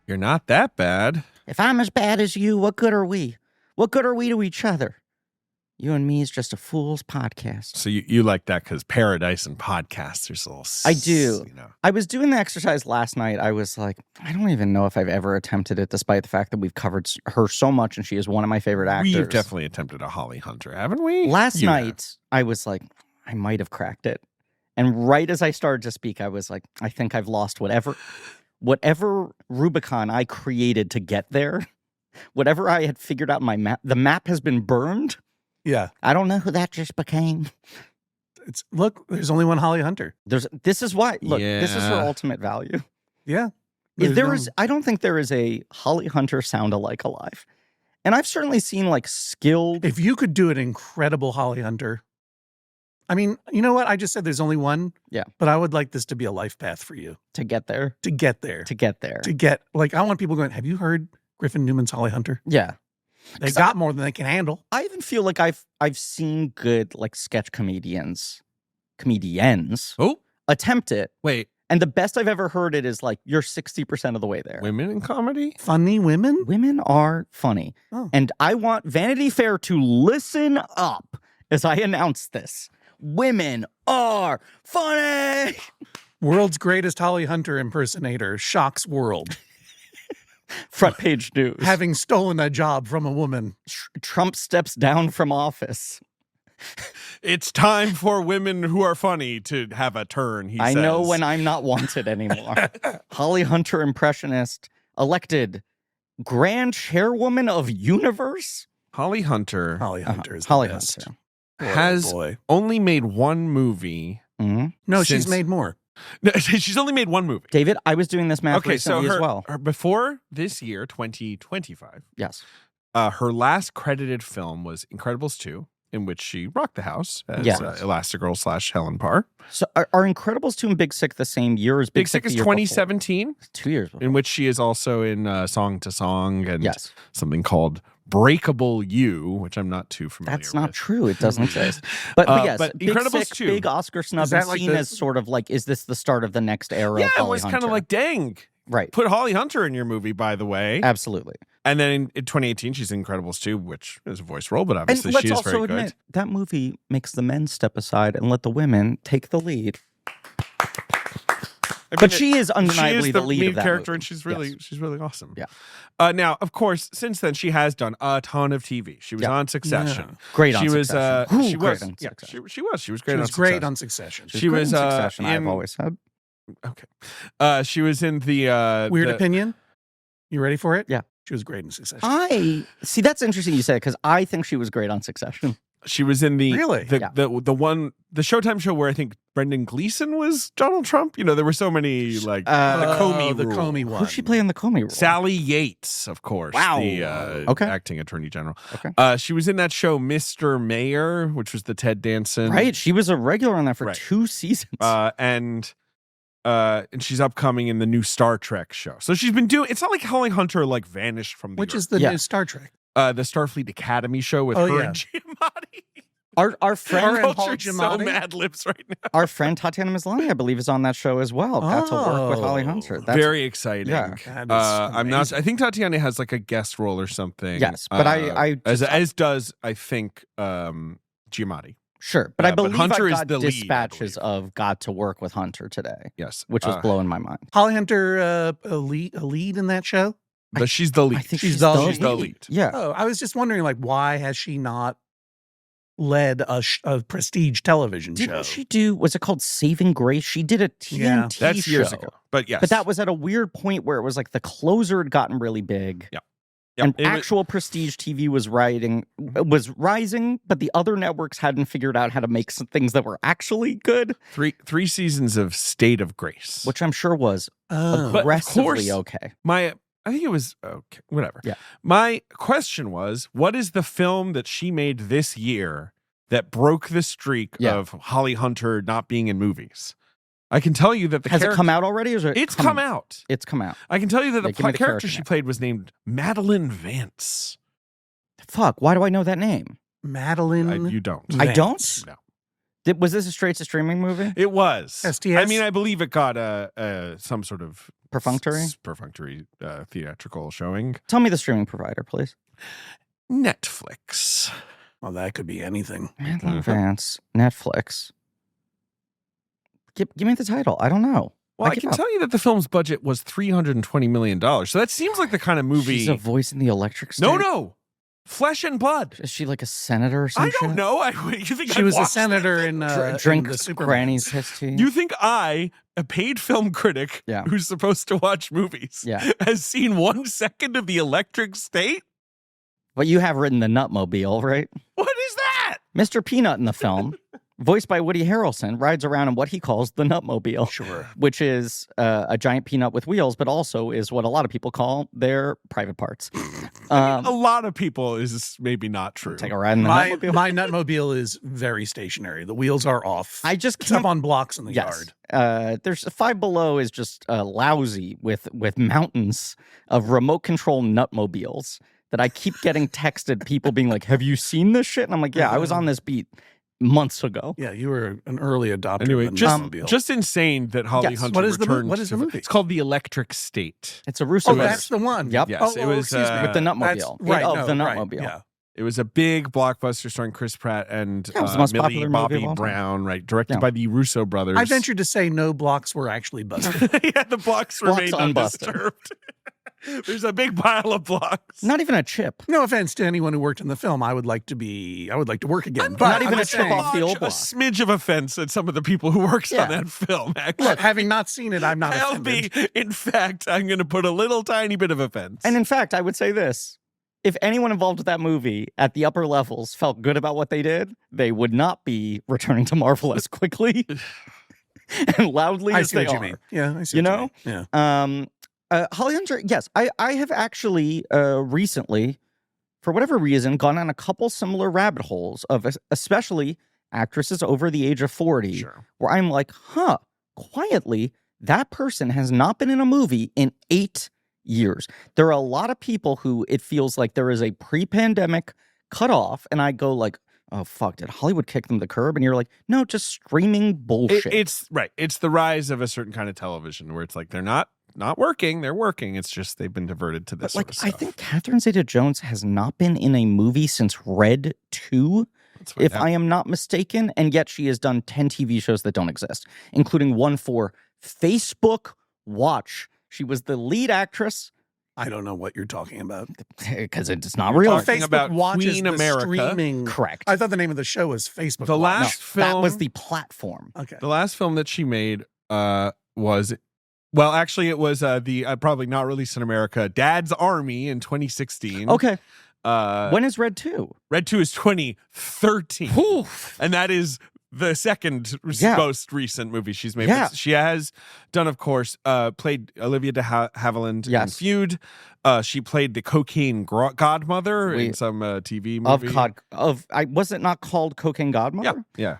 You're not that bad. If I'm as bad as you, what good are we? What good are we to each other? You and me is just a fool's podcast. So you like that because paradise and podcasts are so. I do. I was doing the exercise last night. I was like, I don't even know if I've ever attempted it, despite the fact that we've covered her so much, and she is one of my favorite actors. We've definitely attempted a Holly Hunter, haven't we? Last night, I was like, I might have cracked it. And right as I started to speak, I was like, I think I've lost whatever Rubicon I created to get there. Whatever I had figured out in my map, the map has been burned. Yeah. I don't know who that just became. Look, there's only one Holly Hunter. This is why. Look, this is her ultimate value. Yeah. I don't think there is a Holly Hunter sound-alike alive. And I've certainly seen like skilled. If you could do an incredible Holly Hunter. I mean, you know what? I just said there's only one. Yeah. But I would like this to be a life path for you. To get there. To get there. Like, I want people going, have you heard Griffin Newman's Holly Hunter? Yeah. They got more than they can handle. I even feel like I've seen good like sketch comedians attempt it. Wait. And the best I've ever heard it is like you're 60% of the way there. Women in comedy? Funny women? Women are funny. Oh. And I want Vanity Fair to listen up as I announce this. Women are funny. World's greatest Holly Hunter impersonator shocks world. Front page news. Having stolen a job from a woman. Trump steps down from office. It's time for women who are funny to have a turn, he says. I know when I'm not wanted anymore. Holly Hunter impressionist elected grand chairwoman of universe. Holly Hunter. Holly Hunter is the Holly best. Hunter. Has only made one movie. Mm-hmm. No, she's made more. No, she's only made one movie. David, I was doing this math recently as well. Before this year, 2025. Yes. Her last credited film was Incredibles 2, in which she rocked the house as Elastigirl / Helen Parr. So are Incredibles 2 and Big Sick the same year as Big Sick is 2017. 2 years before. In which she is also in Song to Song and yes. something called Breakable You, which I'm not too familiar with. That's not true. It doesn't exist. But yes, but Big Incredibles Sick, 2. big Oscar snub, and seen as sort of like, is this the start of the next era of Holly it was Hunter? kind of like, dang. Right. Put Holly Hunter in your movie, by the way. Absolutely. And then in 2018, she's in Incredibles 2, which is a voice role, but obviously she is also very admit, good. That movie makes the men step aside and let the women take the lead. But she is undeniably the lead of that character, movie. and she's really awesome. Yeah. Now, of course, since then she has done a ton of TV. She was on Succession. Yeah. Great on Succession. She was great on Succession. She was in Succession. I've always said. Okay. She was in the Weird Opinion. You ready for it? Yeah. She was great in Succession. That's interesting you say it, because I think she was great on Succession. She was in the the Showtime show where I think Brendan Gleeson was Donald Trump. You know, there were so many like the Comey one. Who'd she play in the Comey role? Sally Yates, of course. Wow. The acting attorney general. Okay. She was in that show Mr. Mayor, which was the Ted Danson. Right. She was a regular on that for 2 seasons. And she's upcoming in the new Star Trek show. So she's been doing. It's not like Holly Hunter like vanished from the Which earth. is the new Star Trek? The Starfleet Academy show with her and Giamatti. Our friend so Mad Libs right now. Our friend Tatiana Maslany, I believe, is on that show as well. Got to work with Holly Hunter. That's very exciting. Yeah. I'm not. I think Tatiana has like a guest role or something. Yes, but as does I think Giamatti. Sure, but I believe Hunter I got is the dispatches of got to work with Hunter today. Yes, which was blowing my mind. Holly Hunter, a lead in that show. But she's the lead. I think she's the lead. Yeah. Oh, I was just wondering, like, why has she not led a prestige television show? Didn't she do? Was it called Saving Grace? She did a TNT that's show. Years ago. But yes, but that was at a weird point where it was like the closer had gotten really big. Yeah. And actual prestige TV was rising, but the other networks hadn't figured out how to make some things that were actually good. Three seasons of State of Grace, which I'm sure was aggressively okay. I think it was okay, whatever. Yeah. My question was, what is the film that she made this year that broke the streak of Holly Hunter not being in movies? I can tell you that the Has it come out already? Or is it it's come out. It's come out. I can tell you that the character she played was named Madeline Vance. Fuck, why do I know that name? Madeline You don't. Vance. I don't? No. Was this a straight to streaming movie? It was. STS? I mean, I believe it got some sort of Perfunctory? Perfunctory theatrical showing. Tell me the streaming provider, please. Netflix. Well, that could be anything. Manlove Vance, Netflix. Give me the title. I don't know. Well, I can tell you that the film's budget was $320 million. So that seems like the kind of movie. She's a voice in the Electric State? No. Flesh and blood. Is she like a senator or something? I don't know. You think She was a senator in Drink in the Superman. Granny's piss tea? You think I, a paid film critic who's supposed to watch movies, has seen 1 second of the Electric State? But you have written the Nutmobile, right? What is that? Mr. Peanut in the film, voiced by Woody Harrelson, rides around in what he calls the Nutmobile. Sure. Which is a giant peanut with wheels, but also is what a lot of people call their private parts. A lot of people is maybe not true. Take a ride in the Nutmobile. My Nutmobile is very stationary. The wheels are off. I just It's up on blocks in the yard. There's Five Below is just lousy with mountains of remote control Nutmobiles that I keep getting texted, people being like, have you seen this shit? And I'm like, yeah, I was on this beat months ago. Yeah, you were an early adopter. Anyway, of the Nutmobile. just insane that Holly Hunter returned. What is the movie? It's called The Electric State. It's a Russo. Oh, that's the one. Yep. Yes, it was with the Nutmobile. The Nutmobile. Yeah. It was a big blockbuster starring Chris Pratt and it was the most Millie popular movie of Bobby all time. Brown, right? Directed by the Russo brothers. I venture to say no blocks were actually busted. Yeah, the blocks remained unbusted. undisturbed. There's a big pile of blocks. Not even a chip. No offense to anyone who worked in the film. I would like to work again. Not But even I'm a chip off the old A block. smidge of offense at some of the people who worked on that film. Actually, Look, having not seen it, I'm not offended. in fact, I'm going to put a little tiny bit of offense. And in fact, I would say this. If anyone involved with that movie at the upper levels felt good about what they did, they would not be returning to Marvel as quickly and loudly as they what are. you mean. Yeah, I see You what know? you mean. Yeah. Holly Hunter, yes. I have actually recently, for whatever reason, gone on a couple similar rabbit holes of especially actresses over the age of 40, where I'm like, quietly, that person has not been in a movie in 8 years. There are a lot of people who it feels like there is a pre-pandemic cutoff, and I go like, oh fuck, did Hollywood kick them to the curb? And you're like, no, just streaming bullshit. It's right. It's the rise of a certain kind of television where it's like they're not working, they're working. It's just they've been diverted to this sort of stuff. I think Catherine Zeta-Jones has not been in a movie since Red 2, if I am not mistaken, and yet she has done 10 TV shows that don't exist, including one for Facebook Watch. She was the lead actress. I don't know what you're talking about. Because it's not real. Talking about Queen America. Streaming. Correct. I thought the name of the show was Facebook The Watch. last film that was the platform. Okay. The last film that she made was, well, actually, it was the probably not released in America, Dad's Army in 2016. Okay. When is Red 2? Red 2 is 2013. Oof. And that is the second most recent movie she's made. Yeah. But she has done, of course, played Olivia de Havilland in Feud. She played the cocaine godmother in some TV movie. Was it not called Cocaine Godmother? Yeah.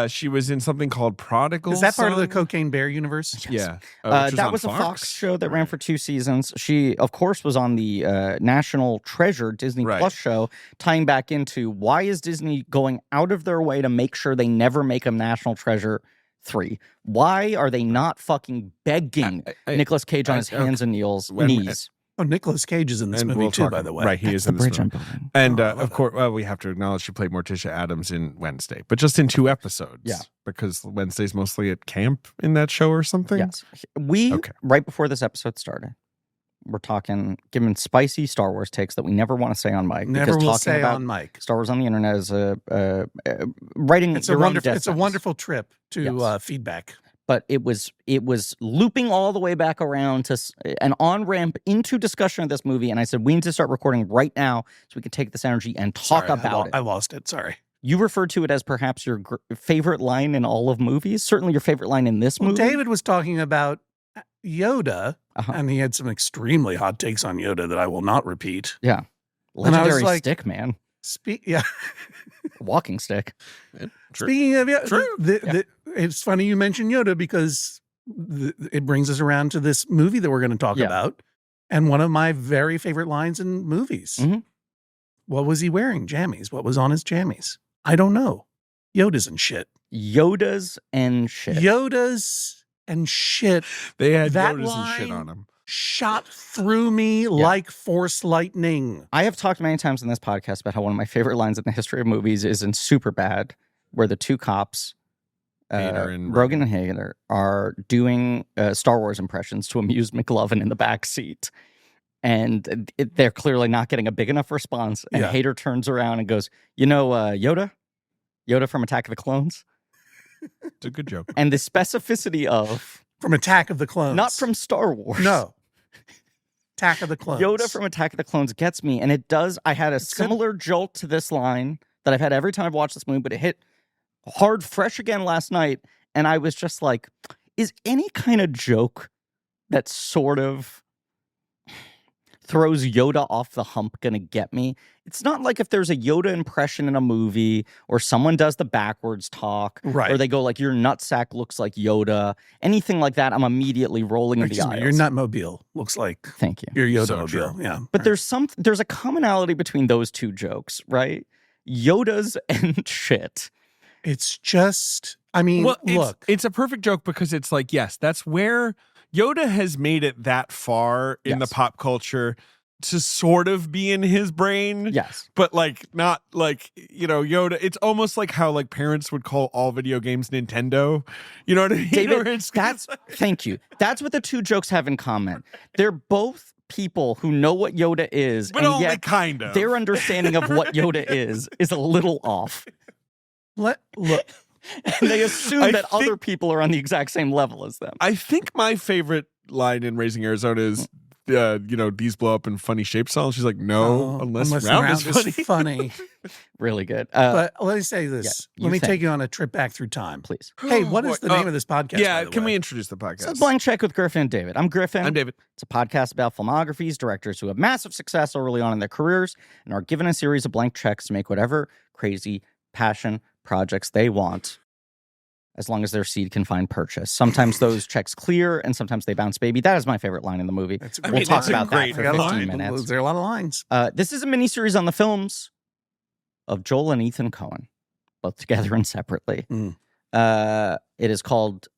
She was in something called Prodigal. Is that part of the Son? Cocaine Bear universe? Yeah. That was a Fox show that ran for 2 seasons. She, of course, was on the National Treasure Disney Plus show, tying back into why is Disney going out of their way to make sure they never make a National Treasure 3? Why are they not fucking begging Nicolas Cage on his hands and knees? Oh, Nicolas Cage is in this movie too, by the way. Right, he is in this movie. And of course, well, we have to acknowledge she played Morticia Addams in Wednesday, but just in 2 episodes. Yeah. Because Wednesday's mostly at camp in that show or something. Yes. Right before this episode started, we're giving spicy Star Wars takes that we never want to say on mic. Never will say about on mic. Star Wars on the internet is writing It's your a own wonderful. death It's a sentence. wonderful trip to feedback. But it was looping all the way back around to an on-ramp into discussion of this movie. And I said, we need to start recording right now so we can take this energy and talk about it. I lost it. Sorry. You referred to it as perhaps your favorite line in all of movies. Certainly your favorite line in this movie. David was talking about Yoda, and he had some extremely hot takes on Yoda that I will not repeat. Yeah. Legendary stick, man. Walking stick. Speaking of Yoda, it's funny you mentioned Yoda because it brings us around to this movie that we're going to talk about. And one of my very favorite lines in movies. Mm-hmm. What was he wearing? Jammies. What was on his jammies? I don't know. Yodas and shit. Yodas and shit. Yodas and shit. They had that Yodas line and shit on them. Shot through me like force lightning. I have talked many times in this podcast about how one of my favorite lines in the history of movies is in Superbad, where the two cops, Rogan and Hader, are doing Star Wars impressions to amuse McLovin in the back seat. And they're clearly not getting a big enough response. And Hader turns around and goes, Yoda? Yoda from Attack of the Clones? It's a good joke. And the specificity of... From Attack of the Clones. Not from Star Wars. No. Attack of the Clones. Yoda from Attack of the Clones gets me. And it does... I had a similar jolt to this line that I've had every time I've watched this movie, but it hit hard, fresh again last night. And I was just like, is any kind of joke that sort of throws Yoda off the hump gonna get me? It's not like if there's a Yoda impression in a movie or someone does the backwards talk, or they go like, your nutsack looks like Yoda, anything like that, I'm immediately rolling in the aisles. Your nutmobile looks like Thank you. Your Yoda-mobile. Yeah. But there's a commonality between those two jokes, right? Yodas and shit. It's just, I mean, look. It's a perfect joke because it's like, yes, that's where Yoda has made it that far in the pop culture to sort of be in his brain. Yes. But like, not like, Yoda. It's almost like how like parents would call all video games Nintendo. You know what I mean? David, thank you. That's what the two jokes have in common. They're both people who know what Yoda is, but and only yet kind of. Their understanding of what Yoda is a little off. Look. And they assume that other people are on the exact same level as them. I think my favorite line in Raising Arizona is, these blow up in funny shapes. She's like, no, unless round is funny. Really good. But let me say this. Let me take you on a trip back through time. Please. Hey, what is the name of this podcast? Yeah, can we introduce the podcast? It's Blank Check with Griffin and David. I'm Griffin. I'm David. It's a podcast about filmographies, directors who have massive success early on in their careers and are given a series of blank checks to make whatever crazy passion projects they want, as long as their seed can find purchase. Sometimes those checks clear, and sometimes they bounce baby. That is my favorite line in the movie. We'll talk about that for 15 minutes. There are a lot of lines. This is a miniseries on the films of Joel and Ethan Coen, both together and separately. It is called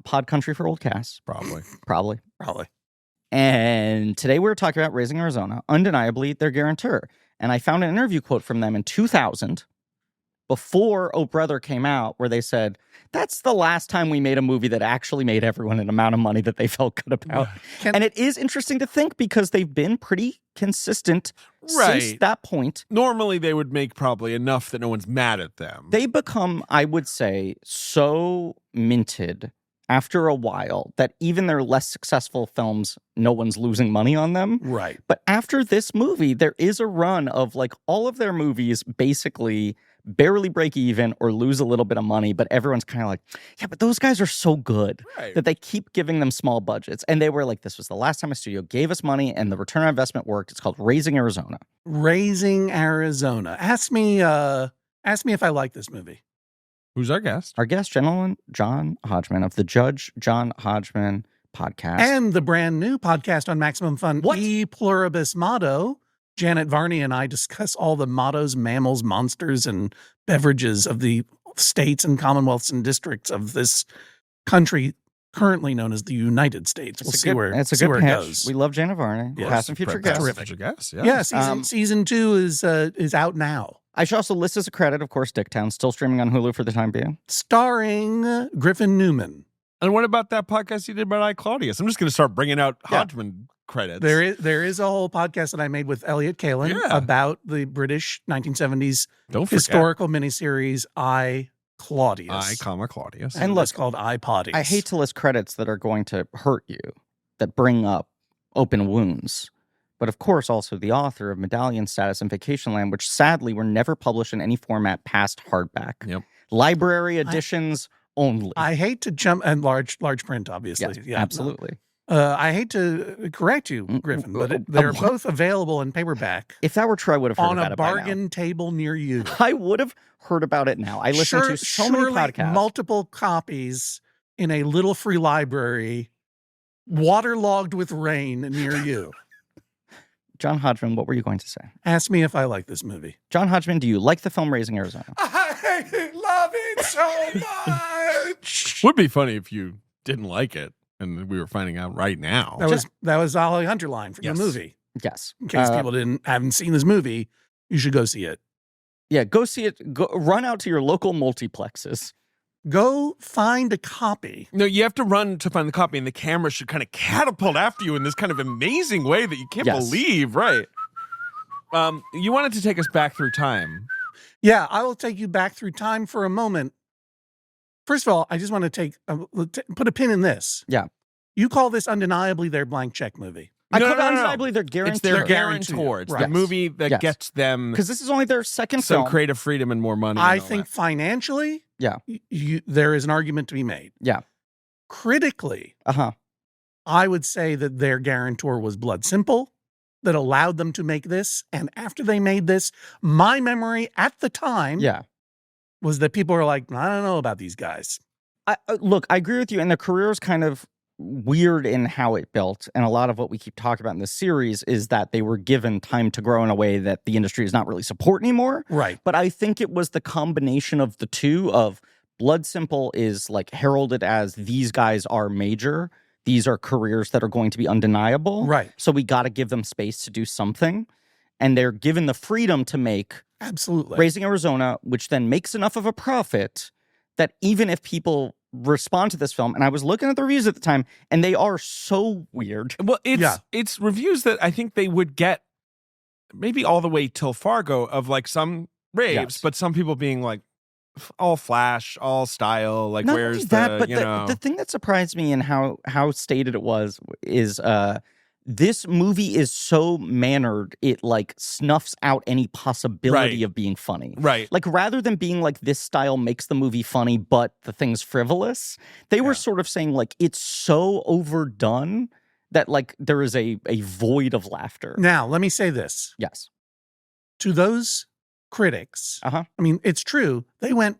Pod Country for Old Casts. Probably. And today we're talking about Raising Arizona, undeniably their guarantor. And I found an interview quote from them in 2000, before Oh Brother came out, where they said, that's the last time we made a movie that actually made everyone an amount of money that they felt good about. And it is interesting to think because they've been pretty consistent since that point. Normally they would make probably enough that no one's mad at them. They become, I would say, so minted after a while that even their less successful films, no one's losing money on them. Right. But after this movie, there is a run of like all of their movies basically barely break even or lose a little bit of money, but everyone's kind of like, yeah, but those guys are so good that they keep giving them small budgets. And they were like, this was the last time a studio gave us money and the return on investment worked. It's called Raising Arizona. Raising Arizona. Ask me if I like this movie. Who's our guest? Our guest, gentleman, John Hodgman of the Judge John Hodgman podcast. And the brand new podcast on Maximum Fun, E Pluribus Motto. Janet Varney and I discuss all the mottos, mammals, monsters, and beverages of the states and commonwealths and districts of this country currently known as the United States. We'll see where it goes. We love Janet Varney. Yes. Past and future guest. Terrific guest. Yeah, season 2 is out now. I should also list as a credit, of course, Dicktown, still streaming on Hulu for the time being. Starring Griffin Newman. And what about that podcast you did about I, Claudius? I'm just going to start bringing out Hodgman credits. There is a whole podcast that I made with Elliot Kalin about the British 1970s historical miniseries I, Claudius. Claudius. And it's called I, Podius. I hate to list credits that are going to hurt you, that bring up open wounds. But of course, also the author of Medallion Status and Vacation Land, which sadly were never published in any format past hardback. Yep. Library editions only. I hate to jump, and large print, obviously. Yes, absolutely. I hate to correct you, Griffin, but they're both available in paperback. If that were true, I would have heard about it by now. On a bargain table near you. I would have heard about it now. I listen to so many podcasts. Multiple copies in a little free library, waterlogged with rain near you. John Hodgman, what were you going to say? Ask me if I like this movie. John Hodgman, do you like the film Raising Arizona? I love it so much. Would be funny if you didn't like it, and we were finding out right now. That was Holly Hunter line from the movie. Yes. In case people haven't seen this movie, you should go see it. Yeah, go see it. Run out to your local multiplexes. Go find a copy. No, you have to run to find the copy, and the camera should kind of catapult after you in this kind of amazing way that you can't believe, right? You wanted to take us back through time. Yeah, I will take you back through time for a moment. First of all, I just want to put a pin in this. Yeah. You call this undeniably their blank check movie. I call it undeniably their guarantor. It's their guarantor. It's the movie that gets them. Because this is only their second some film. creative freedom and more money. I think financially, there is an argument to be made. Yeah. Critically, I would say that their guarantor was Blood Simple, that allowed them to make this. And after they made this, my memory at the time was that people were like, I don't know about these guys. Look, I agree with you. And their career is kind of weird in how it built. And a lot of what we keep talking about in this series is that they were given time to grow in a way that the industry does not really support anymore. Right. But I think it was the combination of the two of Blood Simple is like heralded as these guys are major. These are careers that are going to be undeniable. Right. So we got to give them space to do something. And they're given the freedom to make Raising Arizona, which then makes enough of a profit that even if people respond to this film, and I was looking at the reviews at the time, and they are so weird. Well, it's reviews that I think they would get maybe all the way till Fargo of like some raves, but some people being like, all flash, all style, like Not where's only that, but you know. The thing that surprised me in how stated it was is this movie is so mannered, it like snuffs out any possibility of being funny. Right. Like rather than being like this style makes the movie funny, but the thing's frivolous, they were sort of saying like it's so overdone that like there is a void of laughter. Now, let me say this. Yes. To those critics, I mean, it's true. They went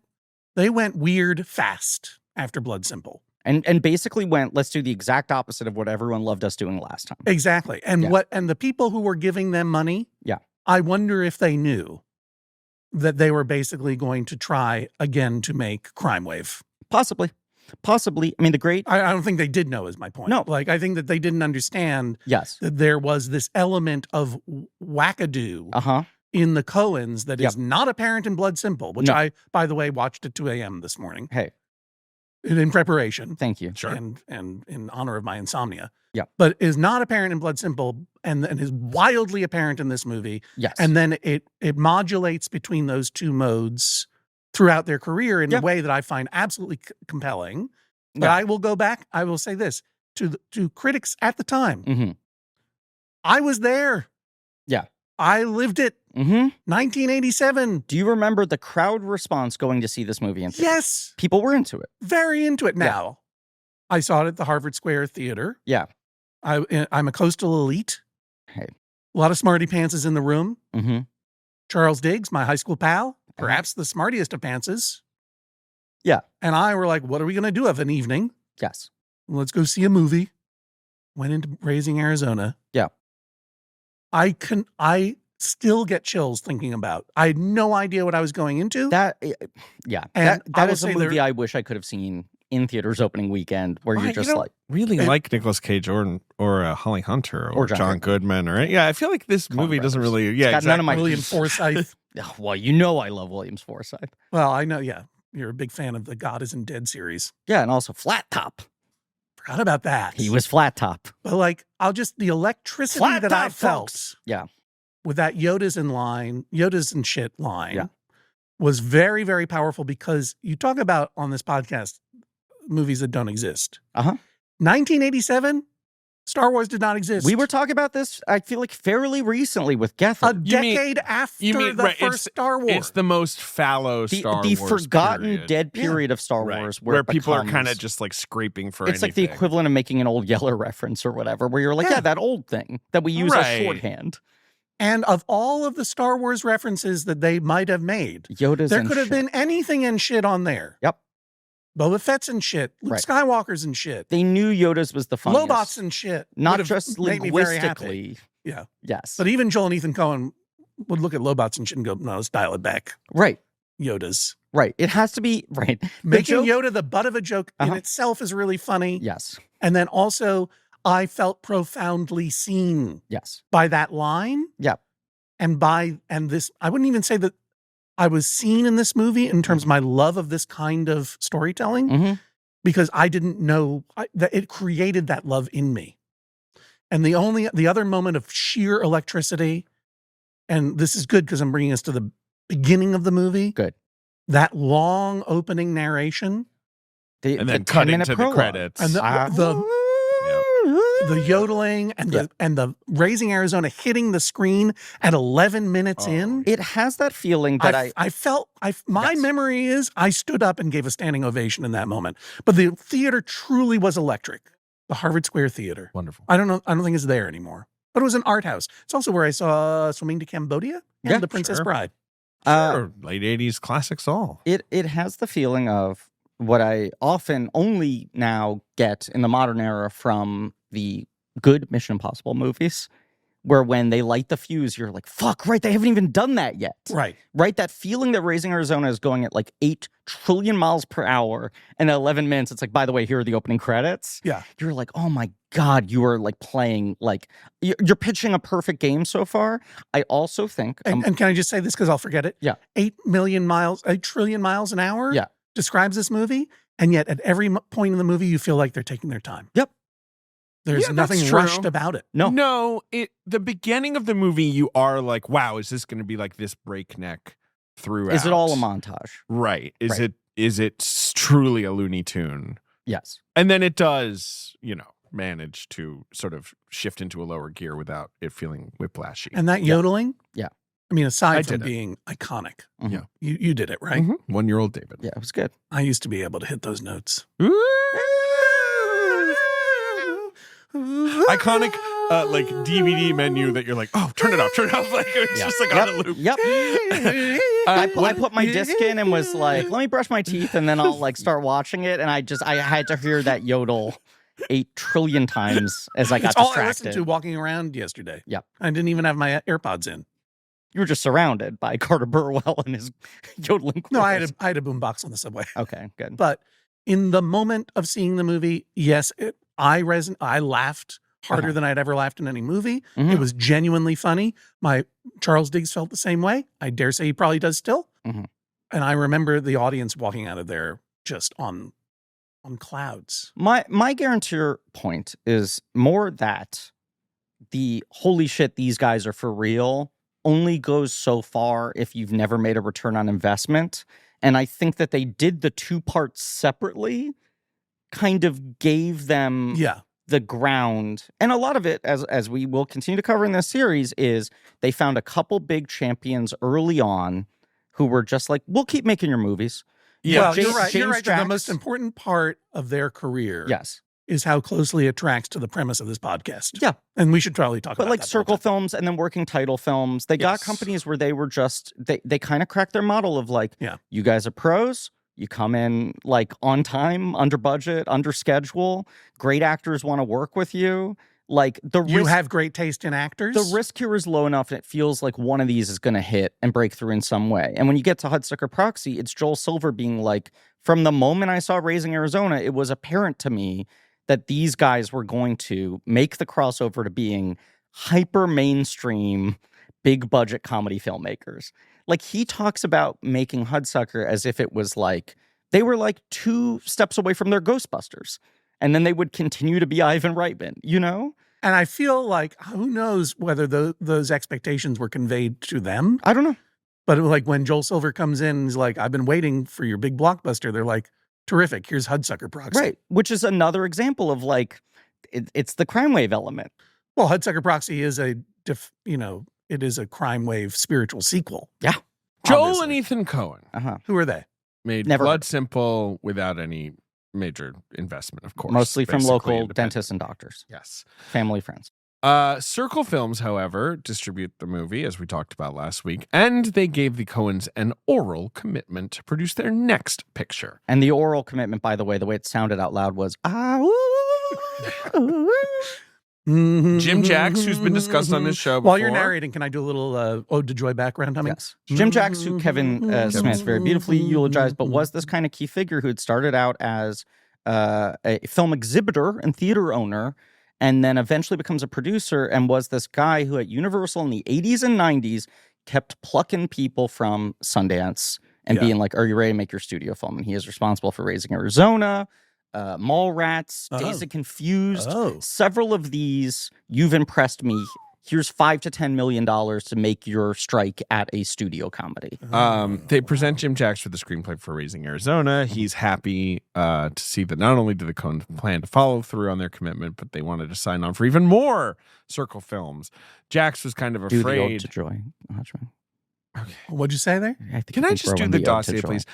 weird fast after Blood Simple. And basically went, let's do the exact opposite of what everyone loved us doing last time. Exactly. And and the people who were giving them money, I wonder if they knew that they were basically going to try again to make Crime Wave. Possibly. I mean, I don't think they did know is my point. No. Like, I think that they didn't understand that there was this element of wackadoo in the Coens that is not apparent in Blood Simple, which I, by the way, watched at 2 a.m. this morning. Hey. In preparation. Thank you. Sure. And in honor of my insomnia. Yeah. But is not apparent in Blood Simple and is wildly apparent in this movie. Yes. And then it modulates between those two modes throughout their career in a way that I find absolutely compelling. But I will go back. I will say this to critics at the time. I was there. Yeah. I lived it. 1987. Do you remember the crowd response going to see this movie in theaters? Yes. People were into it. Very into it now. I saw it at the Harvard Square Theater. Yeah. I'm a coastal elite. Hey. A lot of smarty pantses in the room. Charles Diggs, my high school pal, perhaps the smartiest of pantses. Yeah. And I were like, what are we going to do of an evening? Yes. Let's go see a movie. Went into Raising Arizona. Yeah. I still get chills thinking about. I had no idea what I was going into. That And that is a movie I wish I could have seen in theaters opening weekend where you're just like really like Nicolas Cage or Holly Hunter or John Goodman or I feel like this movie doesn't really none of my William Forsythe. Well, you know I love William Forsythe. Well, I know, you're a big fan of the God Isn't Dead series. Yeah, and also Flat Top. Forgot about that. He was Flat Top. But like, the electricity Flat that top, I felt folks. Yeah. With that Yoda's and shit line was very, very powerful because you talk about on this podcast movies that don't exist. 1987, Star Wars did not exist. We were talking about this, I feel like, fairly recently with Gether. A decade after the first Star Wars. It's the most fallow Star Wars. The forgotten period. Dead period of Star Wars. Where people are kind of just like scraping for anything. It's like the equivalent of making an old Yeller reference or whatever, where you're like, that old thing that we use as shorthand. And of all of the Star Wars references that they might have made, there could have been anything and shit on there. Yep. Boba Fett's and shit. Luke Skywalker's and shit. They knew Yoda's was the funniest. Lobot's and shit. Not just linguistically. Yeah. Yes. But even Joel and Ethan Coen would look at Lobot's and shit and go, no, let's dial it back. Right. Yoda's. Right. It has to be, right. Making Yoda the butt of a joke in itself is really funny. Yes. And then also, I felt profoundly seen. Yes. By that line. Yep. And this, I wouldn't even say that I was seen in this movie in terms of my love of this kind of storytelling, because I didn't know that it created that love in me. And the other moment of sheer electricity, and this is good because I'm bringing us to the beginning of the movie. Good. That long opening narration. And then cutting to the credits. And the yodeling and the Raising Arizona hitting the screen at 11 minutes in. It has that feeling that I felt my memory is I stood up and gave a standing ovation in that moment. But the theater truly was electric. The Harvard Square Theater. Wonderful. I don't think it's there anymore. But it was an art house. It's also where I saw Swimming to Cambodia and The Princess Bride. Late 80s classic soul. It has the feeling of what I often only now get in the modern era from the good Mission Impossible movies, where when they light the fuse, you're like, fuck, right, they haven't even done that yet. Right. Right? That feeling that Raising Arizona is going at like 8 trillion miles per hour, and at 11 minutes, it's like, by the way, here are the opening credits. Yeah. You're like, oh my God, you are like playing, like, you're pitching a perfect game so far. I also think... And can I just say this because I'll forget it? Yeah. 8 trillion miles an hour yeah. describes this movie, and yet at every point in the movie, you feel like they're taking their time. Yep. There's nothing rushed about it. No, the beginning of the movie, you are like, wow, is this going to be like this breakneck throughout? Is it all a montage? Right. Is it truly a Looney Tune? Yes. And then it does, manage to sort of shift into a lower gear without it feeling whiplashy. And that yodeling? Yeah. I mean, aside from being iconic, yeah, you did it, right? 1-year-old David. Yeah, it was good. I used to be able to hit those notes. Iconic like DVD menu that you're like, oh, turn it off. Like it's just like on a loop. Yep. I put my disc in and was like, let me brush my teeth and then I'll like start watching it. And I had to hear that yodel 8 trillion times as I got it's distracted. All I listened to walking around yesterday. Yep. I didn't even have my AirPods in. You were just surrounded by Carter Burwell and his yodeling chorus. No, I had a boombox on the subway. Okay, good. But in the moment of seeing the movie, yes, I laughed harder than I'd ever laughed in any movie. It was genuinely funny. Charles Diggs felt the same way. I dare say he probably does still. And I remember the audience walking out of there just on clouds. My guarantor point is more that the holy shit, these guys are for real only goes so far if you've never made a return on investment. And I think that they did the two parts separately, kind of gave them the ground. And a lot of it, as we will continue to cover in this series, is they found a couple big champions early on who were just like, we'll keep making your movies. Yeah, well, you're right. You're right. The most important part of their career is how closely it tracks to the premise of this podcast. Yeah. And we should probably talk about that. But like Circle Films and then working title films, they got companies where they were just, they kind of cracked their model of like, you guys are pros, you come in like on time, under budget, under schedule, great actors want to work with you. Like you have great taste in actors. The risk here is low enough and it feels like one of these is going to hit and break through in some way. And when you get to Hudsucker Proxy, it's Joel Silver being like, from the moment I saw Raising Arizona, it was apparent to me that these guys were going to make the crossover to being hyper mainstream, big budget comedy filmmakers. Like he talks about making Hudsucker as if it was like, they were like 2 steps away from their Ghostbusters. And then they would continue to be Ivan Reitman, you know? And I feel like, who knows whether those expectations were conveyed to them? I don't know. But like when Joel Silver comes in and is like, I've been waiting for your big blockbuster, they're like, terrific, here's Hudsucker Proxy. Right, which is another example of like, it's the crime wave element. Well, Hudsucker Proxy is it is a crime wave spiritual sequel. Yeah. Joel and Ethan Coen. Who are they? Made Blood Simple without any major investment, of course. Mostly from local dentists and doctors. Yes. Family, friends. Circle Films, however, distribute the movie, as we talked about last week, and they gave the Coens an oral commitment to produce their next picture. And the oral commitment, by the way it sounded out loud was, Jim Jacks, who's been discussed on this show before. While you're narrating, can I do a little Ode to Joy background humming? Yes. Jim Jacks, who Kevin Smith very beautifully eulogized, but was this kind of key figure who had started out as a film exhibitor and theater owner, and then eventually becomes a producer, and was this guy who at Universal in the 80s and 90s kept plucking people from Sundance and being like, are you ready to make your studio film? And he is responsible for Raising Arizona, Mallrats, Dazed and Confused. Several of these, you've impressed me. Here's $5 to $10 million to make your strike at a studio comedy. They present Jim Jacks for the screenplay for Raising Arizona. He's happy to see that not only did the Coen plan to follow through on their commitment, but they wanted to sign on for even more Circle films. Jacks was kind of afraid. Do the Ode to Joy, Hodgman. Okay. What'd you say there? Can I just do the dossier, please?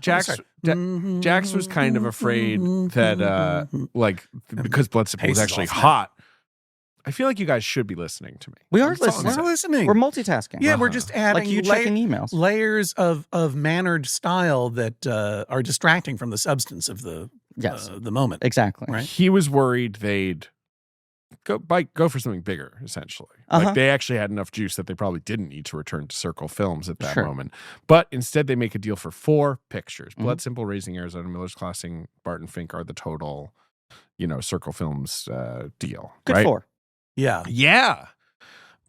Jacks was kind of afraid that, because Blood Simple was actually hot. I feel like you guys should be listening to me. We are listening. We're listening. We're multitasking. Yeah, we're just adding like you checking emails. Layers of mannered style that are distracting from the substance of the moment. Exactly. Right? He was worried they'd go for something bigger, essentially. Like they actually had enough juice that they probably didn't need to return to Circle Films at that moment. But instead, they make a deal for 4 pictures. Blood Simple, Raising Arizona, Miller's Crossing, Barton Fink are the total, Circle Films deal. Good right? 4. Yeah. Yeah.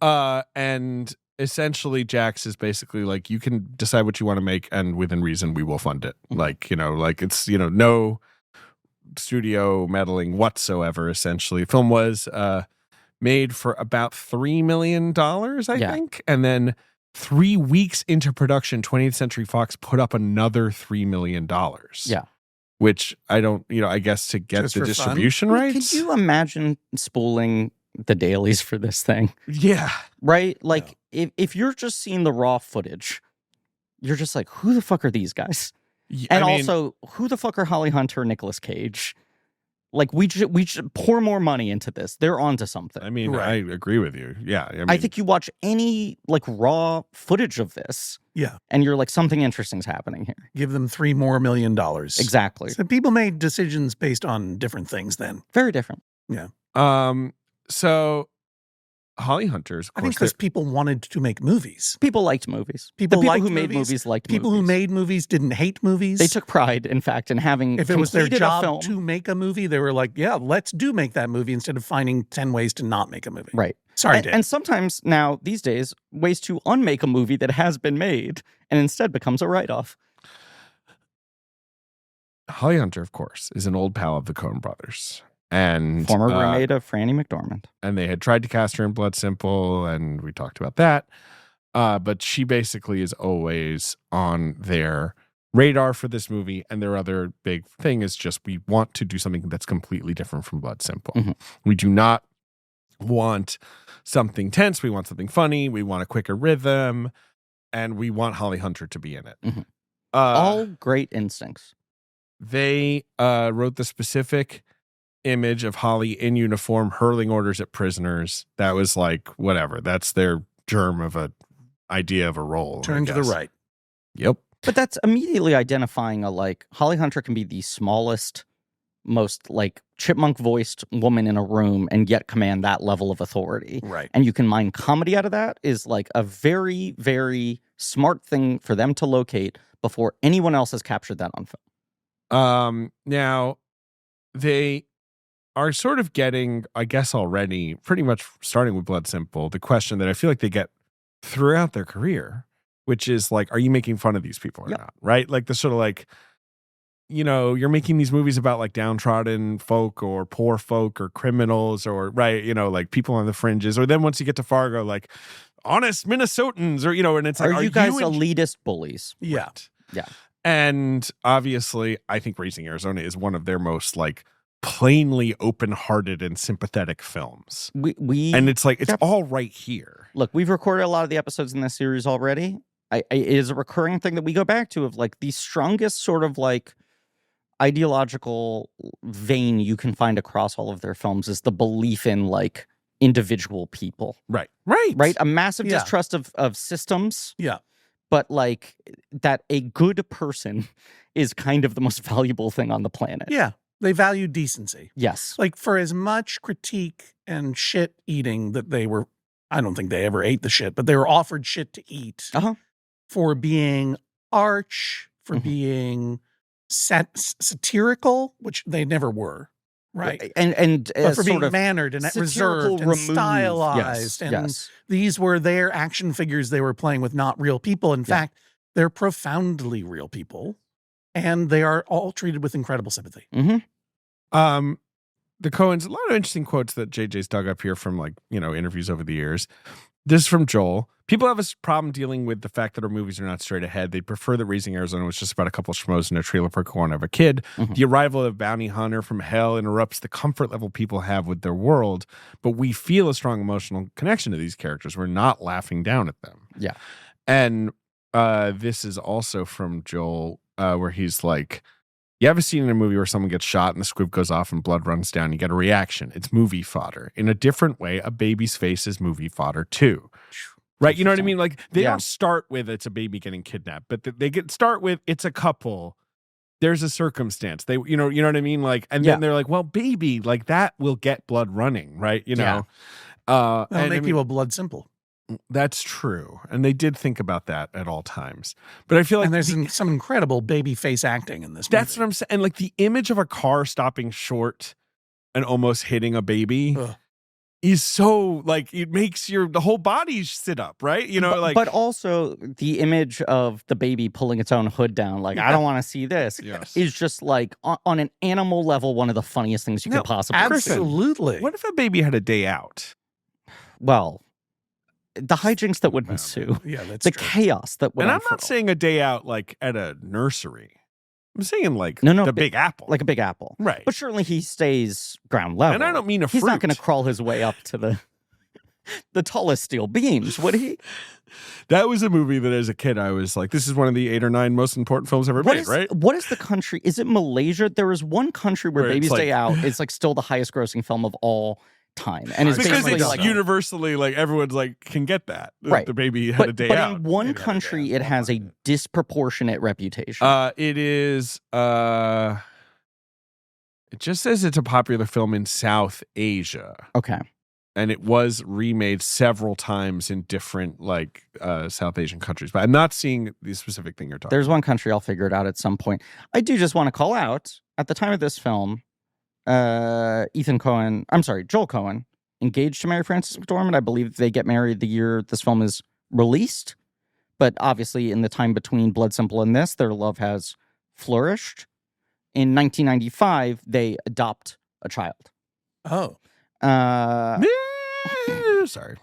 And essentially, Jacks is basically like, you can decide what you want to make, and within reason, we will fund it. Like, it's, no studio meddling whatsoever, essentially. The film was made for about $3 million, I think. And then 3 weeks into production, 20th Century Fox put up another $3 million. Yeah. Which I don't, I guess to get the distribution rights. Could you imagine spooling the dailies for this thing? Yeah. Right? Like, if you're just seeing the raw footage, you're just like, who the fuck are these guys? And also, who the fuck are Holly Hunter, Nicolas Cage? Like, we should pour more money into this. They're onto something. I mean, I agree with you. Yeah. I think you watch any, raw footage of this. Yeah. And you're like, something interesting's happening here. Give them $3 more million. Exactly. So people made decisions based on different things then. Very different. Yeah. So Holly Hunter's, I think because people wanted to make movies. People liked movies. The people who made movies liked people movies. Who made movies didn't hate movies. They took pride, in fact, in having if it was their job to make a movie, they were like, yeah, let's make that movie instead of finding 10 ways to not make a movie. Right. Sorry, Dave. And sometimes now, these days, ways to unmake a movie that has been made and instead becomes a write-off. Holly Hunter, of course, is an old pal of the Coen brothers. And former roommate of Franny McDormand. And they had tried to cast her in Blood Simple, and we talked about that. But she basically is always on their radar for this movie. And their other big thing is just, we want to do something that's completely different from Blood Simple. We do not want something tense. We want something funny. We want a quicker rhythm. And we want Holly Hunter to be in it. All great instincts. They wrote the specific image of Holly in uniform hurling orders at prisoners. That was like, whatever. That's their germ of a idea of a role. Turn to the right. Yep. But that's immediately identifying Holly Hunter can be the smallest, most chipmunk voiced woman in a room and yet command that level of authority. Right. And you can mine comedy out of that is a very, very smart thing for them to locate before anyone else has captured that on film. Now they are sort of getting, I guess already, pretty much starting with Blood Simple, the question that I feel like they get throughout their career, which is are you making fun of these people or not? Right? The sort of you're making these movies about downtrodden folk or poor folk or criminals or, right, people on the fringes. Or then once you get to Fargo, honest Minnesotans or, and it's are you guys elitist bullies? Yeah. Right. Yeah. And obviously, I think Raising Arizona is one of their most plainly open-hearted and sympathetic films. And it's all right here. Look, we've recorded a lot of the episodes in this series already. It is a recurring thing that we go back to of the strongest sort of ideological vein you can find across all of their films is the belief in individual people. Right. A massive distrust of systems. Yeah. But that a good person is kind of the most valuable thing on the planet. Yeah. They value decency. Yes. Like, for as much critique and shit eating that they were, I don't think they ever ate the shit, but they were offered shit to eat for being arch, for being satirical, which they never were. Right. And but for being mannered and reserved and stylized. These were their action figures they were playing with, not real people. In fact, they're profoundly real people. And they are all treated with incredible sympathy. The Coens, a lot of interesting quotes that JJ's dug up here from interviews over the years. This is from Joel. People have a problem dealing with the fact that our movies are not straight ahead. They prefer that Raising Arizona was just about a couple of schmoes in a trailer park who want to have a kid. The arrival of a bounty hunter from hell interrupts the comfort level people have with their world, but we feel a strong emotional connection to these characters. We're not laughing down at them. Yeah. And this is also from Joel, where he's like, you have a scene in a movie where someone gets shot and the squib goes off and blood runs down. You get a reaction. It's movie fodder. In a different way, a baby's face is movie fodder too. Right? You know what I mean? Like, they don't start with it's a baby getting kidnapped, but they start with it's a couple. There's a circumstance. They, you know what I mean? Like, and then they're like, well, baby, like that will get blood running, right? You know? That'll make people blood simple. That's true. And they did think about that at all times. But I feel like there's some incredible baby face acting in this movie. That's what I'm saying. And like the image of a car stopping short and almost hitting a baby is so like it makes the whole body sit up, right? But also the image of the baby pulling its own hood down, like I don't want to see this, is just like on an animal level one of the funniest things you could possibly absolutely. What if a baby had a day out? Well, the hijinks that would ensue, that's the true. Chaos that would And unfurl. I'm not saying a day out like at a nursery. I'm saying like the Big Apple. Like a Big Apple. Right. But certainly he stays ground level. And I don't mean a fruit. He's not going to crawl his way up to the tallest steel beams, would he? That was a movie that as a kid I was like, this is one of the 8 or 9 most important films ever made, right? What is the country? Is it Malaysia? There is one country where Baby's Day Out is like still the highest grossing film of all time. And it's because basically it's like universally like everyone's like can get that. Right. The baby had a day out. But in one country it has a disproportionate reputation. It is it just says it's a popular film in South Asia. Okay. And it was remade several times in different South Asian countries. But I'm not seeing the specific thing you're talking about. There's one country, I'll figure it out at some point. I do just want to call out, at the time of this film, Joel Coen, engaged to Mary Frances McDormand. I believe they get married the year this film is released. But obviously, in the time between Blood Simple and this, their love has flourished. In 1995, they adopt a child. Oh. Sorry.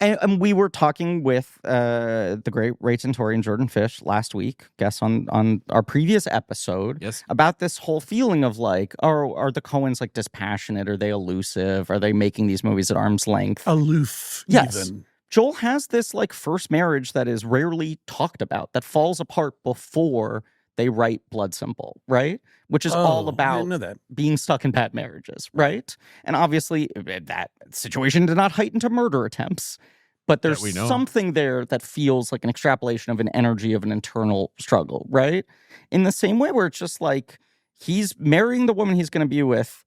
And we were talking with the great Ray Tintori and Jordan Fish last week, guests on our previous episode, about this whole feeling of like, are the Coens like dispassionate? Are they elusive? Are they making these movies at arm's length? Aloof, yes. Even. Joel has this like first marriage that is rarely talked about, that falls apart before they write Blood Simple, right? Which is all about being stuck in bad marriages, right? And obviously that situation did not heighten to murder attempts, but there's something there that feels like an extrapolation of an energy of an internal struggle, right? In the same way where it's just like he's marrying the woman he's going to be with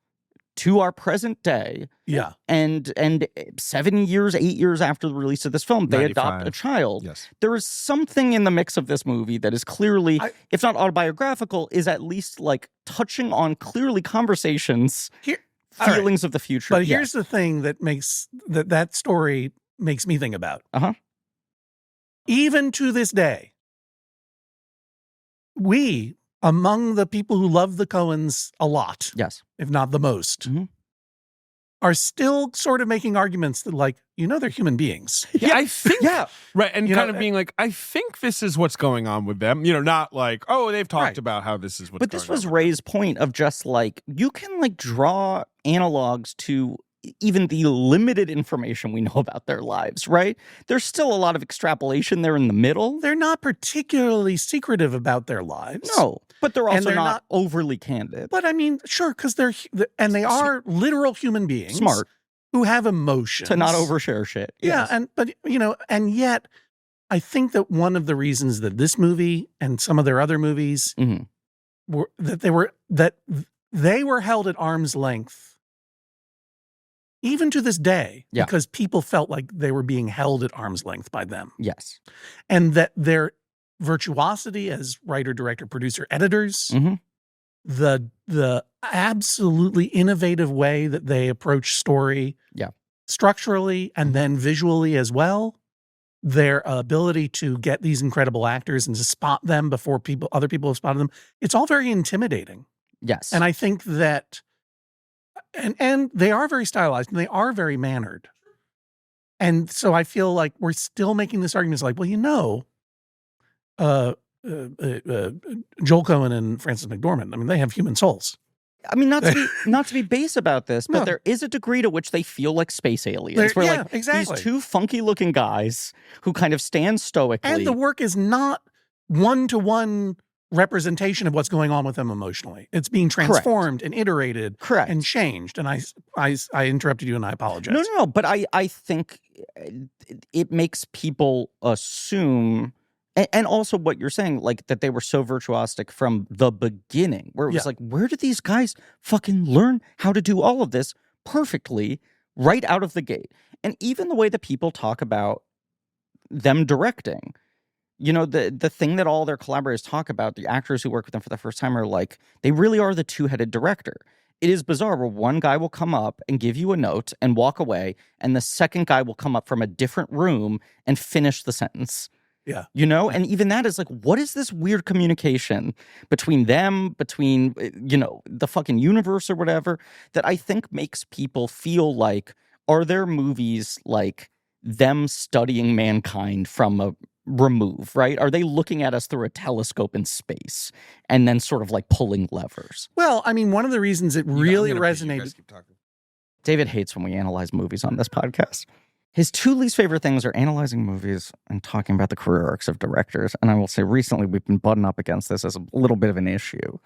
to our present day. Yeah. And 7 years, 8 years after the release of this film, they 95. adopt a child. Yes. There is something in the mix of this movie that is clearly, if not autobiographical, is at least like touching on clearly conversations, feelings of the future. But here's the thing that makes that story makes me think about. Even to this day, we, among the people who love the Coens a lot, if not the most, are still sort of making arguments that, like, they're human beings. I think, right, and kind of being like, I think this is what's going on with them. Not like, oh, they've talked about how this is what's going on. But this was Ray's point of just like, you can like draw analogs to even the limited information we know about their lives, right? There's still a lot of extrapolation there in the middle. They're not particularly secretive about their lives. No, but they're also not overly candid. But I mean, sure, because they are literal human beings. Smart. Who have emotions. To not overshare shit. Yeah, and yet I think that one of the reasons that this movie and some of their other movies were that they were held at arm's length, even to this day, because people felt like they were being held at arm's length by them. Yes. And that their virtuosity as writer, director, producer, editors, the absolutely innovative way that they approach story structurally and then visually as well, their ability to get these incredible actors and to spot them before other people have spotted them, it's all very intimidating. Yes. And I think that, and they are very stylized and they are very mannered. And so I feel like we're still making this argument. It's like, well, Joel Coen and Frances McDormand, I mean, they have human souls. I mean, not to be base about this, but there is a degree to which they feel like space aliens. Where exactly. These two funky-looking guys who kind of stand stoically. And the work is not one-to-one representation of what's going on with them emotionally. It's being transformed and iterated and changed. And I interrupted you and I apologize. No. But I think it makes people assume... And also what you're saying, like that they were so virtuosic from the beginning, where it was like, where did these guys fucking learn how to do all of this perfectly right out of the gate? And even the way that people talk about them directing, the thing that all their collaborators talk about, the actors who work with them for the first time are like, they really are the two-headed director. It is bizarre where one guy will come up and give you a note and walk away, and the second guy will come up from a different room and finish the sentence. Yeah. And even that is like, what is this weird communication between them, between, the fucking universe or whatever, that I think makes people feel like, are there movies like them studying mankind from a remove, right? Are they looking at us through a telescope in space and then sort of like pulling levers? Well, I mean, one of the reasons it really resonated. David hates when we analyze movies on this podcast. His two least favorite things are analyzing movies and talking about the career arcs of directors. And I will say recently we've been butting up against this as a little bit of an issue.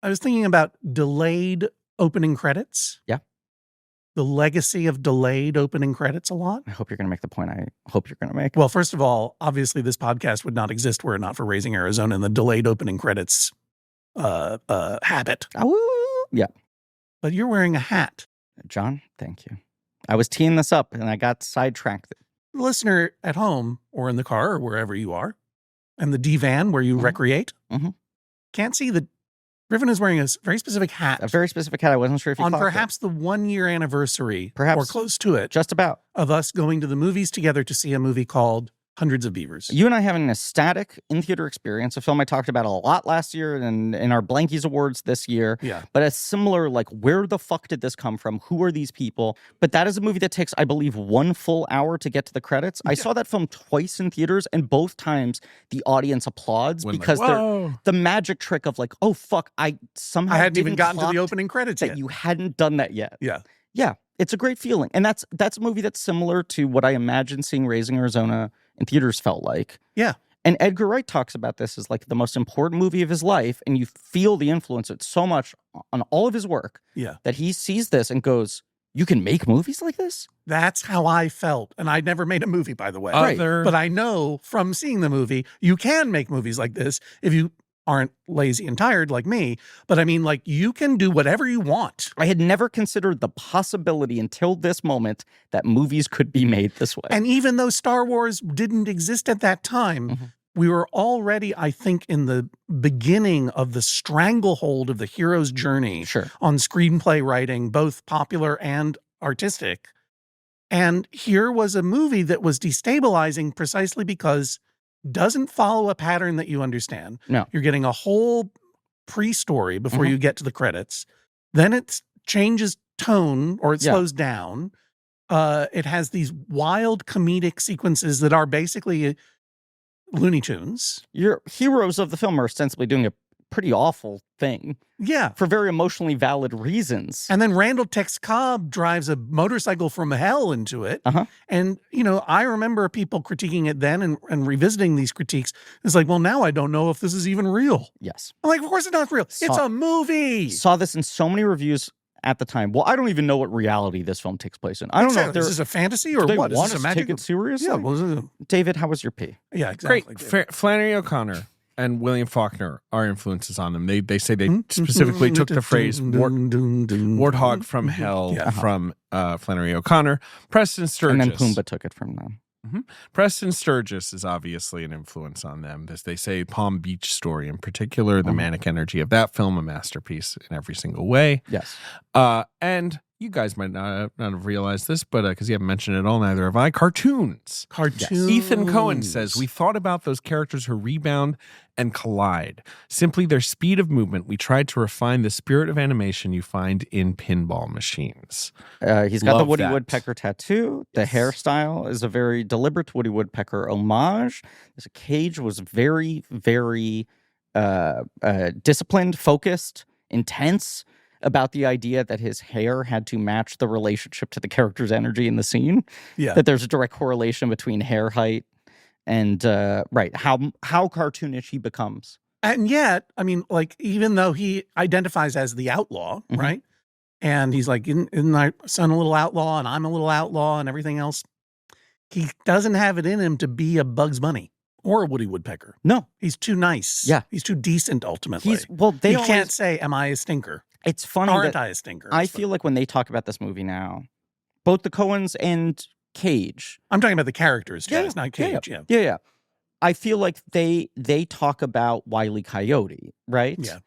I was thinking about delayed opening credits. Yeah. The legacy of delayed opening credits a lot. I hope you're going to make the point I hope you're going to make. Well, first of all, obviously this podcast would not exist were it not for Raising Arizona and the delayed opening credits habit. Oh, yeah. But you're wearing a hat. John, thank you. I was teeing this up and I got sidetracked. The listener at home or in the car or wherever you are, and the divan where you recreate, can't see that Griffin is wearing a very specific hat. A very specific hat. I wasn't sure if you on perhaps the 1-year anniversary, or close to it, just about, of us going to the movies together to see a movie called Hundreds of Beavers. You and I having an ecstatic in-theater experience, a film I talked about a lot last year and in our Blankies Awards this year. Yeah. But a similar, like, where the fuck did this come from? Who are these people? But that is a movie that takes, I believe, 1 full hour to get to the credits. I saw that film twice in theaters, and both times the audience applauds because they're the magic trick of like, oh, fuck, I hadn't even gotten to the opening credits that yet. You hadn't done that yet. Yeah. Yeah. It's a great feeling. And that's a movie that's similar to what I imagine seeing Raising Arizona in theaters felt like. Yeah. And Edgar Wright talks about this as like the most important movie of his life, and you feel the influence of it so much on all of his work that he sees this and goes, you can make movies like this? That's how I felt. And I'd never made a movie, by the way. Right. But I know from seeing the movie, you can make movies like this if you aren't lazy and tired like me. But I mean, like, you can do whatever you want. I had never considered the possibility until this moment that movies could be made this way. And even though Star Wars didn't exist at that time, we were already, I think, in the beginning of the stranglehold of the hero's journey on screenplay writing, both popular and artistic. And here was a movie that was destabilizing precisely because doesn't follow a pattern that you understand. No. You're getting a whole pre-story before you get to the credits. Then it changes tone or it slows down. It has these wild comedic sequences that are basically Looney Tunes. Your heroes of the film are ostensibly doing a pretty awful thing. Yeah. For very emotionally valid reasons. And then Randall Tex Cobb drives a motorcycle from hell into it. And, you know, I remember people critiquing it then and revisiting these critiques. It's like, well, now I don't know if this is even real. Yes. I'm like, of course it's not real. It's a movie. Saw this in so many reviews at the time. Well, I don't even know what reality this film takes place in. I don't know if is this a fantasy or what? Is this a magic? Take it seriously? Yeah. Well, David, how was your pee? Yeah, exactly. Great. Flannery O'Connor. and William Faulkner are influences on them. They say they specifically took the phrase warthog from hell from Flannery O'Connor. Preston Sturges. And then Pumbaa took it from them. Preston Sturges is obviously an influence on them. They say Palm Beach Story in particular, the manic energy of that film, a masterpiece in every single way. Yes. And you guys might not have realized this, but because you haven't mentioned it all, neither have I. Cartoons. Yes. Ethan Coen says, we thought about those characters who rebound and collide. Simply their speed of movement. We tried to refine the spirit of animation you find in pinball machines. He's got the Woody Woodpecker tattoo. The hairstyle is a very deliberate Woody Woodpecker homage. This Cage was very, very disciplined, focused, intense about the idea that his hair had to match the relationship to the character's energy in the scene. Yeah. That there's a direct correlation between hair height and how cartoonish he becomes. And yet, I mean, like, even though he identifies as the outlaw, right? And he's like, isn't my son a little outlaw and I'm a little outlaw and everything else? He doesn't have it in him to be a Bugs Bunny or a Woody Woodpecker. No. He's too nice. Yeah. He's too decent, ultimately. They can't say, am I a stinker? It's funny Aren't I a stinker? I feel like when they talk about this movie now, both the Coens and Cage. I'm talking about the characters, guys, not Cage. Yeah. I feel like they talk about Wile E. Coyote, right? Yeah.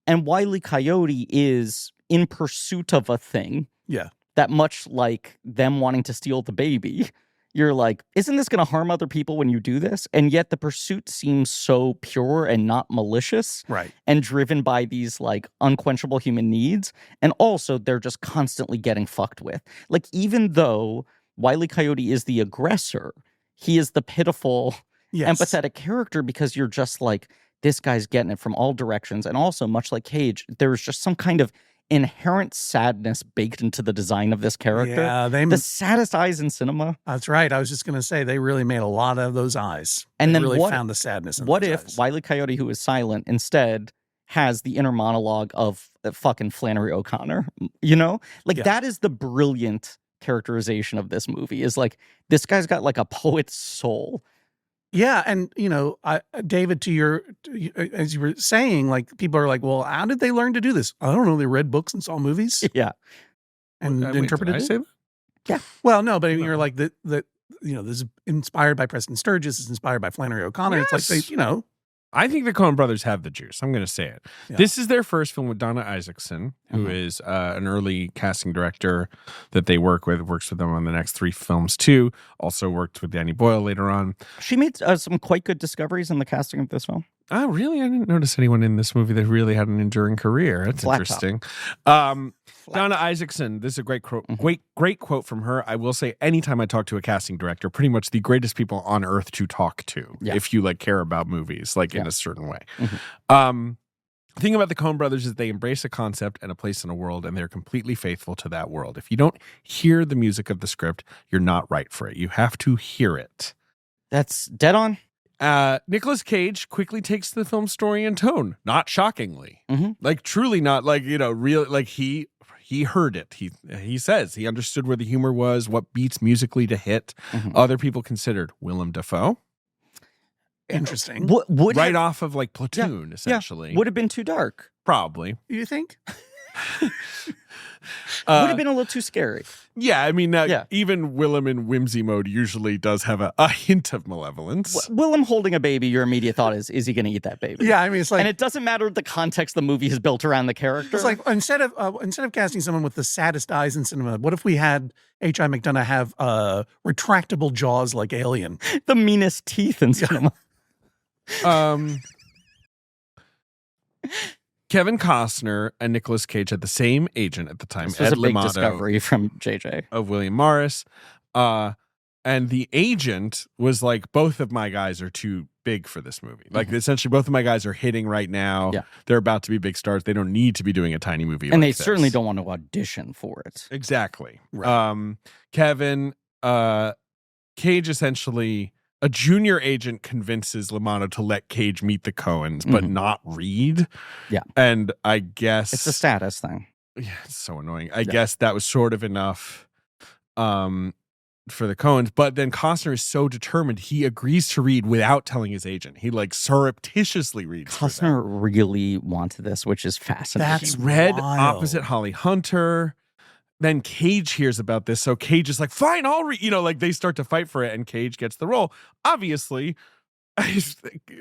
And Wile E. Coyote is in pursuit of a thing. Yeah. That much like them wanting to steal the baby. You're like, isn't this going to harm other people when you do this? And yet the pursuit seems so pure and not malicious. Right. And driven by these like unquenchable human needs. And also they're just constantly getting fucked with. Like, even though Wile E. Coyote is the aggressor, he is the pitiful, empathetic character because you're just like, this guy's getting it from all directions. And also, much like Cage, there's just some kind of inherent sadness baked into the design of this character. Yeah, the saddest eyes in cinema. That's right. I was just going to say they really made a lot of those eyes. And they then really found the sadness in what those if eyes. Wile E. Coyote, who is silent, instead has the inner monologue of fucking Flannery O'Connor? You know? Like, that is the brilliant characterization of this movie, is like, this guy's got like a poet's soul. Yeah, and David, as you were saying, like, people are like, well, how did they learn to do this? I don't know. They read books and saw movies. Yeah, and interpreted it. Did I say that? Yeah. Well, no, but I mean, you're like that. This is inspired by Preston Sturges. It's inspired by Flannery O'Connor. Yes. It's like they, I think the Coen brothers have the juice. I'm going to say it. Yeah. This is their first film with Donna Isaacson, who is an early casting director that they work with, works with them on the next 3 films too. Also worked with Danny Boyle later on. She made some quite good discoveries in the casting of this film. Oh, really? I didn't notice anyone in this movie that really had an enduring career. That's interesting. Donna Isaacson, this is a great quote. Great quote from her. I will say, anytime I talk to a casting director, pretty much the greatest people on earth to talk to, if you like care about movies, like in a certain way. The thing about the Coen brothers is they embrace a concept and a place in a world, and they're completely faithful to that world. If you don't hear the music of the script, you're not right for it. You have to hear it. That's dead on. Nicolas Cage quickly takes the film story and tone, not shockingly. Like, truly not, like, real, like he heard it. He says he understood where the humor was, what beats musically to hit. Other people considered Willem Dafoe. Interesting. Right off of like Platoon, essentially. Would have been too dark. Probably. You think? Would have been a little too scary. Yeah, I mean, even Willem in whimsy mode usually does have a hint of malevolence. Willem holding a baby, your immediate thought is he going to eat that baby? Yeah, I mean, it's like, and it doesn't matter the context the movie is built around the character. It's like, instead of casting someone with the saddest eyes in cinema, what if we had H.I. McDonough have retractable jaws like Alien, the meanest teeth in cinema? Kevin Costner and Nicolas Cage had the same agent at the time, this was a big discovery from JJ of William Morris, and the agent was like, both of my guys are too big for this movie. Like, essentially, both of my guys are hitting right now. Yeah. They're about to be big stars. They don't need to be doing a tiny movie, and they certainly don't want to audition for it. Exactly. Right. Kevin, Cage essentially. A junior agent convinces LaManna to let Cage meet the Coens, but not Reed. Yeah. And I guess... it's a status thing. Yeah, it's so annoying. I guess that was sort of enough for the Coens, but then Costner is so determined he agrees to read without telling his agent. He like surreptitiously reads. Costner really wanted this, which is fascinating. That's he read wild. opposite Holly Hunter. Then Cage hears about this, so Cage is like, "Fine, I'll read." You know, like they start to fight for it, and Cage gets the role. Obviously,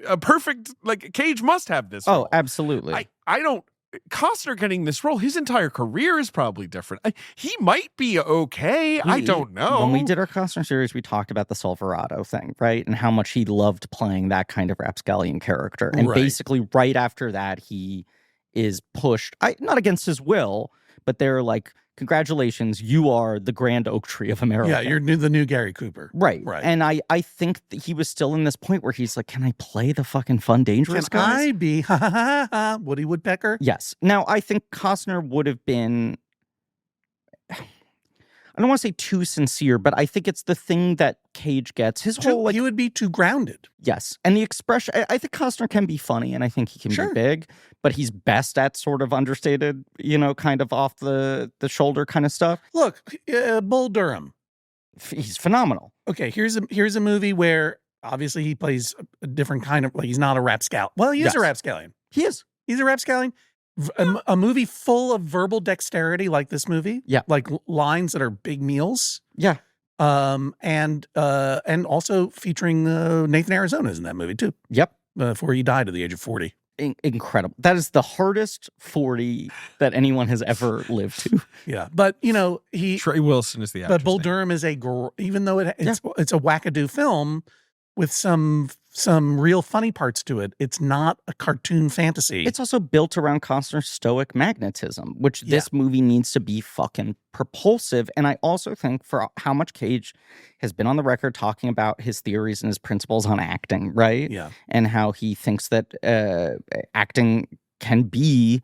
a perfect like Cage must have this. Role. Oh, absolutely. I don't. Costner getting this role, his entire career is probably different. He might be okay. I don't know. When we did our Costner series, we talked about the Silverado thing, right? And how much he loved playing that kind of rapscallion character. And basically right after that, he is pushed, not against his will, but they're like, congratulations, you are the grand oak tree of America. Yeah, you're the new Gary Cooper. Right. And I think that he was still in this point where he's like, can I play the fucking fun, dangerous Can guys? I be Woody Woodpecker? Yes. Now, I think Costner would have been, I don't want to say too sincere, but I think it's the thing that Cage gets. His whole like he would be too grounded. Yes, and the expression. I think Costner can be funny, and I think he can be big, but he's best at sort of understated, kind of off the shoulder kind of stuff. Look, Bull Durham. He's phenomenal. Okay, here's a movie where obviously he plays a different kind of like he's not a rapscallion. Well, he is a rapscallion. He is. He's a rapscallion. A movie full of verbal dexterity like this movie. Yeah. Like lines that are big meals. Yeah. And also featuring Nathan Arizona's in that movie too. Yep. Before he died at the age of 40. Incredible. That is the hardest 40 that anyone has ever lived to. Yeah. But, Trey Wilson is the actor. But Bull Durham is even though it's a wackadoo film with some real funny parts to it, it's not a cartoon fantasy. It's also built around Costner's stoic magnetism, which this movie needs to be fucking propulsive. And I also think for how much Cage has been on the record talking about his theories and his principles on acting, right? Yeah. And how he thinks that acting can be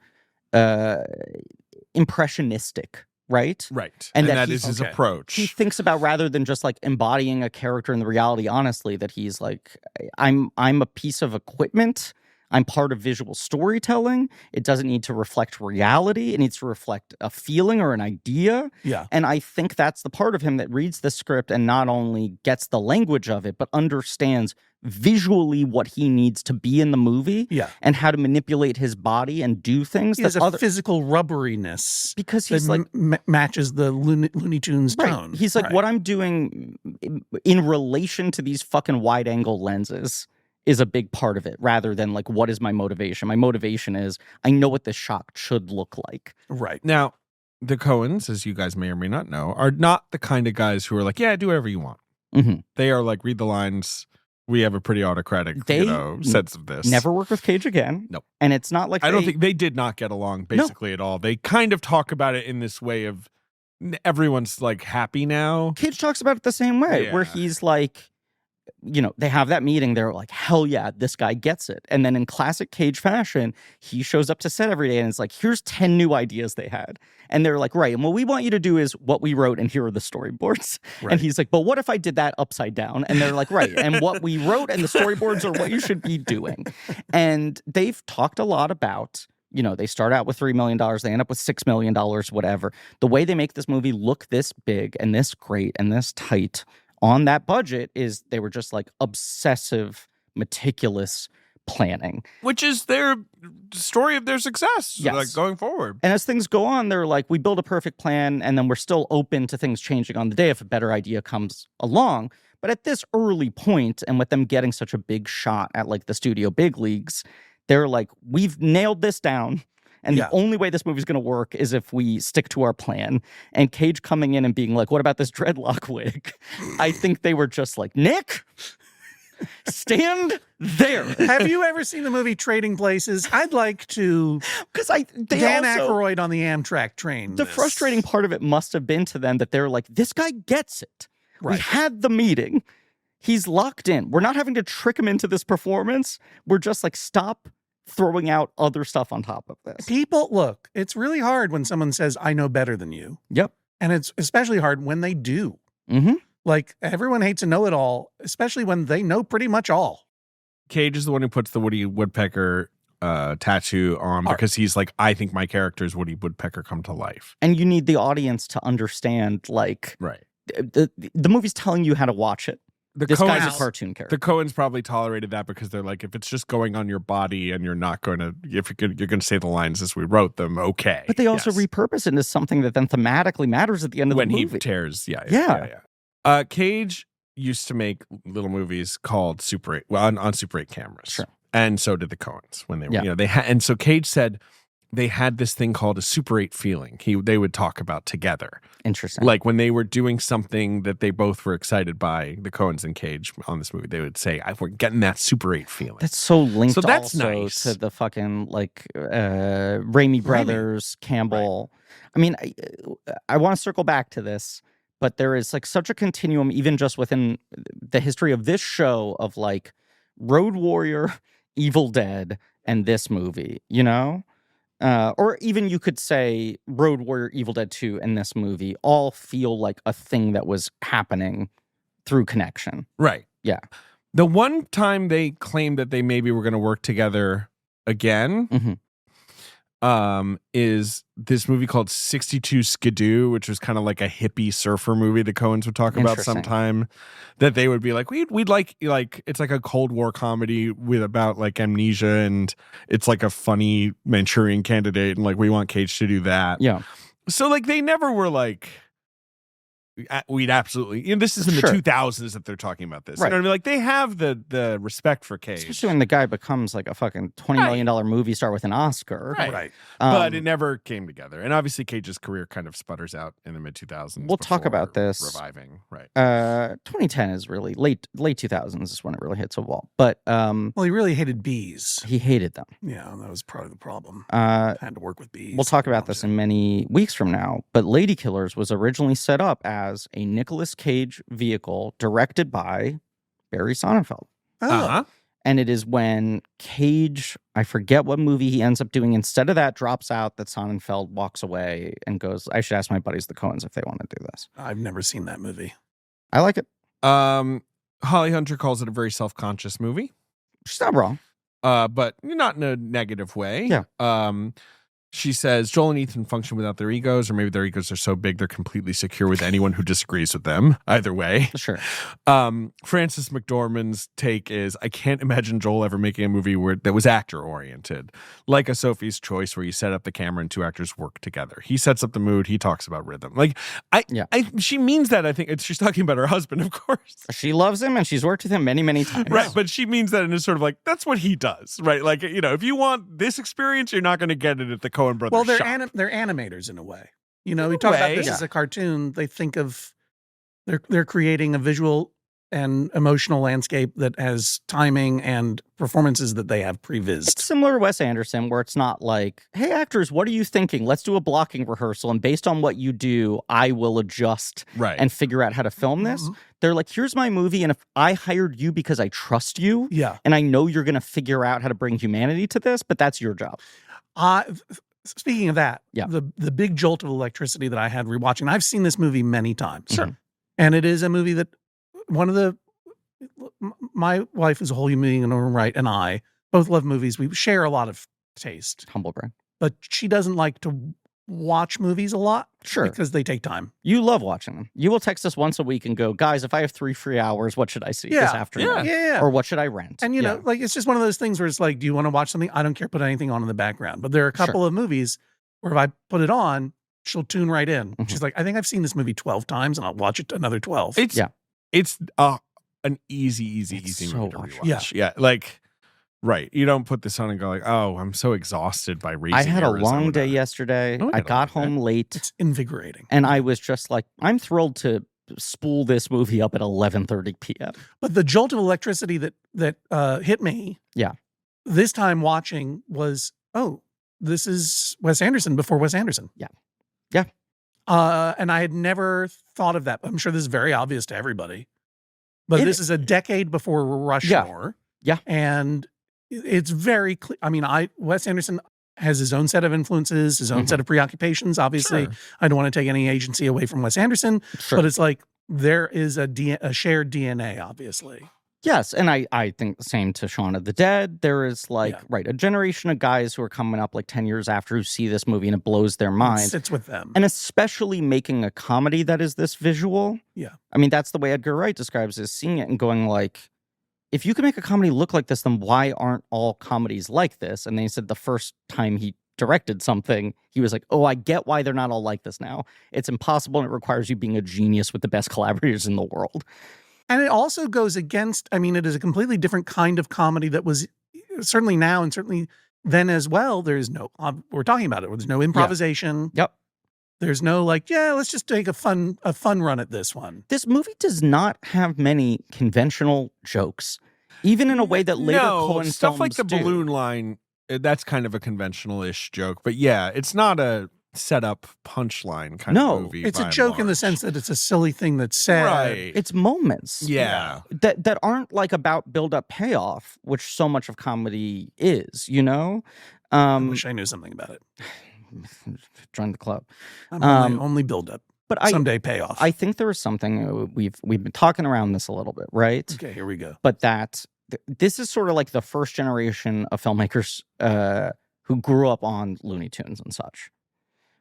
impressionistic. Right? And that is his approach. He thinks about rather than just like embodying a character in the reality, honestly, that he's like, I'm a piece of equipment. I'm part of visual storytelling. It doesn't need to reflect reality. It needs to reflect a feeling or an idea. Yeah. And I think that's the part of him that reads the script and not only gets the language of it, but understands visually what he needs to be in the movie and how to manipulate his body and do things. He has a physical rubberiness because he's that matches the Looney Tunes tone. He's like, what I'm doing in relation to these fucking wide angle lenses is a big part of it, rather than like, what is my motivation? My motivation is I know what this shot should look like. Right. Now, the Coens, as you guys may or may not know, are not the kind of guys who are like, yeah, do whatever you want. Mm-hmm. They are like, read the lines. We have a pretty autocratic, sense of this. Never work with Cage again. Nope. And it's not like I don't think they did not get along basically at all. They kind of talk about it in this way of everyone's like happy now. Cage talks about it the same way, where he's like, they have that meeting. They're like, hell yeah, this guy gets it. And then in classic Cage fashion, he shows up to set every day and it's like, here's 10 new ideas they had. And they're like, right. And what we want you to do is what we wrote and here are the storyboards. Right. And he's like, but what if I did that upside down? And they're like, right. And what we wrote and the storyboards are what you should be doing. And they've talked a lot about, they start out with $3 million. They end up with $6 million, whatever. The way they make this movie look this big and this great and this tight on that budget is they were just like obsessive, meticulous planning. Which is their story of their success, like going forward. And as things go on, they're like, we build a perfect plan and then we're still open to things changing on the day if a better idea comes along. But at this early point, and with them getting such a big shot at like the studio big leagues, they're like, we've nailed this down. And the only way this movie's going to work is if we stick to our plan. And Cage coming in and being like, what about this dreadlock wig? I think they were just like, Nick, stand there. Have you ever seen the movie Trading Places? I'd like to. Because Dan Aykroyd on the Amtrak train. The frustrating part of it must have been to them that they're like, this guy gets it. Right. We had the meeting. He's locked in. We're not having to trick him into this performance. We're just like, stop throwing out other stuff on top of this. People, look, it's really hard when someone says, I know better than you. Yep. And it's especially hard when they do. Mm-hmm. Like, everyone hates a know-it-all, especially when they know pretty much all. Cage is the one who puts the Woody Woodpecker tattoo on because he's like, I think my character is Woody Woodpecker come to life. And you need the audience to understand, like, right. the movie's telling you how to watch it. This guy's a cartoon character. The Coens probably toterated that because they're like, if it's just going on your body and you're not going to, if you're going to say the lines as we wrote them, okay. But they also repurpose it into something that then thematically matters at the end of the movie. When he tears, yeah. Cage used to make little movies called Super 8, on Super 8 cameras. Sure. And so did the Coens when they were, and so Cage said they had this thing called a Super 8 feeling. They would talk about together. Interesting. Like when they were doing something that they both were excited by, the Coens and Cage on this movie, they would say, we're getting that Super 8 feeling. That's so linked that's also nice. to the fucking Raimi brothers, Campbell. Right. I mean, I want to circle back to this, but there is like such a continuum, even just within the history of this show, of like Road Warrior, Evil Dead, and this movie, you know? Or even you could say Road Warrior, Evil Dead 2, and this movie all feel like a thing that was happening through connection. Right. Yeah. The one time they claimed that they maybe were going to work together again is this movie called 62 Skidoo, which was kind of like a hippie surfer movie the Coens would talk about sometime, that they would be like, we'd like it's like a Cold War comedy about like amnesia, and it's like a funny Manchurian Candidate, and like we want Cage to do that. Yeah. So like they never were like, we'd absolutely, this is in the 2000s that they're talking about this. Right. You know what I mean? Like they have the respect for Cage. Especially when the guy becomes like a fucking $20 million movie star with an Oscar. Right. But it never came together. And obviously Cage's career kind of sputters out in the mid 2000s. We'll talk about this. Reviving. Right. 2010 is really late 2000s is when it really hits a wall. But well, he really hated bees. He hated them. Yeah, that was part of the problem. Had to work with bees. We'll talk about this in many weeks from now. But Lady Killers was originally set up as a Nicolas Cage vehicle directed by Barry Sonnenfeld. And it is when Cage, I forget what movie he ends up doing, instead of that, drops out, that Sonnenfeld walks away and goes, I should ask my buddies the Coens if they want to do this. I've never seen that movie. I like it. Holly Hunter calls it a very self-conscious movie. She's not wrong. But not in a negative way. Yeah. She says Joel and Ethan function without their egos, or maybe their egos are so big they're completely secure with anyone who disagrees with them. Either way. Sure. Frances McDormand's take is, I can't imagine Joel ever making a movie that was actor-oriented. Like a Sophie's Choice, where you set up the camera and two actors work together. He sets up the mood, he talks about rhythm. Like, she means that, I think. She's talking about her husband, of course. She loves him, and she's worked with him many, many times. Right, but she means that in a sort of like, that's what he does, right? Like, if you want this experience, you're not going to get it at the Coen brothers. Well, they're animators in a way. We talk about this as a cartoon. They think of they're creating a visual and emotional landscape that has timing and performances that they have prevised. It's similar to Wes Anderson, where it's not like, hey, actors, what are you thinking? Let's do a blocking rehearsal, and based on what you do, I will adjust and figure out how to film this. Mm-hmm. They're like, here's my movie, and if I hired you because I trust you, and I know you're going to figure out how to bring humanity to this, but that's your job. Speaking of that, the big jolt of electricity that I had rewatching, I've seen this movie many times. Sure. And it is a movie that my wife is a whole human being in her own right, and I both love movies. We share a lot of taste. Humble brag. But she doesn't like to watch movies a lot. Sure. Because they take time. You love watching them. You will text us once a week and go, guys, if I have 3 free hours, what should I see this afternoon? Yeah. Or what should I rent? And, like, it's just one of those things where it's like, do you want to watch something? I don't care. Put anything on in the background. But there are a couple of movies where if I put it on, she'll tune right in. Mm-hmm. She's like, I think I've seen this movie 12 times, and I'll watch it another 12. It's an easy so movie to rewatch. Yeah. Like, right. You don't put this on and go like, oh, I'm so exhausted by raising. I had a long day yesterday. I got home late. It's invigorating. And I was just like, I'm thrilled to spool this movie up at 11:30 p.m. But the jolt of electricity that hit me this time watching was, this is Wes Anderson before Wes Anderson. Yeah. And I had never thought of that. I'm sure this is very obvious to everybody. But this is a decade before Rushmore. Yeah. And it's very clear. I mean, Wes Anderson has his own set of influences, his own set of preoccupations. Obviously, I don't want to take any agency away from Wes Anderson, but it's like there is a shared DNA, obviously. Yes, and I think the same to Shaun of the Dead. There is a generation of guys who are coming up 10 years after who see this movie and it blows their mind. It sits with them. And especially making a comedy that is this visual. Yeah. I mean, that's the way Edgar Wright describes it, seeing it and going if you can make a comedy look like this, then why aren't all comedies like this? And then he said the first time he directed something, he was like, oh, I get why they're not all like this now. It's impossible and it requires you being a genius with the best collaborators in the world. And it also goes against, it is a completely different kind of comedy that was certainly now and certainly then as well. There's no, we're talking about it, there's no improvisation. Yeah. Yep. There's no let's just take a fun run at this one. This movie does not have many conventional jokes, even in a way that later Coen stuff films like the do. balloon line, that's kind of a conventional-ish joke. But yeah, it's not a set-up punchline kind of movie. It's a joke in the sense that it's a silly thing that's said. Right. It's moments. Yeah. That aren't about build-up payoff, which so much of comedy is, I wish I knew something about it. Join the club. Only build-up. But someday payoff. I think there is something, we've been talking around this a little bit, right? Okay, here we go. But this is sort of the first generation of filmmakers who grew up on Looney Tunes and such,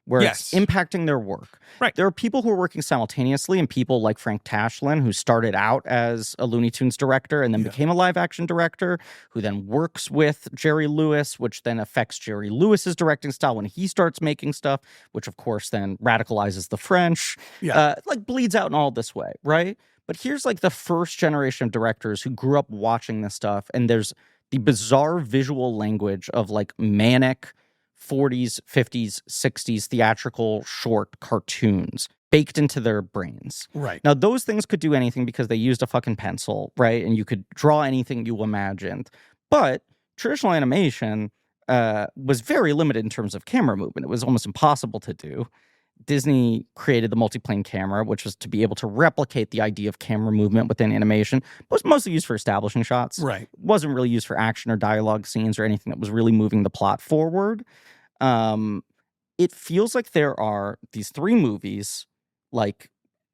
where it's impacting their work. Right. There are people who are working simultaneously, and people like Frank Tashlin, who started out as a Looney Tunes director and then became a live-action director, who then works with Jerry Lewis, which then affects Jerry Lewis's directing style when he starts making stuff, which of course then radicalizes the French, bleeds out in all this way, right? But here's the first generation of directors who grew up watching this stuff, and there's the bizarre visual language of manic 40s, 50s, 60s theatrical short cartoons baked into their brains. Right. Now, those things could do anything because they used a fucking pencil, right? And you could draw anything you imagined. But traditional animation was very limited in terms of camera movement. It was almost impossible to do. Disney created the multiplane camera, which was to be able to replicate the idea of camera movement within animation, but was mostly used for establishing shots. Right. It wasn't really used for action or dialogue scenes or anything that was really moving the plot forward. It feels like there are these three movies,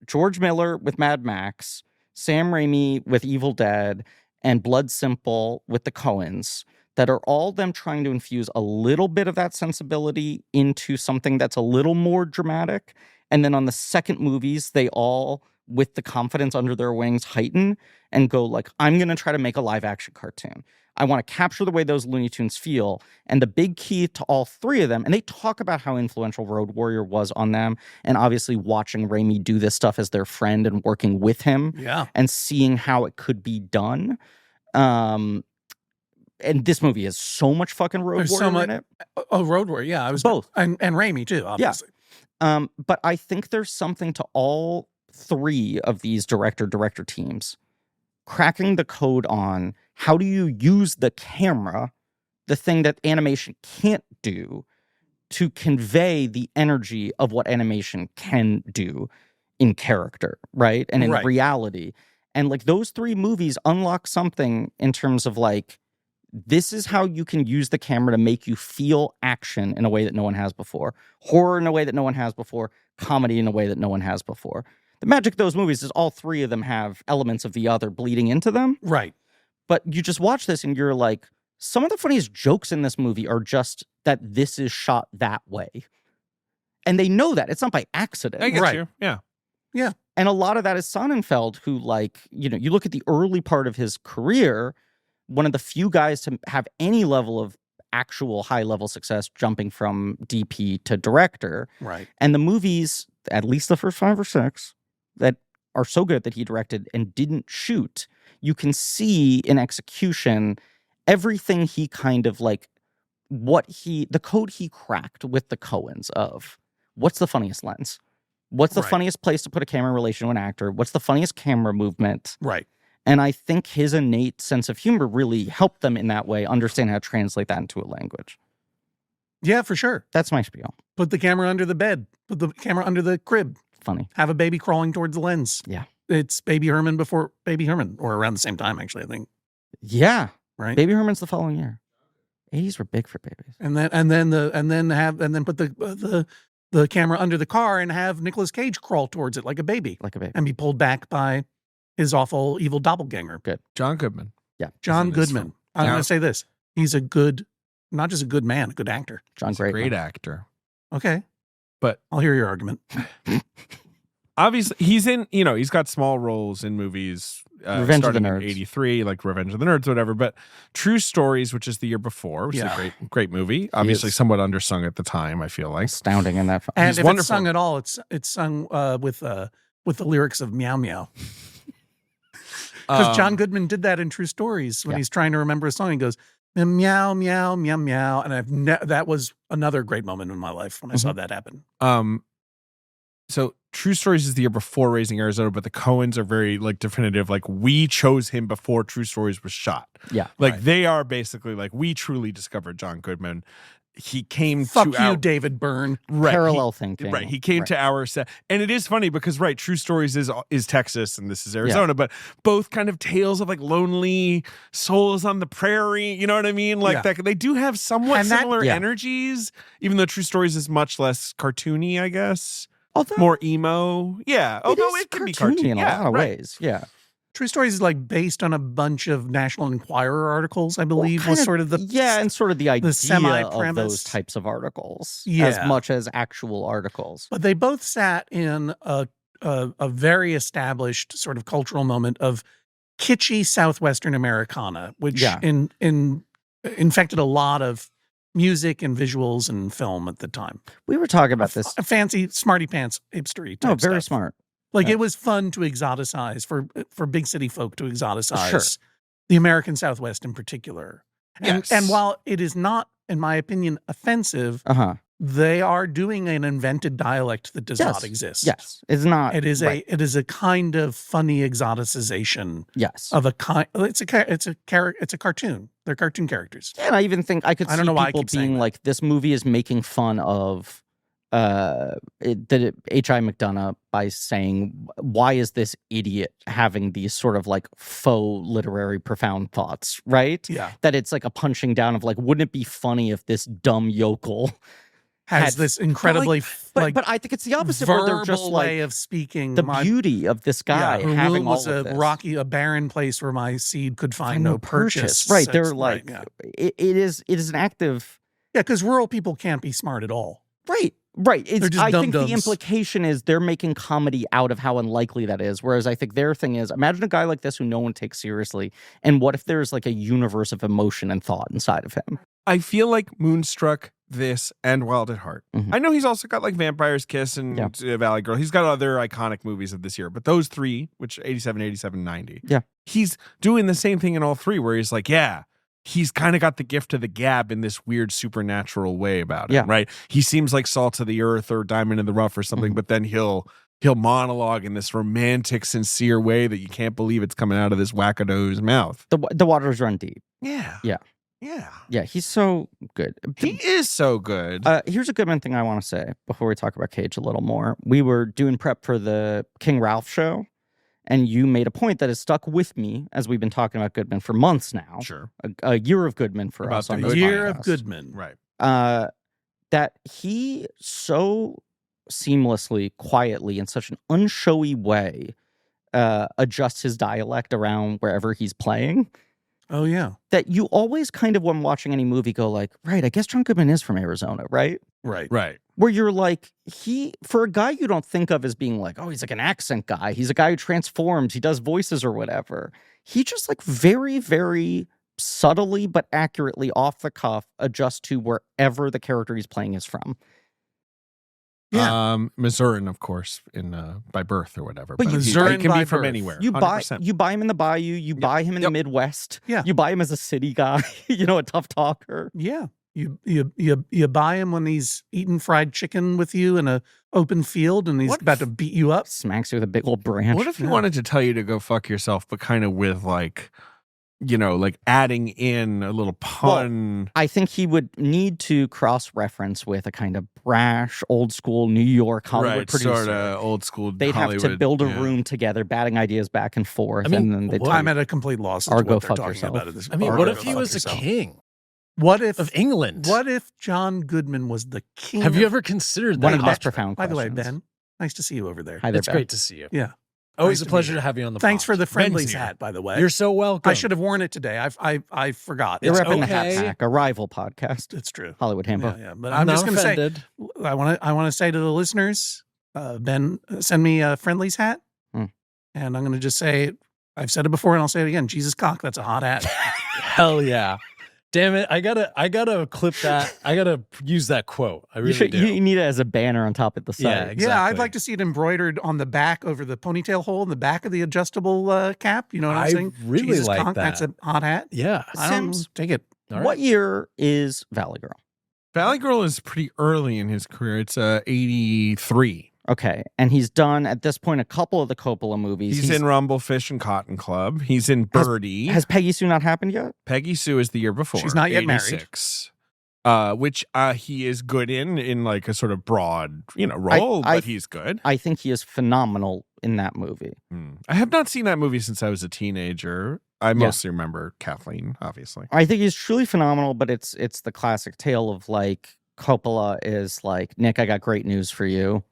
George Miller with Mad Max, Sam Raimi with Evil Dead, and Blood Simple with the Coens, that are all them trying to infuse a little bit of that sensibility into something that's a little more dramatic. And then on the second movies, they all, with the confidence under their wings, heighten and go I'm going to try to make a live action cartoon. I want to capture the way those Looney Tunes feel. And the big key to all three of them, and they talk about how influential Road Warrior was on them, and obviously watching Raimi do this stuff as their friend and working with him and seeing how it could be done. And this movie has so much fucking Road Warrior in it. Oh, Road Warrior, yeah. I was both. And Raimi, too, obviously. Yeah. But I think there's something to all three of these director teams cracking the code on how do you use the camera, the thing that animation can't do, to convey the energy of what animation can do in character, right? And in reality. And those three movies unlock something in terms of this is how you can use the camera to make you feel action in a way that no one has before, horror in a way that no one has before, comedy in a way that no one has before. The magic of those movies is all three of them have elements of the other bleeding into them. Right. But you just watch this and you're some of the funniest jokes in this movie are just that this is shot that way. And they know that. It's not by accident. I get you. Yeah. Yeah. And a lot of that is Sonnenfeld, who you look at the early part of his career, one of the few guys to have any level of actual high-level success jumping from DP to director. Right. And the movies, at least the first 5 or 6, that are so good that he directed and didn't shoot, you can see in execution everything he kind of the code he cracked with the Coens of what's the funniest lens? What's the funniest place to put a camera in relation to an actor? What's the funniest camera movement? Right. And I think his innate sense of humor really helped them in that way understand how to translate that into a language. Yeah, for sure. That's my spiel. Put the camera under the bed. Put the camera under the crib. Funny. Have a baby crawling towards the lens. Yeah. It's Baby Herman before Baby Herman, or around the same time, actually, I think. Yeah. Right. Baby Herman's the following year. 80s were big for babies. And then put the camera under the car and have Nicolas Cage crawl towards it like a baby. Like a baby. And be pulled back by his awful evil doppelganger. Good. John Goodman. Yeah. John Isn't this Goodman. one? I'm Yeah. going to say this. He's a good, not just a good man, a good actor. John He's a great actor. Okay. But I'll hear your argument. obviously, he's got small roles in movies. Revenge of the starting Nerds. in '83, like Revenge of the Nerds, whatever. But True Stories, which is the year before, which is a great movie. Obviously, somewhat undersung at the time. I feel like astounding in that. And He's if wonderful. it's sung at all, it's sung with the lyrics of Meow Meow. Because John Goodman did that in True Stories when he's trying to remember a song. He goes meow meow meow meow, and that was another great moment in my life when I saw that happen. So True Stories is the year before Raising Arizona, but the Coens are very like definitive. Like we chose him before True Stories was shot. Yeah. Like they are basically like we truly discovered John Goodman. He came Fuck to you, our David Byrne. Parallel thinking. Right. He came to our set. And it is funny because True Stories is Texas and this is Arizona, but both kind of tales of like lonely souls on the prairie, you know what I mean? Like that they do have somewhat similar energies, even though True Stories is much less cartoony, I guess. Although, more emo. Yeah. Although it can be cartoony in a lot of ways. Yeah. True Stories is like based on a bunch of National Enquirer articles, I believe, was sort of the and sort of the idea semi-premise of those types of articles, Yeah. as much as actual articles. But they both sat in a very established sort of cultural moment of kitschy Southwestern Americana, which infected a lot of music and visuals and film at the time. We were talking about this. Fancy, smarty pants, hipstery type very stuff. smart. Like it was fun to exoticize for big city folk to exoticize Sure. the American Southwest in particular. And, and while it is not, in my opinion, offensive, they are doing an invented dialect that does not exist. Yes, it's not. It is a kind of funny exoticization. Yes, of a kind. It's a cartoon. They're cartoon characters. Yeah, and I even think I could see people being like, this movie is making fun of H.I. McDonough by saying, why is this idiot having these sort of like faux literary profound thoughts, right? Yeah. That it's like a punching down of like, wouldn't it be funny if this dumb yokel has this incredibly but I think it's the opposite, where they're just like way of speaking. The beauty of this guy having all was of this. a barren place where my seed could find no purchase. Right. They're like, it is an active. Yeah, because rural people can't be smart at all. Right. Right. They're just I think dum-dums. the implication is they're making comedy out of how unlikely that is. Whereas I think their thing is, imagine a guy like this who no one takes seriously. And what if there's like a universe of emotion and thought inside of him? I feel like Moonstruck, this, and Wild at Heart. I know he's also got like Vampire's Kiss and Valley Girl. He's got other iconic movies of this year. But those three, which 87, 87, 90. Yeah. He's doing the same thing in all three where he's like, he's kind of got the gift of the gab in this weird supernatural way about it, right? He seems like Salt of the Earth or Diamond in the Rough or something, but then he'll monologue in this romantic, sincere way that you can't believe it's coming out of this wackado's mouth. The waters run deep. Yeah. Yeah. Yeah. Yeah, he's so good. He is so good. Here's a Goodman thing I want to say before we talk about Cage a little more. We were doing prep for the King Ralph show, and you made a point that has stuck with me as we've been talking about Goodman for months now. Sure. A year of Goodman for us on this year podcast. of Goodman. Right. That he so seamlessly, quietly, in such an unshowy way adjusts his dialect around wherever he's playing. Oh, yeah. That you always kind of, when watching any movie, go like, right, I guess John Goodman is from Arizona, right? Right. Right. Where you're like, for a guy you don't think of as being like, oh, he's like an accent guy. He's a guy who transforms. He does voices or whatever. He just like very, very subtly but accurately off the cuff adjusts to wherever the character he's playing is from. Yeah. Missourian, of course, in by birth or whatever. But Missourian can by be from birth. anywhere. You 100%. buy him in the bayou. You buy him in the Midwest. Yeah. You buy him as a city guy. A tough talker. Yeah. You buy him when he's eating fried chicken with you in an open field and he's about to beat you up. Smacks you with a big old branch. What if he wanted to tell you to go fuck yourself, but kind of with like, like adding in a little pun? Well, I think he would need to cross-reference with a kind of brash, old-school New York Hollywood producer. Sort of old school They'd Hollywood, have to build a room together, batting ideas back and forth. I mean, and then they'd I'm at a complete loss. Or Or go what they're fuck talking yourself. about. I mean, Or what go if he fuck was yourself. a king What if of England? What if John Goodman was the king? Have you ever considered that? one of the most profound By the way, questions. Ben, nice to see you over there. Hi there, It's Ben. great to see you. Yeah. Always a pleasure to have you on the Thanks pod. for the friendlies Ben's here. hat, by the way. You're so welcome. I should have worn it today. I forgot. You're It's repping the okay. Hat Pack, a rival podcast. It's true. Hollywood Handbook. Yeah. But I'm just going to say, I want to say to the listeners, Ben, send me a friendlies hat. And I'm going to just say, I've said it before and I'll say it again. Jesus cock, that's a hot hat. Hell yeah. Damn it. I gotta clip that. I gotta use that quote. I really do. You need it as a banner on top of the site. Yeah, exactly. Yeah, I'd like to see it embroidered on the back over the ponytail hole in the back of the adjustable cap. You know what I'm saying? Really Jesus like conk, that. That's a hot hat. Yeah. I don't Sims, take it. All right. What year is Valley Girl? Valley Girl is pretty early in his career. It's 83. Okay, and he's done at this point a couple of the Coppola movies. He's in Rumblefish and Cotton Club. He's in Birdie. Has Peggy Sue not happened yet? Peggy Sue is the year before. She's not yet 86, which he is good in like a sort of broad, role, but he's good. I think he is phenomenal in that movie. I have not seen that movie since I was a teenager. I mostly remember Kathleen, obviously. I think he's truly phenomenal, but it's the classic tale of like Coppola is like, Nick, I got great news for you.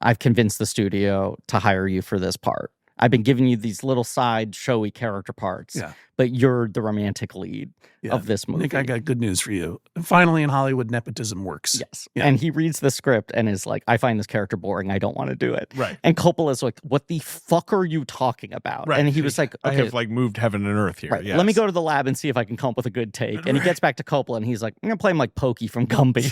I've convinced the studio to hire you for this part. I've been giving you these little side showy character parts, but you're the romantic lead of this movie. Nick, I got good news for you. Finally, in Hollywood, nepotism works. Yes. Yeah. And he reads the script and is like, I find this character boring. I don't want to do it. Right. And Coppola's like, what the fuck are you talking about? Right. And he was like, okay, I have like moved heaven and earth here. Right. Yes. Let me go to the lab and see if I can come up with a good take. And he gets back to Coppola and he's like, I'm going to play him like Pokey from Gumby.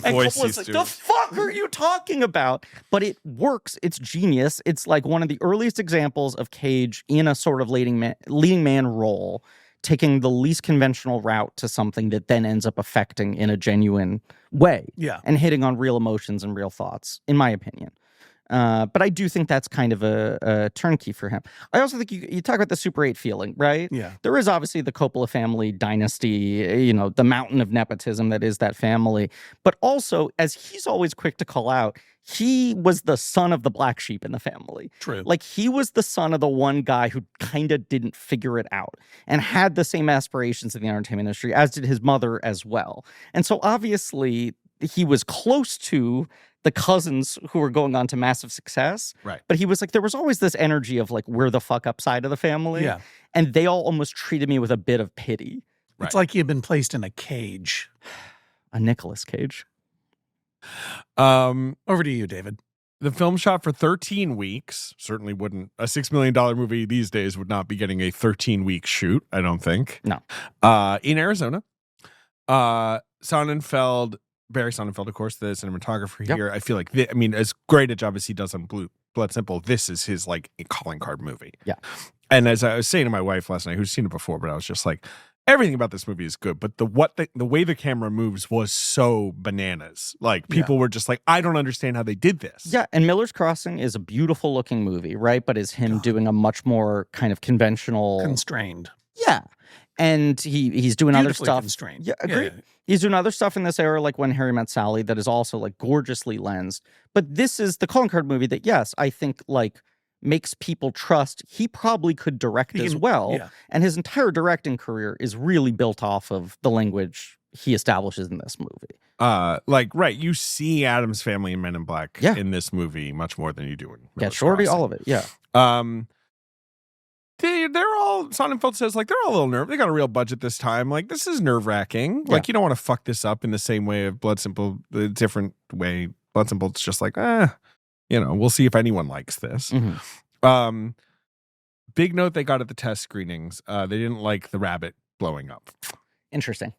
And Coppola's like, the fuck are you talking about? But it works. It's genius. It's like one of the earliest examples of Cage in a sort of leading man role, taking the least conventional route to something that then ends up affecting in a genuine way. Yeah. And hitting on real emotions and real thoughts, in my opinion. But I do think that's kind of a turnkey for him. I also think you talk about the Super 8 feeling, right? Yeah. There is obviously the Coppola family dynasty, the mountain of nepotism that is that family. But also, as he's always quick to call out, he was the son of the black sheep in the family. True. Like, he was the son of the one guy who kind of didn't figure it out and had the same aspirations in the entertainment industry, as did his mother as well. And so, obviously, he was close to the cousins who were going on to massive success. Right. But he was like, there was always this energy of like, we're the fuck up side of the family. Yeah. And they all almost treated me with a bit of pity. Right. It's like he had been placed in a cage. A Nicolas Cage. Over to you, David. The film shot for 13 weeks. Certainly wouldn't. A $6 million movie these days would not be getting a 13-week shoot, I don't think. No. In Arizona. Sonnenfeld, Barry Sonnenfeld, of course, the cinematographer here. I feel like, as great a job as he does on Blood Simple, this is his like calling card movie. Yeah. And as I was saying to my wife last night, who's seen it before, but I was just like, everything about this movie is good, but the way the camera moves was so bananas. Like, people were just like, I don't understand how they did this. Yeah, and Miller's Crossing is a beautiful looking movie, right? But is him doing a much more kind of conventional, Constrained. Yeah. And he's doing other stuff. Constrained. Yeah, agree. He's doing other stuff in this era, like When Harry Met Sally, that is also like gorgeously lensed. But this is the calling card movie that, yes, I think like makes people trust he probably could direct as well. Yeah. And his entire directing career is really built off of the language he establishes in this movie. You see Addams Family and Men in Black in this movie much more than you do in Miller's Get Shorty, Crossing. all of it, yeah. They're all, Sonnenfeld says, like, they're all a little nervous. They got a real budget this time. Like, this is nerve-wracking. Like, you don't want to fuck this up in the same way of Blood Simple, the different way. Blood Simple, it's just like, we'll see if anyone likes this. Mm-hmm. Big note they got at the test screenings. They didn't like the rabbit blowing up. Interesting.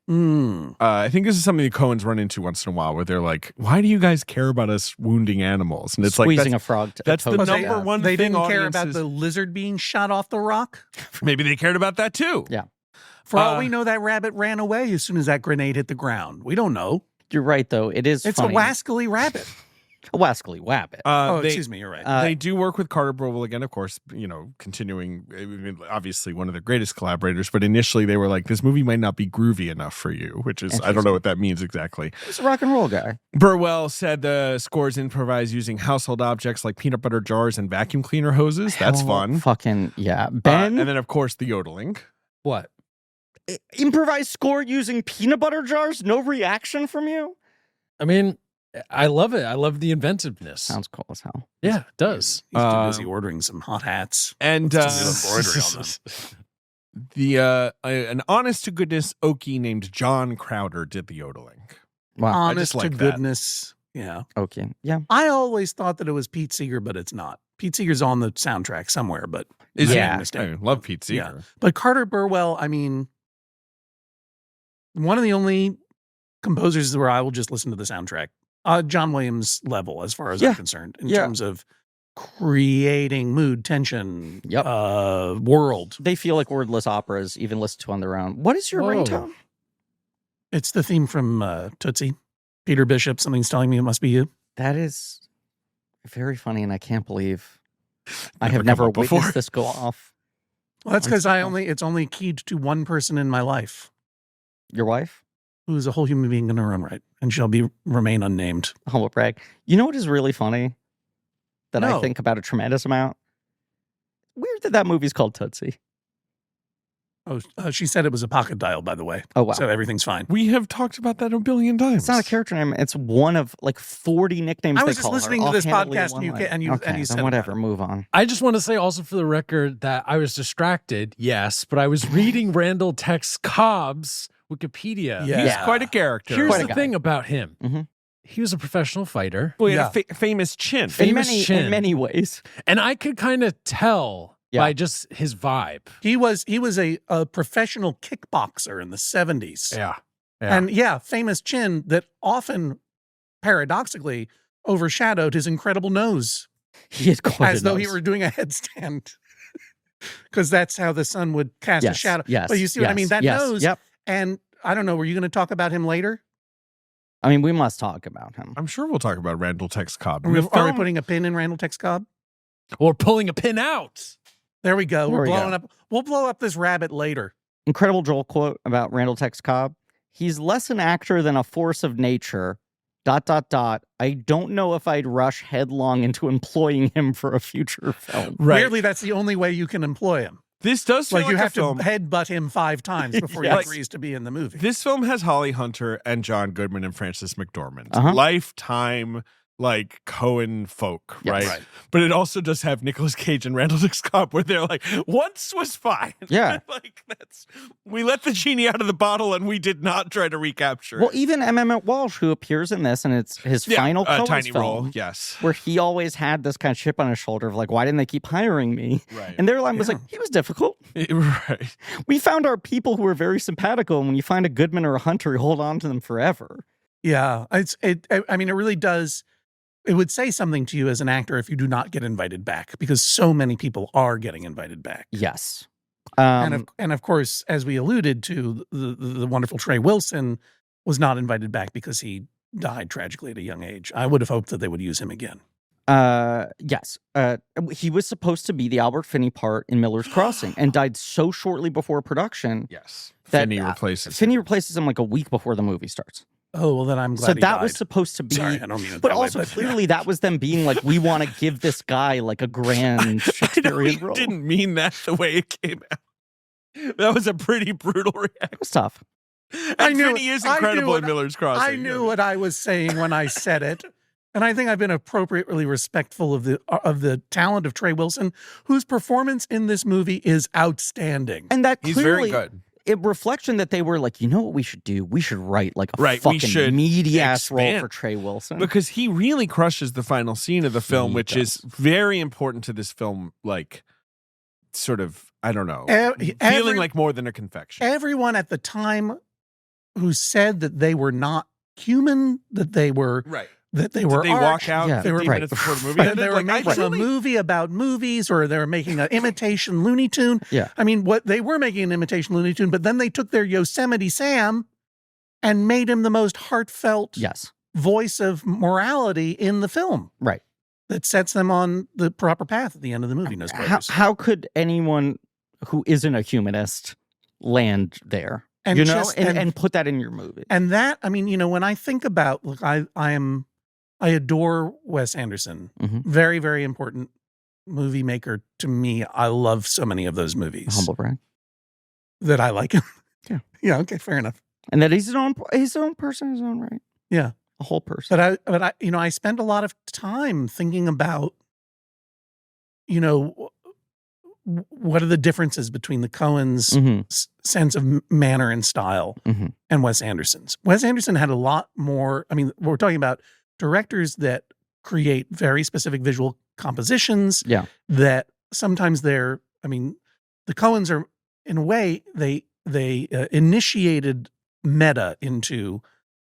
I think this is something the Coens run into once in a while, where they're like, "Why do you guys care about us wounding animals?" And it's squeezing like a frog. That's the number one. They thing didn't care about audiences- the lizard being shot off the rock. Maybe they cared about that too. Yeah. For all we know, that rabbit ran away as soon as that grenade hit the ground. We don't know. You're right, though. It's It's funny. a wascally rabbit. A wascally wabbit. Excuse me. You're right. They do work with Carter Burwell again, of course, continuing, obviously one of the greatest collaborators, but initially they were like, this movie might not be groovy enough for you, which is, I don't know what that means exactly. He's a rock and roll guy. Burwell said the scores improvised using household objects like peanut butter jars and vacuum cleaner hoses. That's fun. Fucking, yeah. Ben? And then, of course, the yodeling. What? Improvised score using peanut butter jars? No reaction from you? I mean, I love it. I love the inventiveness. Sounds cool as hell. Yeah, it does. He's too busy ordering some hot hats. And embroidery on them. an honest to goodness Okie named John Crowder did the yodeling. Wow. Honest to like that. goodness. Yeah. Okay. Yeah. I always thought that it was Pete Seeger, but it's not. Pete Seeger's on the soundtrack somewhere, but Is Yeah. I mistake. love Pete Seeger. But Carter Burwell, I mean, one of the only composers where I will just listen to the soundtrack. John Williams level, as far as I'm concerned, in terms of creating mood, tension, world. They feel like wordless operas, even listened to on their own. What is your ringtone? It's the theme from Tootsie. Peter Bishop, something's telling me it must be you. That is very funny, and I can't believe I have never witnessed this go off. Well, that's because it's only keyed to one person in my life. Your wife? Who's a whole human being in her own right, and shall remain unnamed. Humble brag. You know what is really funny that I think about a tremendous amount? Weird that movie's called Tootsie. Oh, she said it was a pocket dial, by the way. Oh, wow. So everything's fine. We have talked about that a billion times. It's not a character name. It's one of like 40 nicknames I they was just call listening her, to this offhandedly podcast, in one and you way. Okay, said then whatever. Move on. I just want to say also for the record that I was distracted, yes, but I was reading Randall Tex Cobb's Wikipedia. Yeah. He's quite a character. Here's Quite a the guy. thing about him. Mm-hmm. He was a professional fighter. Well, he had a famous chin. In Famous chin. many ways. And I could kind of tell by just his vibe. He was a professional kickboxer in the 70s. Yeah. And famous chin that often, paradoxically, overshadowed his incredible nose. He is quite as though he were doing a headstand. Because that's how the sun would cast a shadow. Yes. But you see what I mean? That nose. Yep. And I don't know, were you going to talk about him later? I mean, we must talk about him. I'm sure we'll talk about Randall Tex Cobb. Are we putting a pin in Randall Tex Cobb? Or pulling a pin out. There we go. There We're we blowing go. up. We'll blow up this rabbit later. Incredible Joel quote about Randall Tex Cobb. He's less an actor than a force of nature. ... I don't know if I'd rush headlong into employing him for a future film. Right. Weirdly, that's the only way you can employ him. This does feel Like you a have film. to headbutt him 5 times before he agrees to be in the movie. This film has Holly Hunter and John Goodman and Frances McDormand. Uh-huh. Lifetime, like, Coen folk, Yes. right? But it also does have Nicolas Cage and Randall Tex Cobb where they're like, once was fine. Yeah. Like, we let the genie out of the bottle and we did not try to recapture Well, it. even Emmett Walsh, who appears in this, and it's his final Coen's tiny film, role, yes. where he always had this kind of chip on his shoulder of like, why didn't they keep hiring me? Right. And their line was like, he was difficult. Right. We found our people who were very simpatico, and when you find a Goodman or a Hunter, you hold on to them forever. Yeah. I mean, it really does. It would say something to you as an actor if you do not get invited back, because so many people are getting invited back. Yes. And of course, as we alluded to, the wonderful Trey Wilson was not invited back because he died tragically at a young age. I would have hoped that they would use him again. Yes. He was supposed to be the Albert Finney part in Miller's Crossing and died so shortly before production. Yes. That, Finney replaces Finney replaces him like a week before the movie starts. Oh, well, then I'm glad So he that died. was supposed to be. Sorry, I don't mean it but that way, also but clearly that was them being like, we want to give this guy like a grand Shakespearean role. Didn't mean that the way it came out. That was a pretty brutal reaction. It was tough. And Finney is incredible in Miller's Crossing. I knew what I was saying when I said it. And I think I've been appropriately respectful of the talent of Trey Wilson, whose performance in this movie is outstanding. And that He's clearly, very good. It reflection that they were like, you know what we should do? We should write like a Right, we fucking should meaty ass role expand. for Trey Wilson. Because he really crushes the final scene of the film, He which does. is very important to this film, like, sort of, I don't know, feeling Every- like more than a confection. Everyone at the time who said that they were not human, that they were Right. that they Did were they art, walk out Yeah, 15 right. minutes before the movie that ended? they were Like, I making a truly- movie about movies, or they were making an imitation Looney Tune. Yeah. I mean, what they were making an imitation Looney Tune, but then they took their Yosemite Sam and made him the most heartfelt yes. voice of morality in the film. Right. That sets them on the proper path at the end of the movie. No spoilers. How could anyone who isn't a humanist land there? And you know, just- and put that in your movie. And that, I mean, you know, when I think about, look, I adore Wes Anderson. Mhm. Very, very important movie maker to me. I love so many of those movies Humble brag. that I like him. Yeah. Yeah. Okay. Fair enough. And that he's his own person, his own right. Yeah. a whole person. But I, I spend a lot of time thinking about, what are the differences between the Coens' sense of manner and style and Wes Anderson's. Wes Anderson had a lot more. I mean, we're talking about directors that create very specific visual compositions. Yeah. That sometimes the Coens are, in a way, they initiated meta into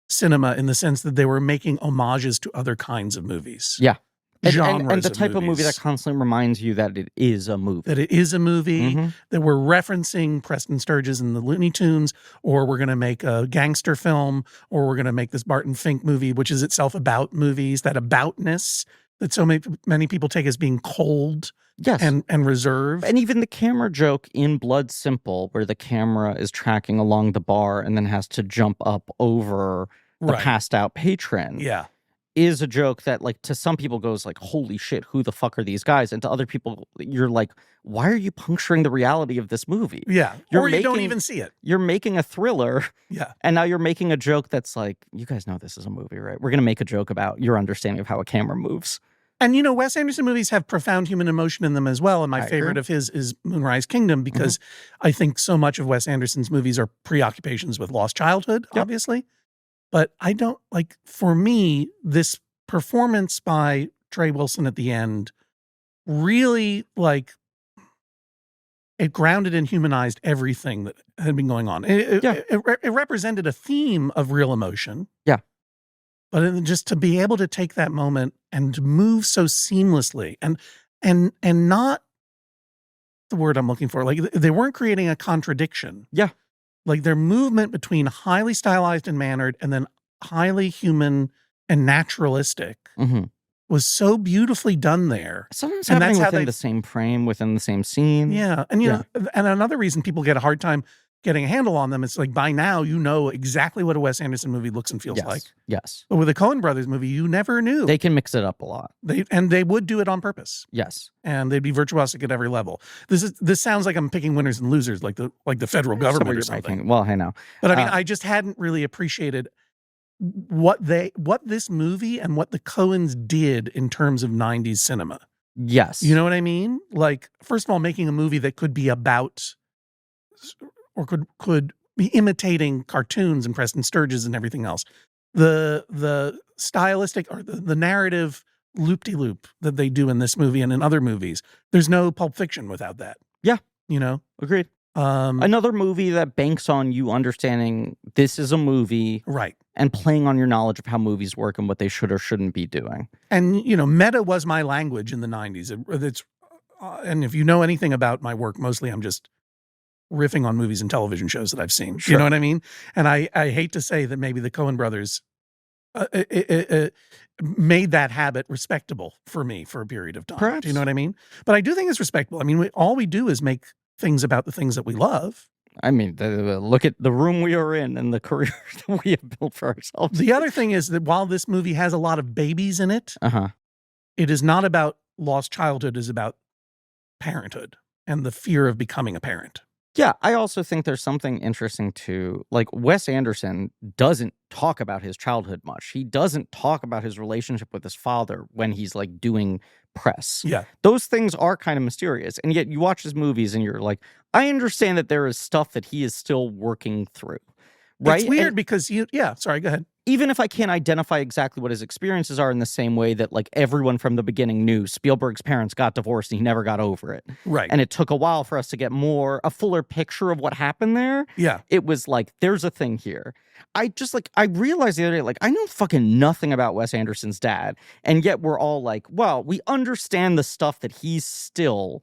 cinema in the sense that they were making homages to other kinds of movies. Yeah. Genres and the type of movie movies. that constantly reminds you that it is a movie. That it is a movie, that we're referencing Preston Sturges and the Looney Tunes, or we're going to make a gangster film, or we're going to make this Barton Fink movie, which is itself about movies, that aboutness that so many people take as being cold. Yes. And reserved. And even the camera joke in Blood Simple, where the camera is tracking along the bar and then has to jump up over the passed out patron. Yeah. Is a joke that, like, to some people goes like, holy shit, who the fuck are these guys? And to other people, you're like, why are you puncturing the reality of this movie? Yeah. Or you don't even see it. You're making a thriller. Yeah. And now you're making a joke that's like, you guys know this is a movie, right? We're going to make a joke about your understanding of how a camera moves. And, Wes Anderson movies have profound human emotion in them as well. And my favorite of his is Moonrise Kingdom, because I think so much of Wes Anderson's movies are preoccupations with lost childhood, obviously. But I don't, for me, this performance by Trey Wilson at the end really, it grounded and humanized everything that had been going on. It represented a theme of real emotion. Yeah. But just to be able to take that moment and to move so seamlessly and not the word I'm looking for, they weren't creating a contradiction. Yeah. Their movement between highly stylized and mannered and then highly human and naturalistic was so beautifully done there. Sometimes happening within the same frame, within the same scene. Yeah. And, and another reason people get a hard time getting a handle on them, it's by now you know exactly what a Wes Anderson movie looks and feels like. Yes. But with a Coen Brothers movie, you never knew. They can mix it up a lot. They would do it on purpose. Yes. And they'd be virtuosic at every level. This sounds like I'm picking winners and losers, like the federal government or something. Well, I know. But I just hadn't really appreciated what this movie and what the Coens did in terms of 90s cinema. Yes. You know what I mean? First of all, making a movie that could be about or could be imitating cartoons and Preston Sturges and everything else. The stylistic or the narrative loop-de-loop that they do in this movie and in other movies. There's no Pulp Fiction without that. Yeah. Agreed. Another movie that banks on you understanding this is a movie. Right. And playing on your knowledge of how movies work and what they should or shouldn't be doing. And, meta was my language in the 90s. And if you know anything about my work, mostly I'm just riffing on movies and television shows that I've seen. Sure. You know what I mean? And I hate to say that maybe the Coen brothers made that habit respectable for me for a period of time. Perhaps. Do you know what I mean? But I do think it's respectable. I mean, all we do is make things about the things that we love. I mean, look at the room we are in and the career that we have built for ourselves. The other thing is that while this movie has a lot of babies in it, it is not about lost childhood. It is about parenthood and the fear of becoming a parent. Yeah, I also think there's something interesting to, Wes Anderson doesn't talk about his childhood much. He doesn't talk about his relationship with his father when he's, doing press. Yeah. Those things are kind of mysterious. And yet you watch his movies and you're like, I understand that there is stuff that he is still working through. Right? It's weird because sorry, go ahead. Even if I can't identify exactly what his experiences are in the same way that everyone from the beginning knew Spielberg's parents got divorced and he never got over it. Right. And it took a while for us to get a fuller picture of what happened there. Yeah. It was there's a thing here. I realized the other day, I know fucking nothing about Wes Anderson's dad. And yet we're all well, we understand the stuff that he's still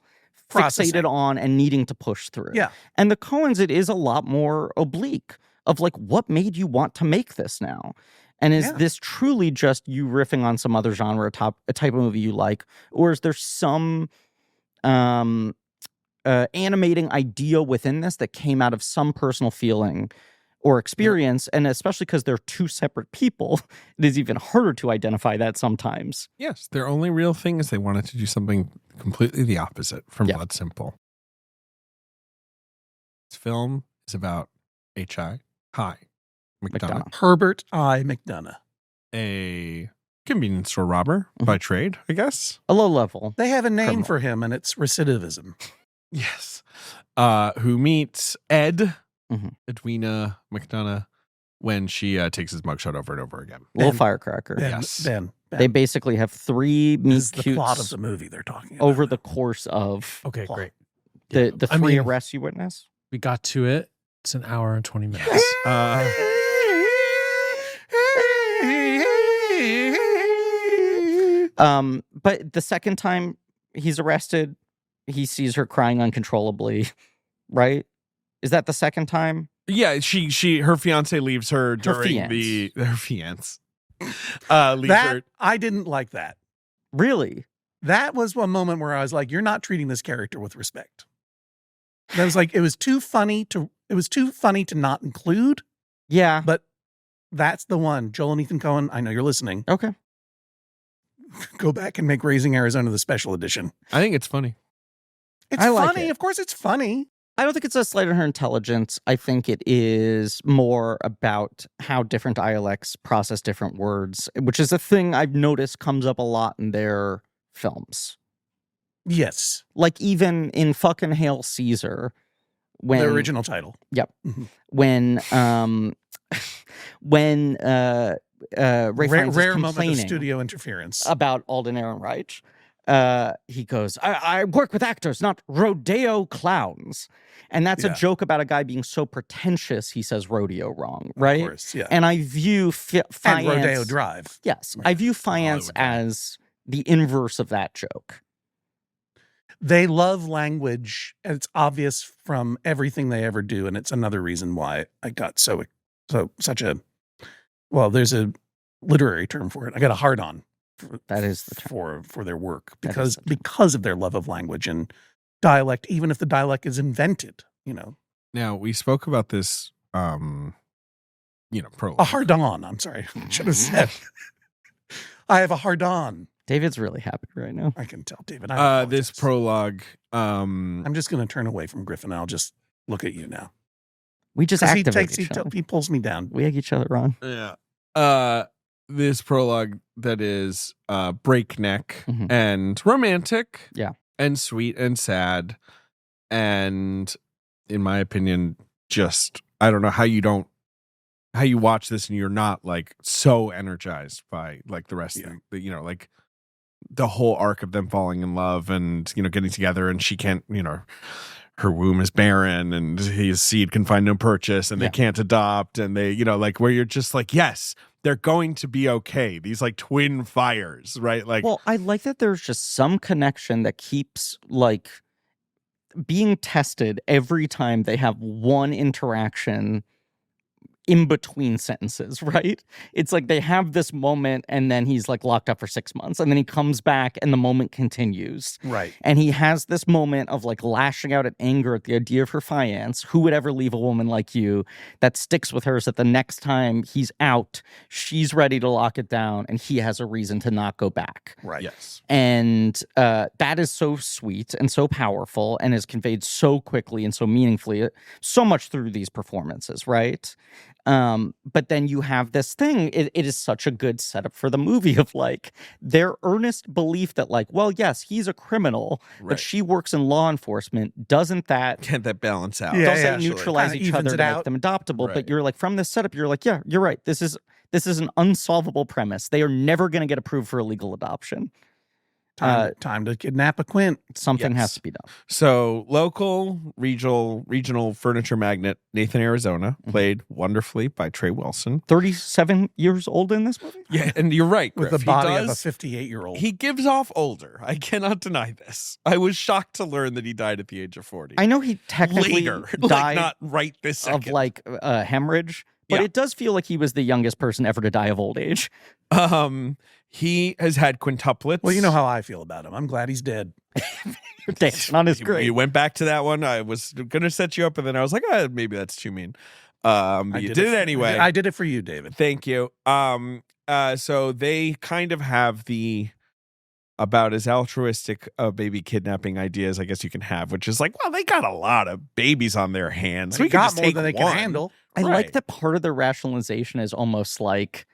fixated on and needing to push through. Yeah. And the Coens, it is a lot more oblique. Of what made you want to make this now? And is this truly just you riffing on some other genre, a type of movie you like? Or is there some animating idea within this that came out of some personal feeling or experience? And especially because they're two separate people, it is even harder to identify that sometimes. Yes, their only real thing is they wanted to do something completely the opposite from Blood Simple. This film is about H.I. McDonough. Herbert I. McDonough. a convenience store robber by trade, I guess. A low level. They have a name Criminal. for him, and it's recidivism. Yes. Who meets Ed, Mhm. Edwina McDonough, when she takes his mugshot over and over again. Little Ben. firecracker. Yes. Ben. They basically have 3 meet This is the plot of cutes the movie they're talking about. over the course of Okay, Plot. great. the I 3 mean, arrests you witness. we got to it. It's an hour and 20 minutes. But the second time he's arrested, he sees her crying uncontrollably, right? Is that the second time? Yeah, her fiance leaves her during her fiance. Leaves her. I didn't like that. Really? That was one moment where I was like, you're not treating this character with respect. That was like, it was too funny to not include, Yeah. but that's the one. Joel and Ethan Coen, I know you're listening. Okay. Go back and make Raising Arizona the special edition. I think it's funny. It's I like funny. it. Of course it's funny. I don't think it's a slight on her intelligence. I think it is more about how different dialects process different words, which is a thing I've noticed comes up a lot in their films. Yes. Like even in fucking Hail Caesar, when The original title. Yep. Mhm. When Ray Fiennes is Rare moment of complaining studio interference. about Alden Ehrenreich, he goes, I work with actors, not rodeo clowns. And that's Yeah. a joke about a guy being so pretentious he says rodeo wrong, right? Of course, yeah. And I view And Fiennes... Rodeo Drive. Yes, Right. I view Fiennes Hollywood guy. as the inverse of that joke. They love language, and it's obvious from everything they ever do, and it's another reason why I got such a there's a literary term for it. I got a hard on That is the term. for their work That is because the term. because of their love of language and dialect, even if the dialect is invented, Now, we spoke about this, prologue. a hard on. I'm sorry, I should have said. I have a hard on. David's really happy right now. I can tell, David. I This apologize. prologue, I'm just going to turn away from Griffin. I'll just look at you now. We just 'Cause activate each other. he pulls me down. We egg each other on. yeah. This prologue that is breakneck Mhm. and romantic. Yeah. And sweet and sad. And in my opinion, just, I don't know how you watch this and you're not like so energized by like the rest of the like the whole arc of them falling in love and, getting together, and she can't, her womb is barren and his seed can find no purchase and they can't adopt, and they, like where you're just like, yes, they're going to be okay. These like twin fires, right? Like, Well, I like that there's just some connection that keeps like being tested every time they have one interaction in between sentences, right? It's like they have this moment and then he's like locked up for 6 months and then he comes back and the moment continues. Right. And he has this moment of like lashing out at anger at the idea of her fiance. Who would ever leave a woman like you? That sticks with her is that the next time he's out, she's ready to lock it down and he has a reason to not go back. Right. yes. And that is so sweet and so powerful and is conveyed so quickly and so meaningfully, so much through these performances, right? But then you have this thing, it is such a good setup for the movie of like their earnest belief that like, well, yes, he's a criminal, Right. but she works in law enforcement. Doesn't that Can't that balance out? Yeah, doesn't actually. neutralize Kinda each other evens to it make out. them adoptable? Right. But you're like, from this setup, you're like, yeah, you're right. This is an unsolvable premise. They are never going to get approved for illegal adoption. Time to kidnap a Quint. Something Yes. has to be done. So local, regional furniture magnate Nathan Arizona, played wonderfully by Trey Wilson. 37 years old in this movie? Yeah, and you're right, With Griff. the body he of a does, 58-year-old. He gives off older. I cannot deny this. I was shocked to learn that he died at the age of 40. I know he technically Later, like died not right this second. of like hemorrhage, but Yeah. it does feel like he was the youngest person ever to die of old age. He has had quintuplets. Well, you know how I feel about him. I'm glad he's dead. Dancing on his grave. You went back to that one. I was gonna set you up, and then I was like, maybe that's too mean. But you did it anyway. I did it for you, David. Thank you. So they kind of have the about as altruistic baby kidnapping ideas I guess you can have, which is like, well, they got a lot of babies on their hands. They We can got just more take than they one. can handle. I Right. like that part of the rationalization is almost like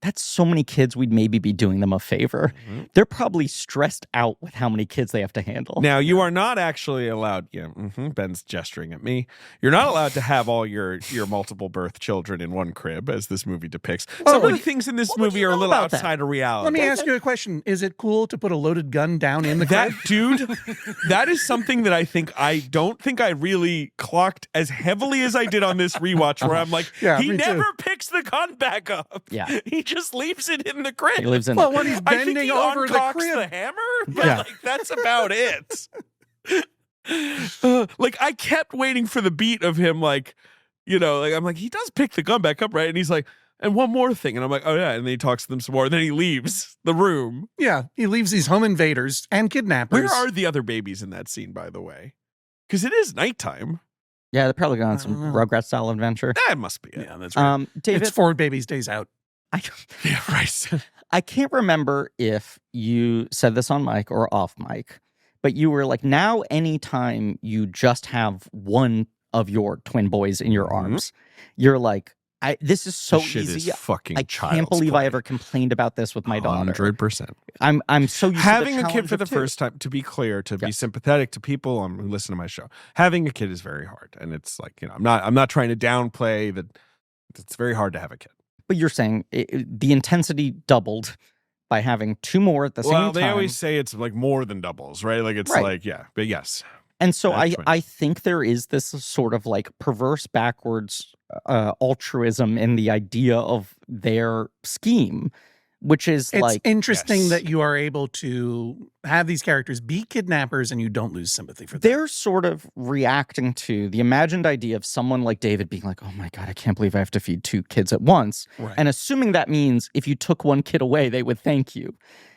that's so many kids, we'd maybe be doing them a favor. Mm-hmm. They're probably stressed out with how many kids they have to handle. Now, you are not actually allowed, Ben's gesturing at me. You're not allowed to have all your multiple birth children in one crib, as this movie depicts. Some of the things in this movie are a little outside of reality. Let me ask you a question. Is it cool to put a loaded gun down in the crib? Dude, that is something that I don't think I really clocked as heavily as I did on this rewatch, where I'm like, he never picks the gun back up. Yeah. He just leaves it in the crib. He lives in well, when he's I think bending he over the uncocks crib. the hammer, but that's about it. I kept waiting for the beat of him, I'm like, he does pick the gun back up, right? And he's like, and one more thing. And I'm like, oh yeah. And then he talks to them some more. And then he leaves the room. Yeah, he leaves these home invaders and kidnappers. Where are the other babies in that scene, by the way? Because it is nighttime. Yeah, they're probably going on some Rugrats-style adventure. That must be it. Yeah, that's right. David, it's 4 babies days out. Yeah, right. I can't remember if you said this on mic or off mic, but you were like, now anytime you just have one of your twin boys in your arms, you're like, this is so easy. Is fucking I can't believe I ever complained about this with my daughter. 100%. I'm so used having to the a kid for the challenge of first time. To be clear, to be sympathetic to people who listen to my show, having a kid is very hard, and it's like, I'm not trying to downplay that. It's very hard to have a kid. But you're saying the intensity doubled by having 2 more at the same time. Well, they always say it's like more than doubles, right? Like it's but yes. And so I think there is this sort of like perverse backwards altruism in the idea of their scheme, which is it's interesting that you are able to have these characters be kidnappers and you don't lose sympathy for them. They're sort of reacting to the imagined idea of someone like David being like, oh my God, I can't believe I have to feed 2 kids at once. Right. And assuming that means if you took 1 kid away, they would thank you.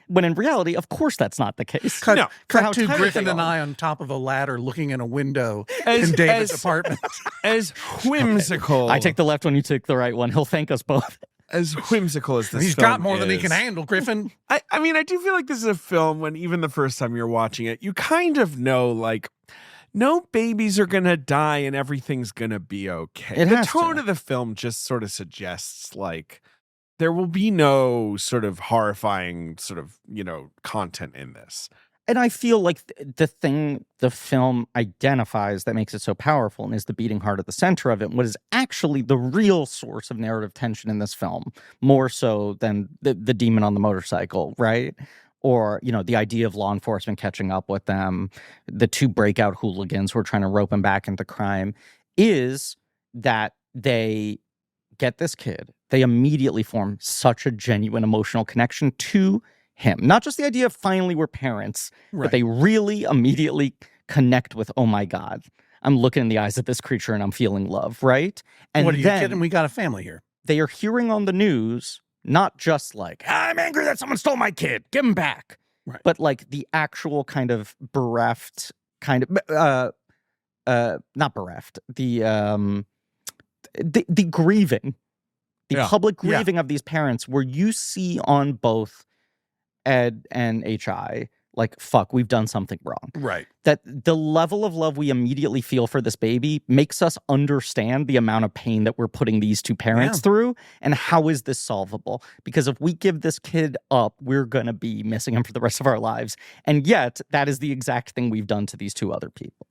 When in reality, of course, that's not the case. Cut to Griffin and I on top of a ladder looking in a window in David's apartment. As whimsical. Okay. I take the left one, you take the right one. He'll thank us both. As whimsical as this He's film got more than he can handle, Griffin. I mean, I do feel like this is a film when even the first time you're watching it, you kind of know, like, no babies are going to die and everything's going to be okay. The tone of the film just sort of suggests, like, there will be no sort of horrifying sort of, content in this. And I feel like the thing the film identifies that makes it so powerful and is the beating heart at the center of it, what is actually the real source of narrative tension in this film, more so than the demon on the motorcycle, right? Or, the idea of law enforcement catching up with them, the 2 breakout hooligans who are trying to rope them back into crime, is that they get this kid. They immediately form such a genuine emotional connection to him. Not just the idea of finally we're parents, but they really immediately connect with, oh my God, I'm looking in the eyes of this creature and I'm feeling love, right? And what are you kidding? We got a family here. They are hearing on the news, not just like, I'm angry that someone stole my kid, give him back. Right. But like the actual kind of bereft, kind of, not bereft, the grieving, the public grieving of these parents, where you see on both Ed and HI, like, fuck, we've done something wrong. Right. That the level of love we immediately feel for this baby makes us understand the amount of pain that we're putting these 2 parents through, and how is this solvable? Because if we give this kid up, we're going to be missing him for the rest of our lives. And yet, that is the exact thing we've done to these 2 other people.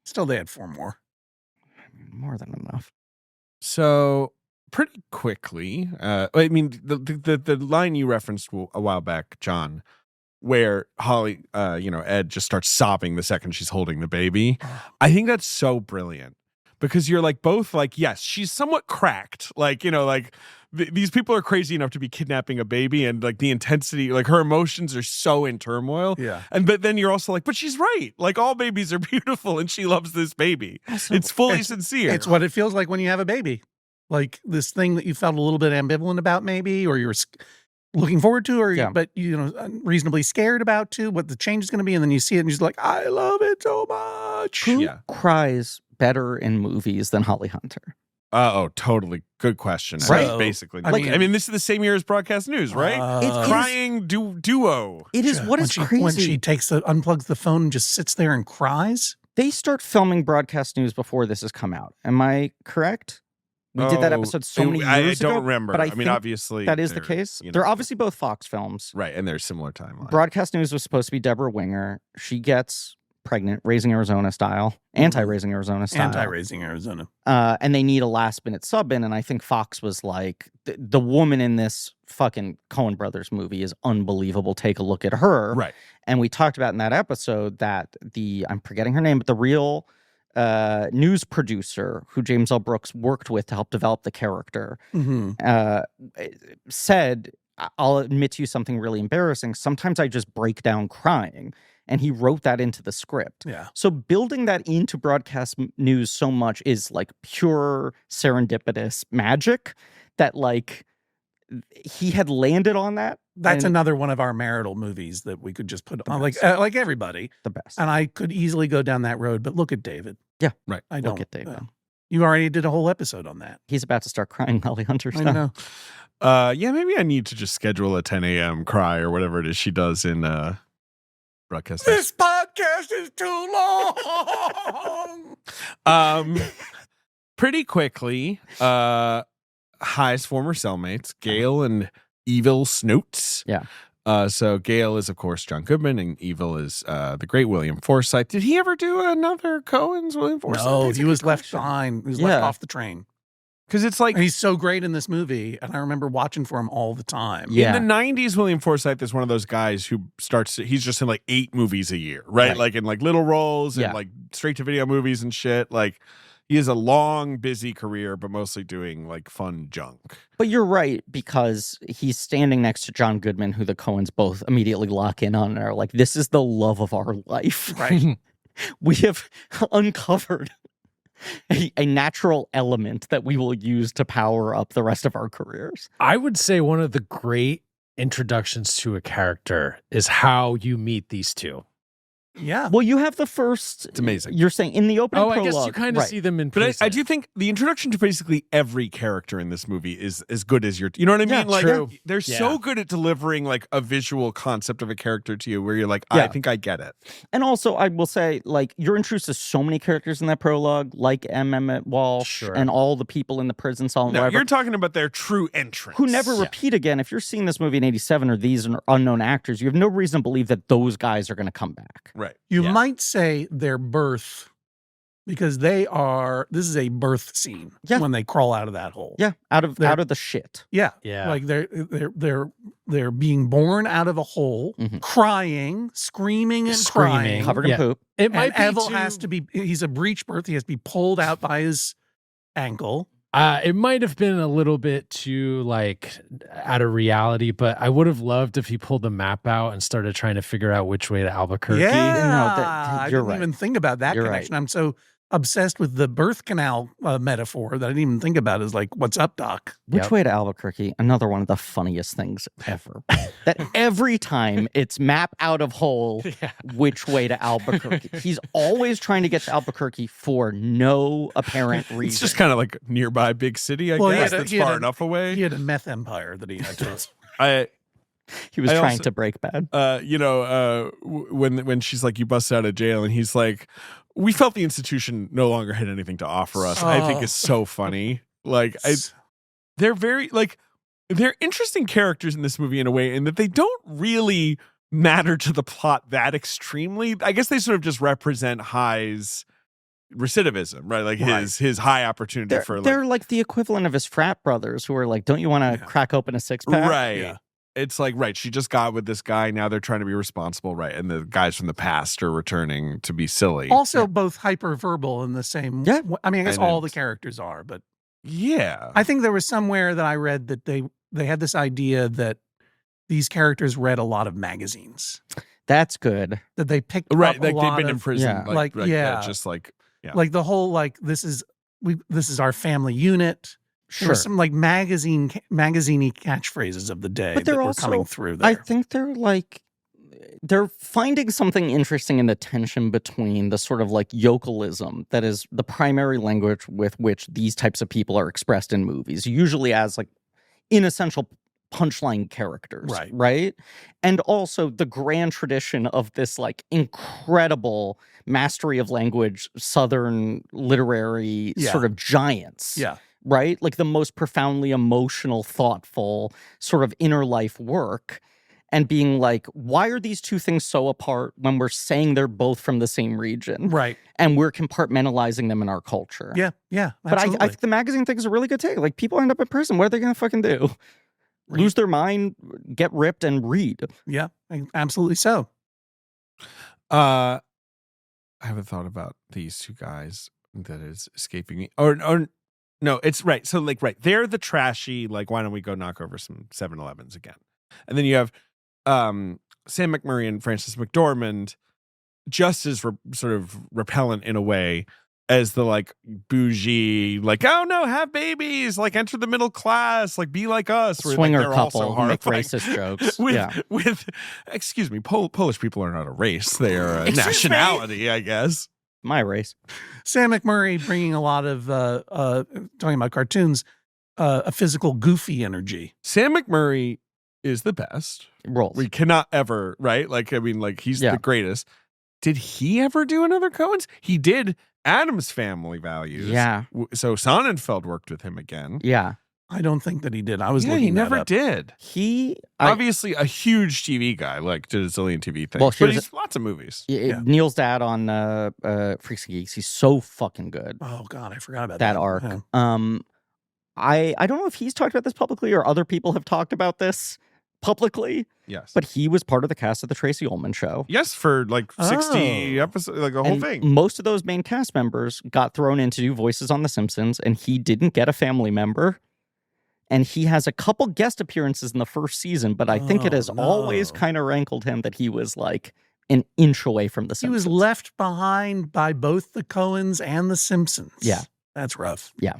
Still, they had 4 more. More than enough. So pretty quickly, I mean, the line you referenced a while back, John, where Holly, Ed just starts sobbing the second she's holding the baby. I think that's so brilliant, because you're like, both like, yes, she's somewhat cracked. Like, these people are crazy enough to be kidnapping a baby, and like the intensity, like her emotions are so in turmoil. Yeah. But then you're also like, but she's right. Like, all babies are beautiful and she loves this baby. It's fully sincere. It's what it feels like when you have a baby. Like this thing that you felt a little bit ambivalent about, maybe, or you're looking forward to, or but reasonably scared about too, what the change is going to be, and then you see it and you're just like, I love it so much. Who cries better in movies than Holly Hunter? Oh, totally. Good question. Right. Basically. I mean, this is the same year as Broadcast News, right? It's crying duo. It is what is crazy. When she unplugs the phone and just sits there and cries? They start filming Broadcast News before this has come out. Am I correct? We did that episode so many years ago. I don't remember. But I mean, think obviously that is the case. They're obviously both Fox films. Right, and they're similar timelines. Broadcast News was supposed to be Deborah Winger. She gets pregnant, Raising Arizona style, anti-Raising Arizona style. Anti-Raising Arizona. And they need a last-minute sub in, and I think Fox was like, the woman in this fucking Coen Brothers movie is unbelievable. Take a look at her. Right. And we talked about in that episode that I'm forgetting her name, but the real news producer who James L. Brooks worked with to help develop the character said, I'll admit to you something really embarrassing. Sometimes I just break down crying. And he wrote that into the script. Yeah. So building that into broadcast news so much is like pure serendipitous magic that like he had landed on that. That's another one of our marital movies that we could just put on, like everybody. The best. And I could easily go down that road, but look at David. Yeah. Right. I don't. Look at David. You already did a whole episode on that. He's about to start crying Holly Hunter I stuff. know. Yeah, maybe I need to just schedule a 10 a.m. cry or whatever it is she does in broadcast. This podcast is too long. Pretty quickly, High's former cellmates, Gail and Evil Snoots. Yeah. So Gail is, of course, John Goodman, and Evil is the great William Forsythe. Did he ever do another Coen's William Forsythe? No, he was left behind. He was left off the train. Because it's like... And he's so great in this movie, and I remember watching for him all the time. Yeah. In the 90s, William Forsythe is one of those guys who he's just in like 8 movies a year, right? Like in like little roles and like straight-to-video movies and shit. Like, he has a long, busy career, but mostly doing like fun junk. But you're right, because he's standing next to John Goodman, who the Coens both immediately lock in on and are like, this is the love of our life. Right. We have uncovered a natural element that we will use to power up the rest of our careers. I would say one of the great introductions to a character is how you meet these two. Yeah. Well, you have the first. It's amazing. You're saying in the opening I prologue. guess you kind of see them in But person. I do think the introduction to basically every character in this movie is as good as you know what I mean? Yeah, Like true. they're so good at delivering like a visual concept of a character to you where you're like, I think I get it. And also, I will say, like, you're introduced to so many characters in that prologue, like M. Emmett Walsh and all the people in the prison cell and No, whatever, you're talking about their true entrance. who never repeat again. If you're seeing this movie in 87 or these are unknown actors, you have no reason to believe that those guys are going to come back. Right. You might say their birth, because this is a birth scene when they crawl out of that hole. Yeah, out of the shit. Yeah. Yeah. Like they're being born out of a hole, crying, screaming and crying. Covered in poop. It might be Evil has to be, he's a breech birth. He has to be pulled out by his ankle. It might have been a little bit too like out of reality, but I would have loved if he pulled the map out and started trying to figure out which way to Albuquerque. Yeah, I you're didn't right. even think about that connection. Right. I'm so obsessed with the birth canal metaphor that I didn't even think about is like, what's up, Doc? Which way to Albuquerque? Another one of the funniest things ever. That every time it's map out of hole, which way to Albuquerque. He's always trying to get to Albuquerque for no apparent reason. It's just kind of like nearby big city, I guess. That's far enough away. He had a meth empire that he had to. He was trying to break bad. When she's like, you busted out of jail, and he's like, we felt the institution no longer had anything to offer us. I think is so funny. Like, they're very like they're interesting characters in this movie in a way, in that they don't really matter to the plot that extremely. I guess they sort of just represent High's recidivism, right? Like his high opportunity they're like the equivalent of his frat brothers who are like, don't you want to crack open a 6-pack? Right. Yeah. It's like, she just got with this guy. Now they're trying to be responsible, right? And the guys from the past are returning to be silly. Also, both hyperverbal in the same. Yeah. I mean, I guess all the characters are, but I think there was somewhere that I read that they had this idea that these characters read a lot is magazines. That's good. That they picked up like a they've lot been of, in prison, like just like the whole like this is our family unit. There were some like magazine-y catchphrases of the day, but they're that also were coming through there. I think they're finding something interesting in the tension between the sort of like yokelism that is the primary language with which these types of people are expressed in movies, usually as like inessential punchline characters, right? And also the grand tradition of this like incredible mastery of language, Southern literary sort of giants. Yeah. right? Like the most profoundly emotional, thoughtful sort of inner life work, and being like, why are these two things so apart when we're saying they're both from the same region? Right. And we're compartmentalizing them in our culture. Yeah, yeah. But I think the magazine thing is a really good take. Like, people end up in prison. What are they going to fucking do? Read. Lose their mind, get ripped, and read. Yeah, absolutely so. I haven't thought about these two guys that is escaping me. Or no, it's right. So like, right. They're the trashy, like, why don't we go knock over some 7-Elevens again? And then you have Sam McMurray and Frances McDormand, just as sort of repellent in a way as the like bougie, like, oh no, have babies, like enter the middle class, like be like us. Swinger like, couple who make racist jokes. with excuse me, Polish people are not a race; they are a nationality, I guess. My race. Sam McMurray bringing a lot of talking about cartoons, a physical goofy energy. Sam McMurray is the best. Rolls. We cannot ever, right? Like, I mean, like, he's the greatest. Did he ever do another Coen's? He did Addams Family Values. Yeah. So Sonnenfeld worked with him again. Yeah. I don't think that he did. I was looking he that never up. did. Obviously a huge TV guy, like did a zillion TV things. Well, but he's lots of movies. Neil's dad on Freaks and Geeks, he's so fucking good. Oh God, I forgot about that arc. Yeah. I don't know if he's talked about this publicly or other people have talked about this publicly. Yes. But he was part of the cast of the Tracy Ullman Show. Yes, for like 60 episodes, like a whole thing. Most of those main cast members got thrown in to do voices on The Simpsons, and he didn't get a family member. And he has a couple guest appearances in the first season, but I think it has always kind of rankled him that he was like an inch away from The Simpsons. He was left behind by both the Coens and The Simpsons. Yeah. That's rough. Yeah.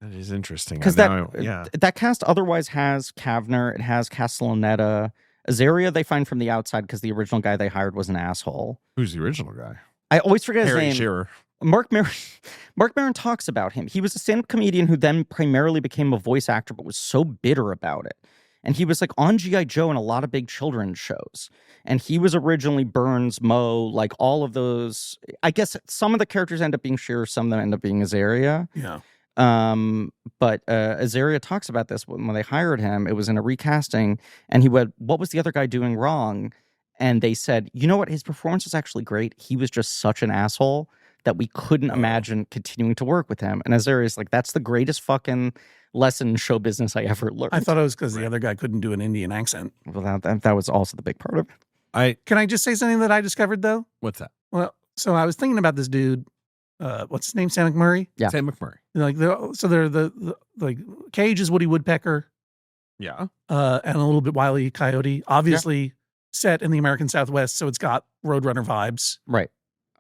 That is interesting. Because that cast otherwise has Kavner, it has Castellaneta. Azaria they find from the outside because the original guy they hired was an asshole. Who's the original guy? I always forget Harry his name. Shearer. Mark Maron talks about him. He was a stand-up comedian who then primarily became a voice actor, but was so bitter about it. And he was like on G.I. Joe and a lot of big children's shows. And he was originally Burns, Moe, like all of those. I guess some of the characters end up being Shearer, some of them end up being Azaria. Yeah. But Azaria talks about this when they hired him. It was in a recasting, and he went, "What was the other guy doing wrong?" And they said, "You know what? His performance was actually great. He was just such an asshole that we couldn't imagine continuing to work with him." And Azaria's like, "That's the greatest fucking lesson in show business I ever learned." I thought it was because the other guy couldn't do an Indian accent. Well, that was also the big part of it. Can I just say something that I discovered though? What's that? Well, so I was thinking about this dude. What's his name? Sam McMurray. Yeah, Sam McMurray. Like they're the like Cage is Woody Woodpecker. Yeah. And a little bit Wile E. Coyote. Obviously set in the American Southwest, so it's got Roadrunner vibes. Right.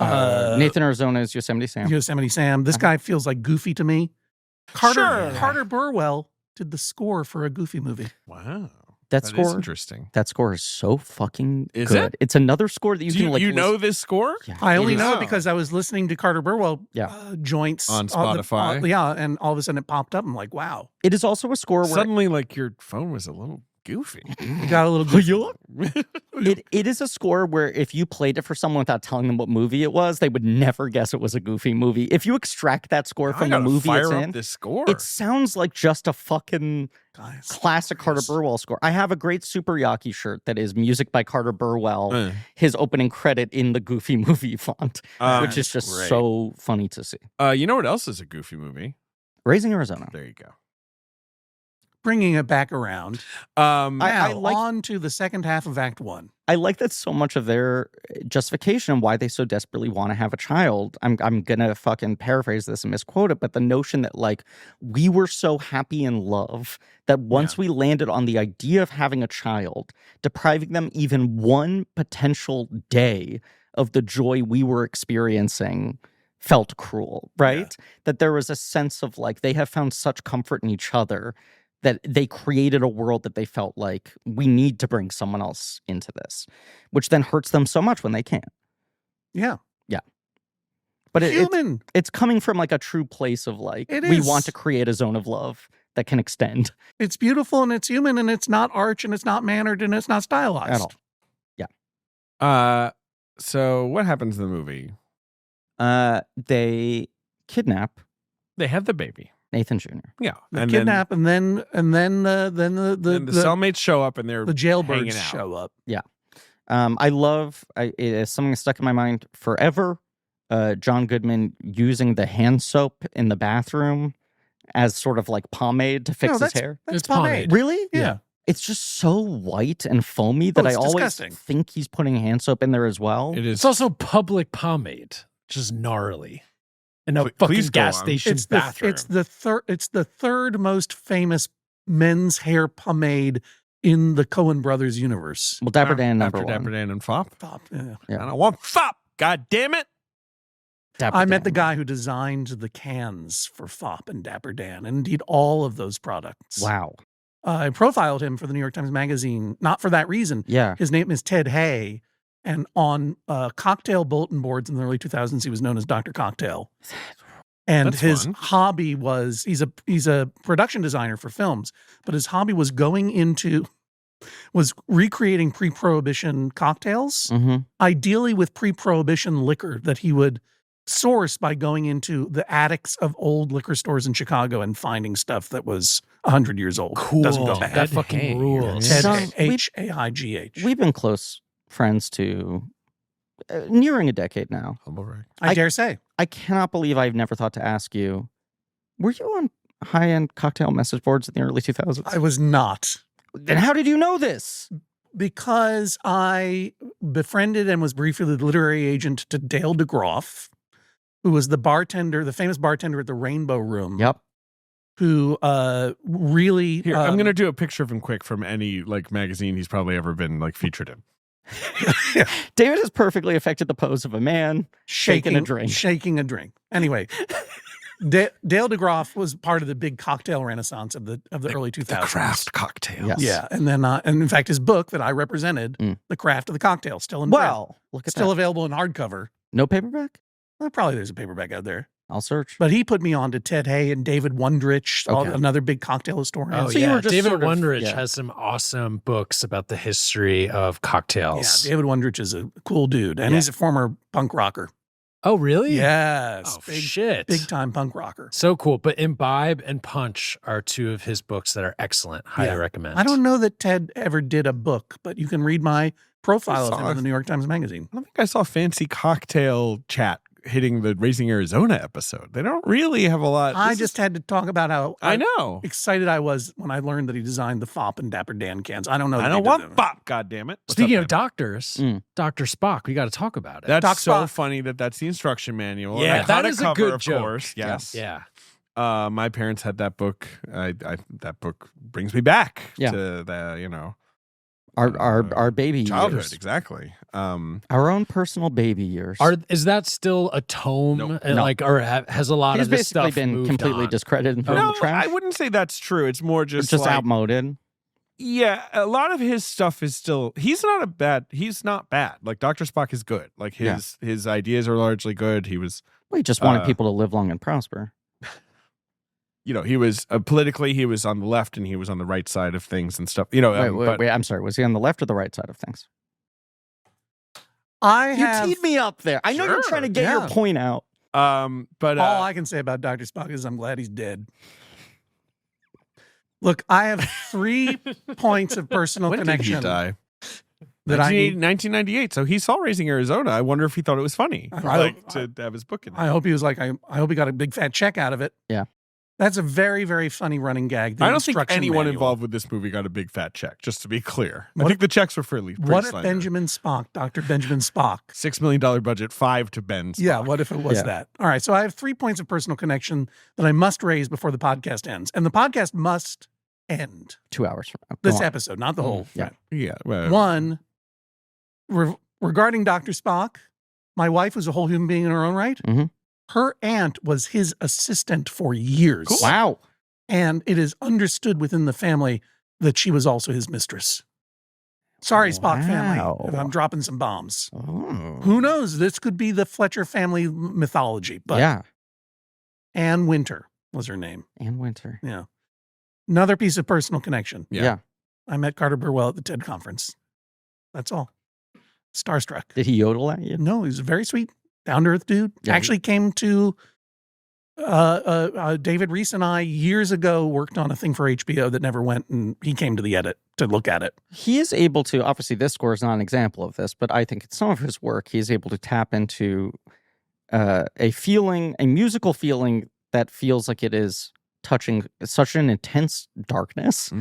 Nathan Arizona is Yosemite Sam. Yosemite Sam. This guy feels like Goofy to me. Carter Burwell did the score for a Goofy movie. Wow. That score is interesting. That score is so fucking is good. It? It's another score that you can like. You know this score? Yeah. I only know it because I was listening to Carter Burwell joints on Spotify. And all of a sudden it popped up. I'm like, wow. It is also a score where suddenly like your phone was a little goofy. It got a little goofy. It is a score where if you played it for someone without telling them what movie it was, they would never guess it was a Goofy movie. If you extract that score from the movie it's in, this score. It sounds like just a fucking classic Carter Burwell score. I have a great Super Yaki shirt that is music by Carter Burwell, his opening credit in the Goofy movie font, which is just so funny to see. You know what else is a Goofy movie? Raising Arizona. There you go. Bringing it back around. I like on to the second half of Act 1. I like that so much of their justification and why they so desperately want to have a child. I'm gonna fucking paraphrase this and misquote it, but the notion that like we were so happy in love that once we landed on the idea of having a child, depriving them even one potential day of the joy we were experiencing felt cruel, right? That there was a sense of like they have found such comfort in each other that they created a world that they felt like we need to bring someone else into this, which then hurts them so much when they can't. Yeah. Yeah. But it's coming from like a true place of like, we want to create a zone of love that can extend. It's beautiful and it's human and it's not arch and it's not mannered and it's not stylized. At all. Yeah. So what happens in the movie? They kidnap. They have the baby. Nathan Jr. Yeah, The kidnap, and then the cellmates show up and they're the jailbirds out. show up. Yeah. It is something stuck in my mind forever. John Goodman using the hand soap in the bathroom as sort of like pomade to fix his hair. That's It's pomade. Really? Yeah. It's just so white and foamy that I it's always disgusting. think he's putting hand soap in there as well. It is. It's also public pomade, which is gnarly. In a Please fucking go gas on. station bathroom. It's the third most famous men's hair pomade in the Coen brothers universe. Well, Dapper Dan number after one. Dapper Dan and Fop. Top, yeah. Yeah. And I want Fop. God damn it. Dapper I met Dan. the guy who designed the cans for Fop and Dapper Dan, and indeed all of those products. Wow. I profiled him for the New York Times Magazine, not for that reason. Yeah. His name is Ted Hay, and on cocktail bulletin boards in the early 2000s, he was known as Dr. Cocktail. And That's his fun. hobby was he's a production designer for films, but his hobby was recreating pre-prohibition cocktails, Mm-hmm. ideally with pre-prohibition liquor that he would source by going into the attics of old liquor stores in Chicago and finding stuff that was 100 years old. cool. Doesn't go bad. That fucking Hey. rules. Ted John, Hay, Haigh. We've been close friends to nearing a decade now. Humble brag. I dare say. I cannot believe I've never thought to ask you, were you on high-end cocktail message boards in the early 2000s? I was not. Then how did you know this? Because I befriended and was briefly the literary agent to Dale DeGroff, who was the famous bartender at the Rainbow Room. Yep. Who really... Here, I'm going to do a picture of him quick from any like magazine he's probably ever been like featured in. David has perfectly affected the pose of a man shaking a drink. Shaking a drink. Anyway, Dale DeGroff was part of the big cocktail renaissance of the early 2000s. The craft cocktails. Yes. Yeah, and then and in fact, his book that I represented, The Craft of the Cocktail, still in print. Well, look at Still that. available in hardcover. No paperback? Well, probably there's a paperback out there. I'll search. But he put me on to Ted Hay and David Wondrich, Okay. another big cocktail historian. Oh, So you yeah. were just David sort of- Wondrich yeah. has some awesome books about the history of Yeah, cocktails. David Wondrich is a cool dude, and Yeah. he's a former punk rocker. Oh, really? Yes, Oh, shit. big time punk rocker. So cool. But Imbibe and Punch are two of his books that are excellent. Highly Yeah. recommend. I don't know that Ted ever did a book, but you can read my profile of him in the New York Times Magazine. I don't think I saw fancy cocktail chat hitting the Raising Arizona episode. They don't really have a lot. I This just is- had to talk about how I know. excited I was when I learned that he designed the Fop and Dapper Dan cans. I don't know. I that don't he did want them. Fop. God damn it. What's Speaking up, of man? doctors, Mm. Dr. Spock, we got to talk about it. That's Doc so Spock. funny that's the instruction manual. Yeah, And that iconic is a cover, good of joke. course. Yes. yeah. My parents had that book. That book brings me back Yeah. to the Our baby childhood. years. Exactly. Our own personal baby years. Is that still a tome? Nope. And No. like, or has a lot He's of this basically stuff been moved completely on? discredited and thrown in No, the trash. I wouldn't say that's true. It's more It's just just like, outmoded. yeah, a lot of his stuff is still. He's not bad. Like Dr. Spock is good. Like his ideas are largely good. He was, We just wanted Uh, people to live long and prosper. he was politically, he was on the left and he was on the right side of things and stuff. Wait, I'm sorry. Was he on the left or the right side of things? You teed me up there. I know you're Sure, trying to get your yeah. point out. but All I can say about Dr. Spock is I'm glad he's dead. Look, I have 3 points of personal when connection did he die? that I need. 1998. So he saw Raising Arizona. I wonder if he thought it was funny, to have his book in it. I hope he was like, I hope he got a big fat check out of it. Yeah. That's a very, very funny running gag. the I don't think instruction anyone manual. involved with this movie got a big fat check, just to be clear. I What think the checks were pretty What if slender. Benjamin Spock, Dr. Benjamin Spock? $6 million budget, 5 to Ben Spock. Yeah, what if it was Yeah. that? All right, so I have 3 points of personal connection that I must raise before the podcast ends. And the podcast must end 2 hours from now. this Go on. episode, not the whole yeah. thing. Yeah. Well, One, regarding Dr. Spock, my wife was a whole human being in her own right. Mhm. Her aunt was his assistant for years. Cool. Wow. And it is understood within the family that she was also his mistress. Sorry, Spock family, Wow. if I'm dropping some bombs. Oh. Who knows? This could be the Fletcher family mythology. But yeah. Anne Winter was her name. And Winter. Yeah. Another piece of personal connection. Yeah. Yeah. I met Carter Burwell at the TED conference. That's all. Starstruck. Did he yodel at you? No, he was a very sweet, down to earth dude. Yeah, Actually came to David Reese and I years ago worked on a thing for HBO that never went, and he came to the edit to look at it. He is able to, obviously this score is not an example of this, but I think in some of his work, he's able to tap into a musical feeling that feels like it is touching such an intense darkness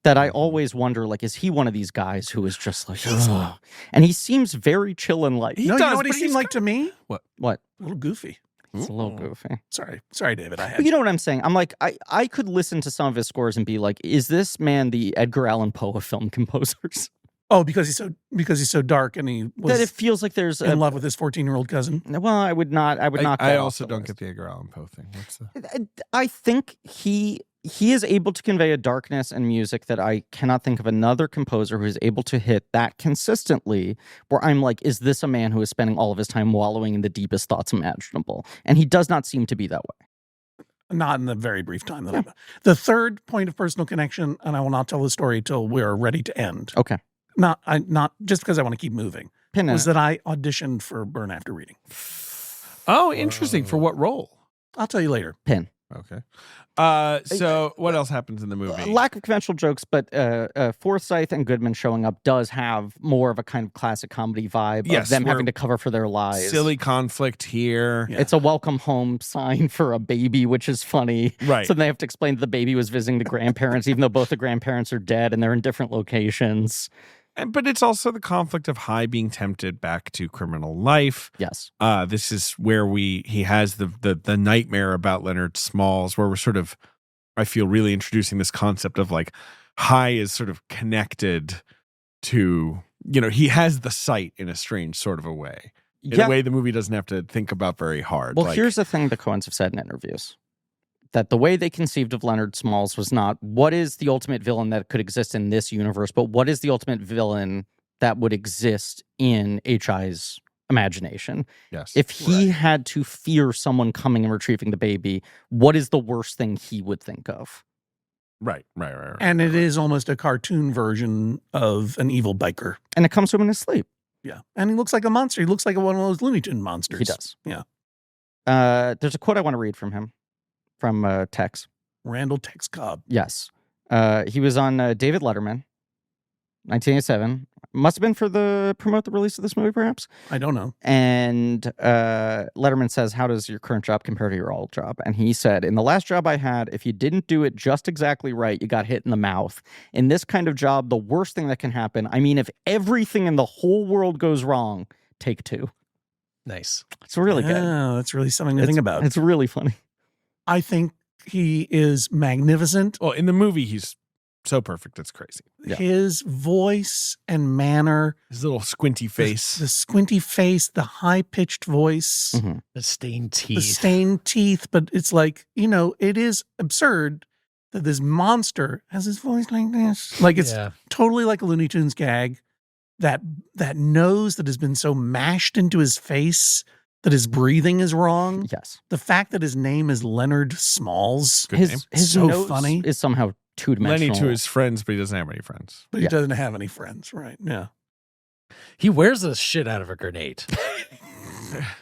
that I always wonder, like, is he one of these guys who is just like, ugh? And he seems very chill and light. You know what he seemed like to me? What? A little goofy. It's a little goofy. Sorry, David. But you know what I'm saying? I'm like, I could listen to some of his scores and be like, is this man the Edgar Allan Poe of film composers? Oh, because he's so dark and he was that it feels like there's in love with his 14-year-old cousin. Well, I would not. I also don't get the Edgar Allan Poe thing. I think he is able to convey a darkness and music that I cannot think of another composer who is able to hit that consistently, where I'm like, is this a man who is spending all of his time wallowing in the deepest thoughts imaginable? And he does not seem to be that way. Not in the very brief time that I've... The third point of personal connection, and I will not tell the story till we're ready to end. Okay. Not just because I want to keep moving. Was that I auditioned for Burn After Reading. Oh, interesting. For what role? I'll tell you later. Pin. Okay. So what else happens in the movie? Lack of conventional jokes, but Forsythe and Goodman showing up does have more of a kind of classic comedy vibe of them having to cover for their lies. Silly conflict here. Yeah. It's a welcome home sign for a baby, which is funny. Right. So they have to explain that the baby was visiting the grandparents, even though both the grandparents are dead and they're in different locations. But it's also the conflict of High being tempted back to criminal life. Yes. This is where he has the nightmare about Leonard Smalls, where we're sort of, I feel, really introducing this concept of like High is sort of connected to, he has the sight in a strange sort of a way. In a way the movie doesn't have to think about very hard. Well, here's the thing the Coens have said in interviews. That the way they conceived of Leonard Smalls was not what is the ultimate villain that could exist in this universe, but what is the ultimate villain that would exist in H.I.'s imagination. Yes. If he had to fear someone coming and retrieving the baby, what is the worst thing he would think of? Right. And it is almost a cartoon version of an evil biker. And it comes to him in his sleep. Yeah. And he looks like a monster. He looks like one of those Looney Tunes monsters. He does. Yeah. There's a quote I want to read from him. From Tex. Randall Tex Cobb. Yes. He was on David Letterman, 1987. Must have been for promote the release of this movie, perhaps? I don't know. And Letterman says, how does your current job compare to your old job? And he said, in the last job I had, if you didn't do it just exactly right, you got hit in the mouth. In this kind of job, the worst thing that can happen, I mean, if everything in the whole world goes wrong, take two. Nice. It's really good. Yeah, that's really something to think about. It's really funny. I think he is magnificent. Well, in the movie, he's so perfect. It's crazy. Yeah. His voice and manner. His little squinty face. The squinty face, the high-pitched voice. Mm-hmm. The stained teeth. The stained teeth. But it's like, it is absurd that this monster has his voice like this. Like, it's totally like a Looney Tunes gag. That nose that has been so mashed into his face that his breathing is wrong. Yes. The fact that his name is Leonard Smalls. His so nose funny. Is somehow two-dimensional. Lenny to his friends, but he doesn't have any friends. But he doesn't have any friends, right? Yeah. He wears the shit out of a grenade.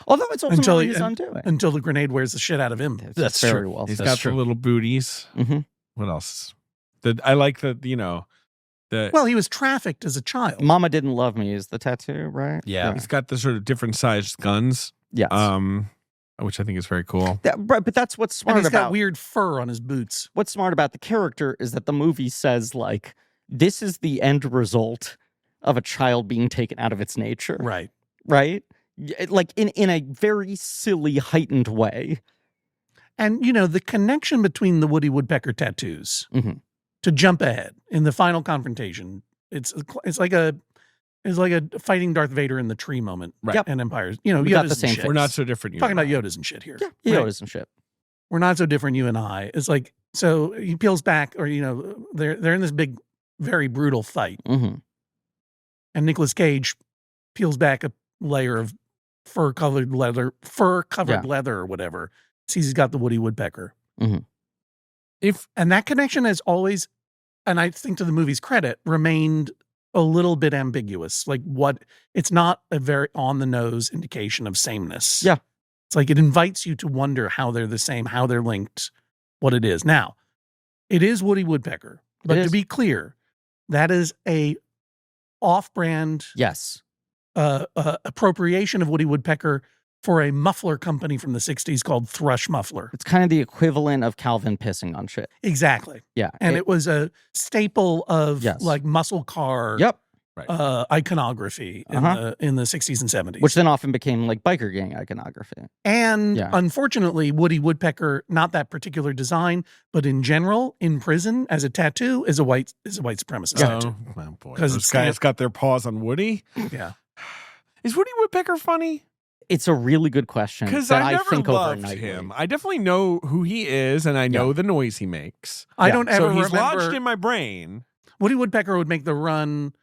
Although it's ultimately his undoing. Until the grenade wears the shit out of him. That's very true. well. He's got the little booties. Mm-hmm. What else? I like Well, he was trafficked as a child. Mama Didn't Love Me is the tattoo, right? Yeah. He's got the sort of different sized guns. Yes. Which I think is very cool. Right, but that's what's smart and he's about. Got weird fur on his boots. What's smart about the character is that the movie says, like, this is the end result of a child being taken out of its nature. Right. Right? Like, in a very silly, heightened way. And, the connection between the Woody Woodpecker tattoos, to jump ahead, in the final confrontation, it's like a fighting Darth Vader in the tree moment. Right. Yep. And Empires. We got Yoda's the same shit. We're not so different. Talking about Yoda's and shit here. Yeah, right? Yoda's and shit. We're not so different, you and I. It's like, so he peels back, or, they're in this big, very brutal fight. Mm-hmm. And Nicolas Cage peels back a layer of fur-covered leather or whatever. Sees he's got the Woody Woodpecker. Mm-hmm. And that connection has always, and I think to the movie's credit, remained a little bit ambiguous. Like it's not a very on-the-nose indication of sameness. Yeah. It's like it invites you to wonder how they're the same, how they're linked, what it is. Now, it is Woody Woodpecker, but to be clear, that is a off-brand appropriation of Woody Woodpecker for a muffler company from the 60s called Thrush Muffler. It's kind of the equivalent of Calvin pissing on shit. Exactly. Yeah. And it was a staple of like muscle car iconography in the 60s and 70s. Which then often became like biker gang iconography. And unfortunately, Woody Woodpecker, not that particular design, but in general, in prison as a tattoo is a white supremacist tattoo. Oh boy. Those guys got their paws on Woody. Yeah. Is Woody Woodpecker funny? It's a really good question. Because I never loved him. I definitely know who he is, and I know the noise he makes. I don't ever remember. So he's remember. lodged in my brain. Woody Woodpecker would make the run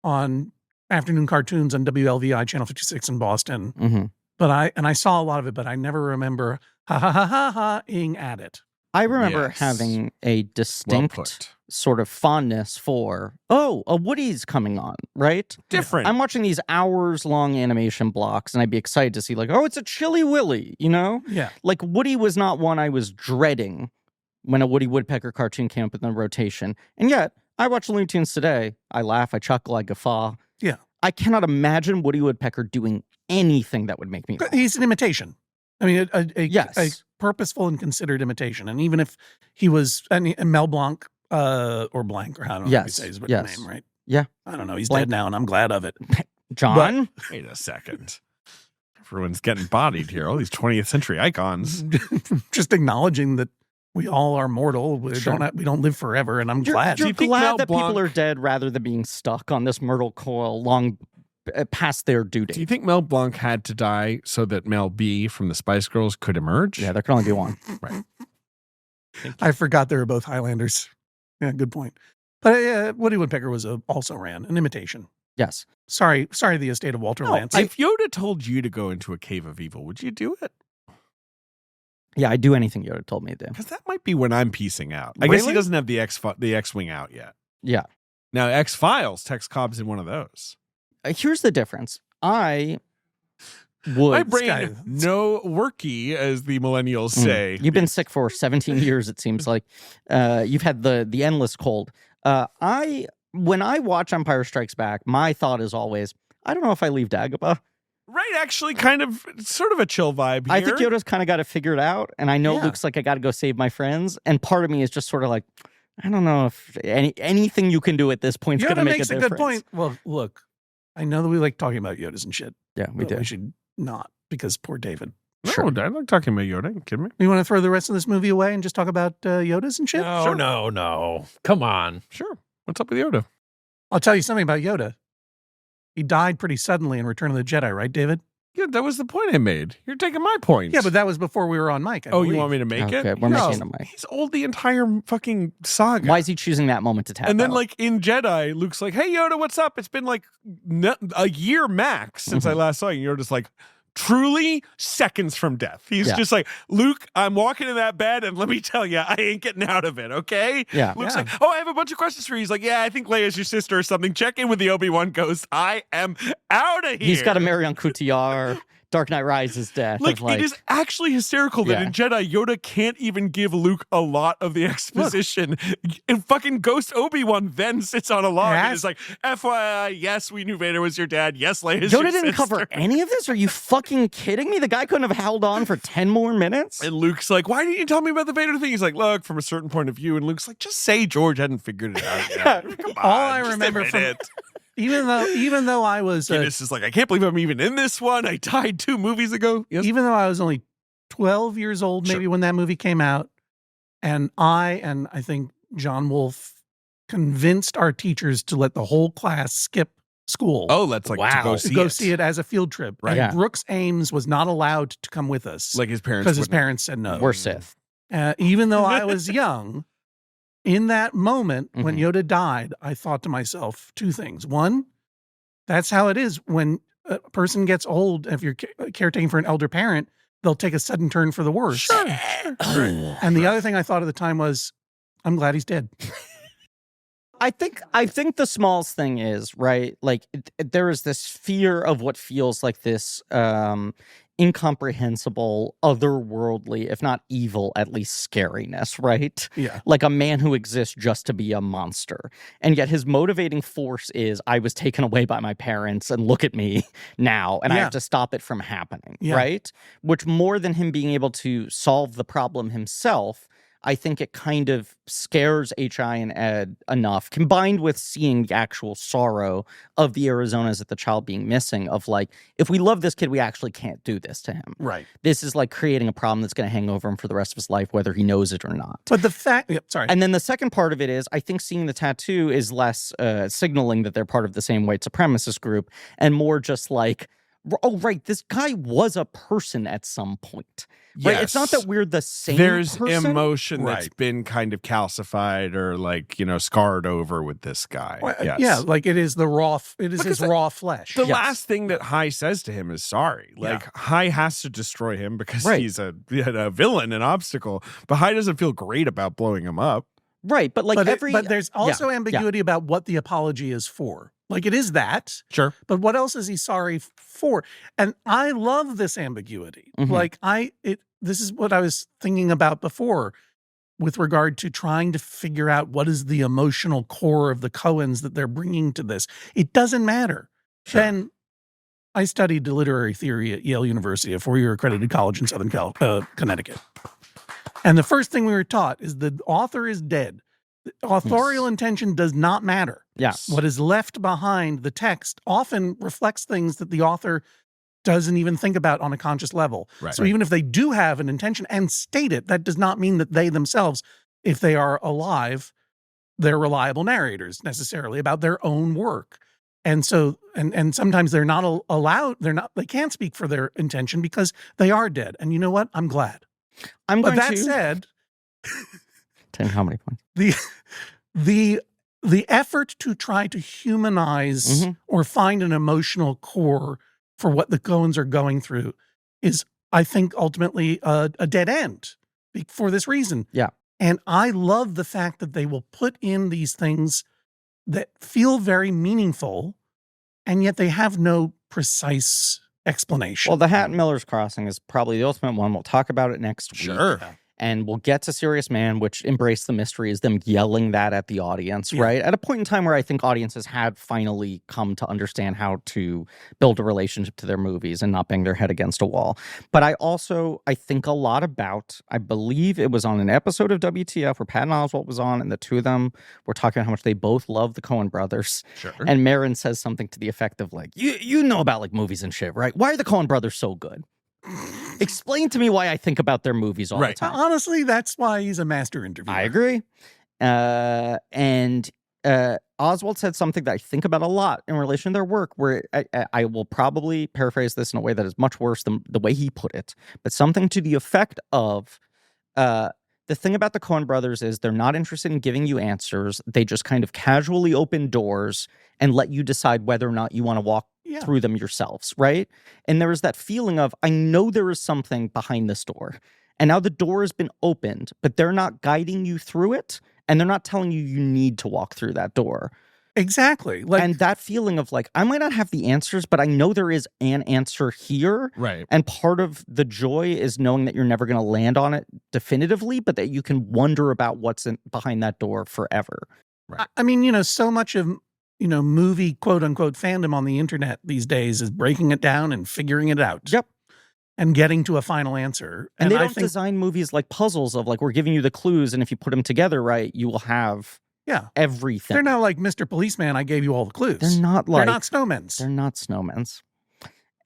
on afternoon cartoons on WLVI Channel 56 in Boston. Mm-hmm. But I saw a lot of it, but I never remember ha-ha-ha-ha-ing at it. I remember having a distinct sort of fondness for, a Woody's coming on, right? Different. I'm watching these hours-long animation blocks, and I'd be excited to see, like, it's a Chilly Willy, you know? Yeah. Like, Woody was not one I was dreading when a Woody Woodpecker cartoon came up in the rotation. And yet, I watch Looney Tunes today. I laugh, I chuckle, I guffaw. Yeah. I cannot imagine Woody Woodpecker doing anything that would make me laugh. He's an imitation. I mean, a purposeful and considered imitation. And even if he was Mel Blanc or Blanc, or I don't know how he says his name, right? Yeah. I don't know. He's dead now, and I'm glad of it. John? But, wait a second. Everyone's getting bodied here. All these 20th century icons. Just acknowledging that we all are mortal. We don't live forever, and I'm glad. You're glad that people are dead rather than being stuck on this myrtle coil long past their duty. Do you think Mel Blanc had to die so that Mel B from the Spice Girls could emerge? Yeah, there can only be one. Right. I forgot they were both Highlanders. Yeah, good point. But Woody Woodpecker was also ran an imitation. Yes. Sorry, the estate of Walter Lance. If Yoda told you to go into a cave of evil, would you do it? Yeah, I'd do anything Yoda told me to do. Because that might be when I'm piecing out. I guess he doesn't have the X-Wing out yet. Yeah. Now, X-Files, Tex Cobb's in one of those. Here's the difference. I would... My brain, no worky, as the millennials say. You've been sick for 17 years, it seems like. You've had the endless cold. When I watch Empire Strikes Back, my thought is always, I don't know if I leave Dagobah. Right, actually, sort of a chill vibe here. I think Yoda's kind of got it figured out, and I know Luke's like, I got to go save my friends, and part of me is just sort of like, I don't know if anything you can do at this point is going to make a difference. Yoda makes a good point. Well, look, I know that we like talking about Yodas and shit. Yeah, we do. We should not, because poor David. No, I like talking about Yoda. You kidding me? You want to throw the rest of this movie away and just talk about Yodas and shit? No. Come on. Sure. What's up with Yoda? I'll tell you something about Yoda. He died pretty suddenly in Return of the Jedi, right, David? Yeah, that was the point I made. You're taking my point. Yeah, but that was before we were on mic. You want me to make it? Okay, we're making a mic. He's old the entire fucking saga. Why is he choosing that moment to tap And then, out? like, in Jedi, Luke's like, hey, Yoda, what's up? It's been, like, a year max since I last saw you. And Yoda's like, truly seconds from death. He's just like, Luke, I'm walking in that bed, and let me tell you, I ain't getting out of it, okay? Yeah. Luke's like, I have a bunch of questions for you. He's like, I think Leia's your sister or something. Check in with the Obi-Wan ghost. I am out of here. He's got a Marion Cotillard, Dark Knight Rises death. Like, it is actually hysterical that in Jedi, Yoda can't even give Luke a lot of the exposition. And fucking Ghost Obi-Wan then sits on a log and is like, FYI, yes, we knew Vader was your dad. Yes, Leia's your Yoda didn't sister. cover any of this? Are you fucking kidding me? The guy couldn't have held on for 10 more minutes? And Luke's like, why didn't you tell me about the Vader thing? He's like, look, from a certain point of view. And Luke's like, just say George hadn't figured it out yet. Come on, all I remember from it. Even though I was Guinness is like, I can't believe I'm even in this one. I died 2 movies ago. Yes. Even though I was only 12 years old, maybe when that movie came out, and I think John Wolfe convinced our teachers to let the whole class skip school. Oh, that's like to go see it as a field trip. Right. And Yeah. Brooks Ames was not allowed to come with us. Like his parents. Because his parents said no. We're Sith. Even though I was young, in that moment when Yoda died, I thought to myself 2 things. One, that's how it is when a person gets old. If you're caretaking for an elder parent, they'll take a sudden turn for the worse. Sure. And the other thing I thought at the time was, I'm glad he's dead. I think the Smalls thing is, right, like there is this fear of what feels like this incomprehensible, otherworldly, if not evil, at least scariness, right? Yeah. Like a man who exists just to be a monster. And yet his motivating force is, I was taken away by my parents and look at me now, and I have to stop it from happening, right? Which, more than him being able to solve the problem himself, I think it kind of scares H.I. and Ed enough, combined with seeing the actual sorrow of the Arizonas at the child being missing, of like, if we love this kid, we actually can't do this to him. Right. This is like creating a problem that's going to hang over him for the rest of his life, whether he knows it or not. But the fact, sorry. And then the second part of it is, I think seeing the tattoo is less signaling that they're part of the same white supremacist group, and more just like, oh, right, this guy was a person at some point. Right? Yes. It's not that we're the same There's person. emotion that's been kind of calcified or like, scarred over with this guy. Well, yes. Yeah, like it is his raw flesh. The last thing that Hai says to him is sorry. Like Hai has to destroy him because he's a villain, an obstacle. But Hai doesn't feel great about blowing him up. Right, but like but there's also ambiguity about what the apology is for. Like, it is that. Sure. But what else is he sorry for? And I love this ambiguity. Mm-hmm. Like, this is what I was thinking about before with regard to trying to figure out what is the emotional core of the Coens that they're bringing to this. It doesn't matter. Sure. Then I studied literary theory at Yale University, a 4-year accredited college in Southern Connecticut. And the first thing we were taught is the author is dead. The authorial intention does not matter. Yes. What is left behind the text often reflects things that the author doesn't even think about on a conscious level. Right. So even if they do have an intention and state it, that does not mean that they themselves, if they are alive, they're reliable narrators necessarily about their own work. And so, and sometimes they're not allowed, they can't speak for their intention because they are dead. And you know what? I'm glad. But that said, 10 comedy points. The effort to try to humanize or find an emotional core for what the Coens are going through is, I think, ultimately a dead end for this reason. Yeah. And I love the fact that they will put in these things that feel very meaningful, and yet they have no precise explanation. Well, the Hat and Miller's Crossing is probably the ultimate one. We'll talk about it next week. Sure. And we'll get to Serious Man, which Embrace the Mystery is them yelling that at the audience, right? At a point in time where I think audiences had finally come to understand how to build a relationship to their movies and not bang their head against a wall. But I think a lot about, I believe it was on an episode of WTF where Patton Oswalt was on, and the two of them were talking about how much they both love the Coen brothers. Sure. And Marin says something to the effect of like, you know about like movies and shit, right? Why are the Coen brothers so good? Explain to me why I think about their movies all the time. Honestly, that's why he's a master interviewer. I agree. And Oswald said something that I think about a lot in relation to their work, where I will probably paraphrase this in a way that is much worse than the way he put it, but something to the effect of, the thing about the Coen brothers is they're not interested in giving you answers. They just kind of casually open doors and let you decide whether or not you want to walk through them yourselves, right? And there is that feeling of, I know there is something behind this door. And now the door has been opened, but they're not guiding you through it. And they're not telling you you need to walk through that door. Exactly. And that feeling of like, I might not have the answers, but I know there is an answer here. Right. And part of the joy is knowing that you're never going to land on it definitively, but that you can wonder about what's behind that door forever. Right. I mean, so much of, movie quote unquote fandom on the internet these days is breaking it down and figuring it out. Yep. And getting to a final answer. And they don't design movies like puzzles of like, we're giving you the clues, and if you put them together right, you will have everything. They're not like Mr. Policeman, I gave you all the clues. They're not snowmen's. They're not snowmen's.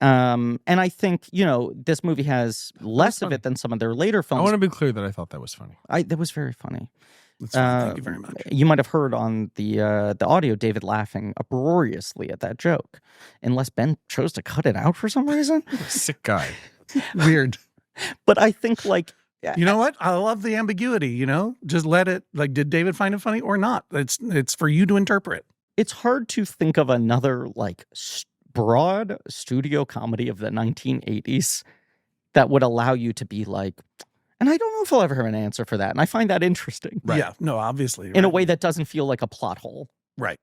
And I think, this movie has less of it than some of their later films. I want to be clear that I thought that was funny. That was very funny. That's fine. Thank you very much. You might have heard on the audio David laughing uproariously at that joke, unless Ben chose to cut it out for some reason. Sick guy. Weird. But I think like, you know what? I love the ambiguity, just let it, like, did David find it funny or not? It's for you to interpret. It's hard to think of another like broad studio comedy of the 1980s that would allow you to be like, and I don't know if I'll ever have an answer for that. And I find that interesting. Right. Yeah, no, obviously. In a way that doesn't feel like a plot hole. Right.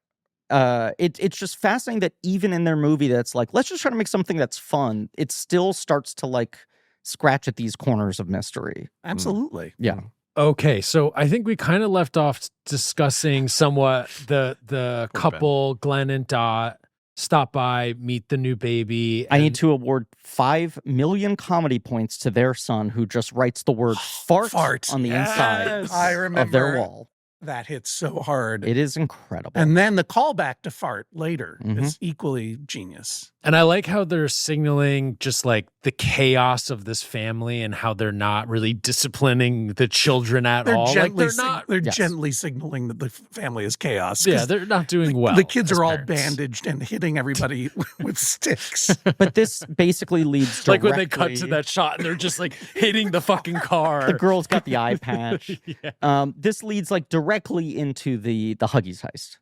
It's just fascinating that even in their movie that's like, let's just try to make something that's fun, it still starts to like scratch at these corners of mystery. Absolutely. Yeah. Okay, so I think we kind of left off discussing somewhat the couple, Glenn and Dot, stop by, meet the new baby. I need to award 5 million comedy points to their son, who just writes the word fart on the inside I remember of their wall. That hits so hard. It is incredible. And then the callback to fart later Mhm. is equally genius. And I like how they're signaling just like the chaos of this family and how they're not really disciplining the children at all. Like they're not. They're Yes. gently signaling that the family is chaos. Yeah, 'cause they're not doing well. The kids as are all parents. bandaged and hitting everybody with sticks. But this basically leads directly... Like when they cut to that shot and they're just like hitting the fucking car. The girl's got the eye patch. Yeah. This leads like directly into the Huggies heist.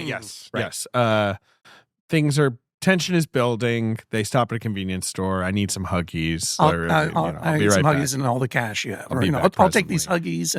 Yes. Right. Yes. Tension is building. They stop at a convenience store. I need some Huggies. I'll I'll be need right some back. Huggies and all the cash you have. I'll Or, be you know, back I'll take these presently. Huggies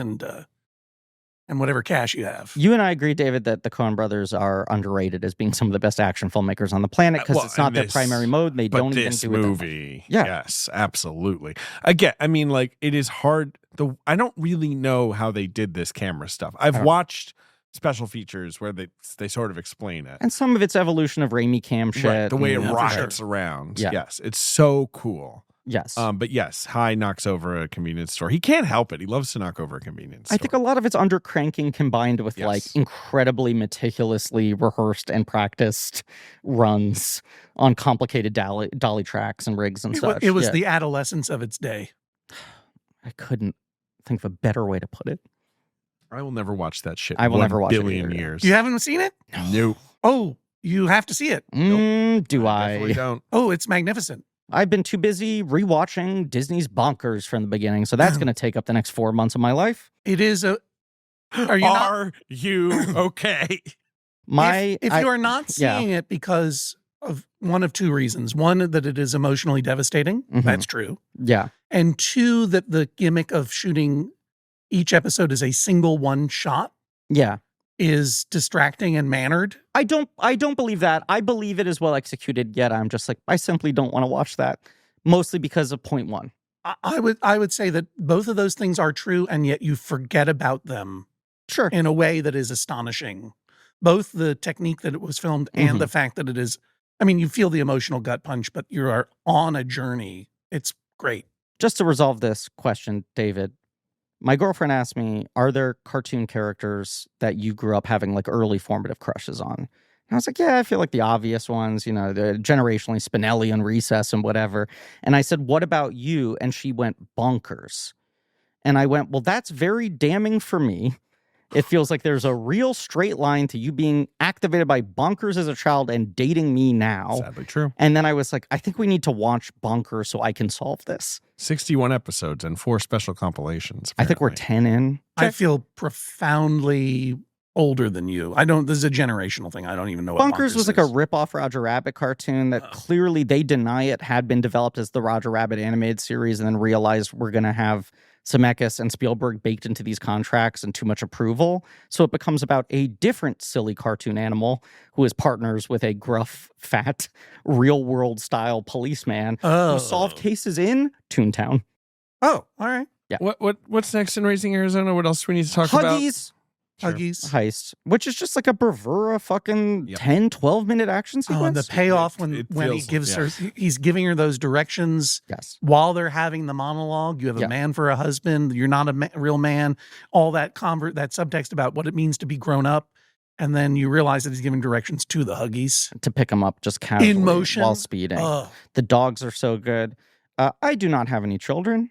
and whatever cash you have. You and I agree, David, that the Coen brothers are underrated as being some of the best action filmmakers on the planet because Well, it's not and their this- primary mode. They But don't even this do it. that much. movie, Yeah. yes, absolutely. Again, I mean, like it is hard. I don't really know how they did this camera stuff. I've watched special features where they sort of explain it. And some of it's evolution of Raimi cam shit. Right, the way it and- rockets around. Yeah. Yes, it's so cool. Yes. But yes, High knocks over a convenience store. He can't help it. He loves to knock over a convenience store. I think a lot of it's under cranking combined with like Yes. incredibly meticulously rehearsed and practiced runs on complicated dolly tracks and rigs and such. It was Yeah. the adolescence of its day. I couldn't think of a better way to put it. I will never watch that shit. I will never watch it billion either. years. You haven't seen it? Nope. Oh, you have to see it. Do Definitely I? don't. Oh, it's magnificent. I've been too busy rewatching Disney's Bonkers from the beginning, so that's going to take up the next 4 months of my life. It is a. Are you not? Are you okay? If you are not seeing it because of one of two reasons: one, that it is emotionally devastating. Mhm. That's true. Yeah. And two, that the gimmick of shooting each episode as a single one shot Yeah. is distracting and mannered. I don't believe that. I believe it is well executed, yet I'm just like, I simply don't want to watch that. Mostly because of point one. I would say that both of those things are true, and yet you forget about them Sure. in a way that is astonishing. Both the technique that it was filmed and the fact that it is, I mean, you feel the emotional gut punch, but you are on a journey. It's great. Just to resolve this question, David, my girlfriend asked me, are there cartoon characters that you grew up having like early formative crushes on? And I was like, yeah, I feel like the obvious ones, you know, the generationally Spinelli and Recess and whatever. And I said, what about you? And she went, Bonkers. And I went, well, that's very damning for me. It feels like there's a real straight line to you being activated by Bonkers as a child and dating me now. Sadly true. And then I was like, I think we need to watch Bonkers so I can solve this. 61 episodes and 4 special compilations. I think we're apparently. 10 in. I feel profoundly older than you. This is a generational thing. I don't even know what Bonkers was like a is. rip-off Roger Rabbit cartoon that clearly they deny it had been developed as the Roger Rabbit animated series and then realized we're going to have Zemeckis and Spielberg baked into these contracts and too much approval. So it becomes about a different silly cartoon animal who is partners with a gruff, fat, real-world style policeman who solve cases in Toontown. Oh, all right. Yeah. What's next in Raising Arizona? What else do we need to talk about? Huggies Sure. Huggies. heist, which is just like a bravura fucking 10, 12-minute action Oh, and sequence. the payoff when It he feels- gives yeah. her, he's giving her those directions Yes. while they're having the monologue. You have Yeah. a man for a husband. You're not a real man. All that that subtext about what it means to be grown up. And then you realize that he's giving directions to the Huggies. To pick him up just casually In motion? while speeding. Oh, The dogs are so good. I do not have any children.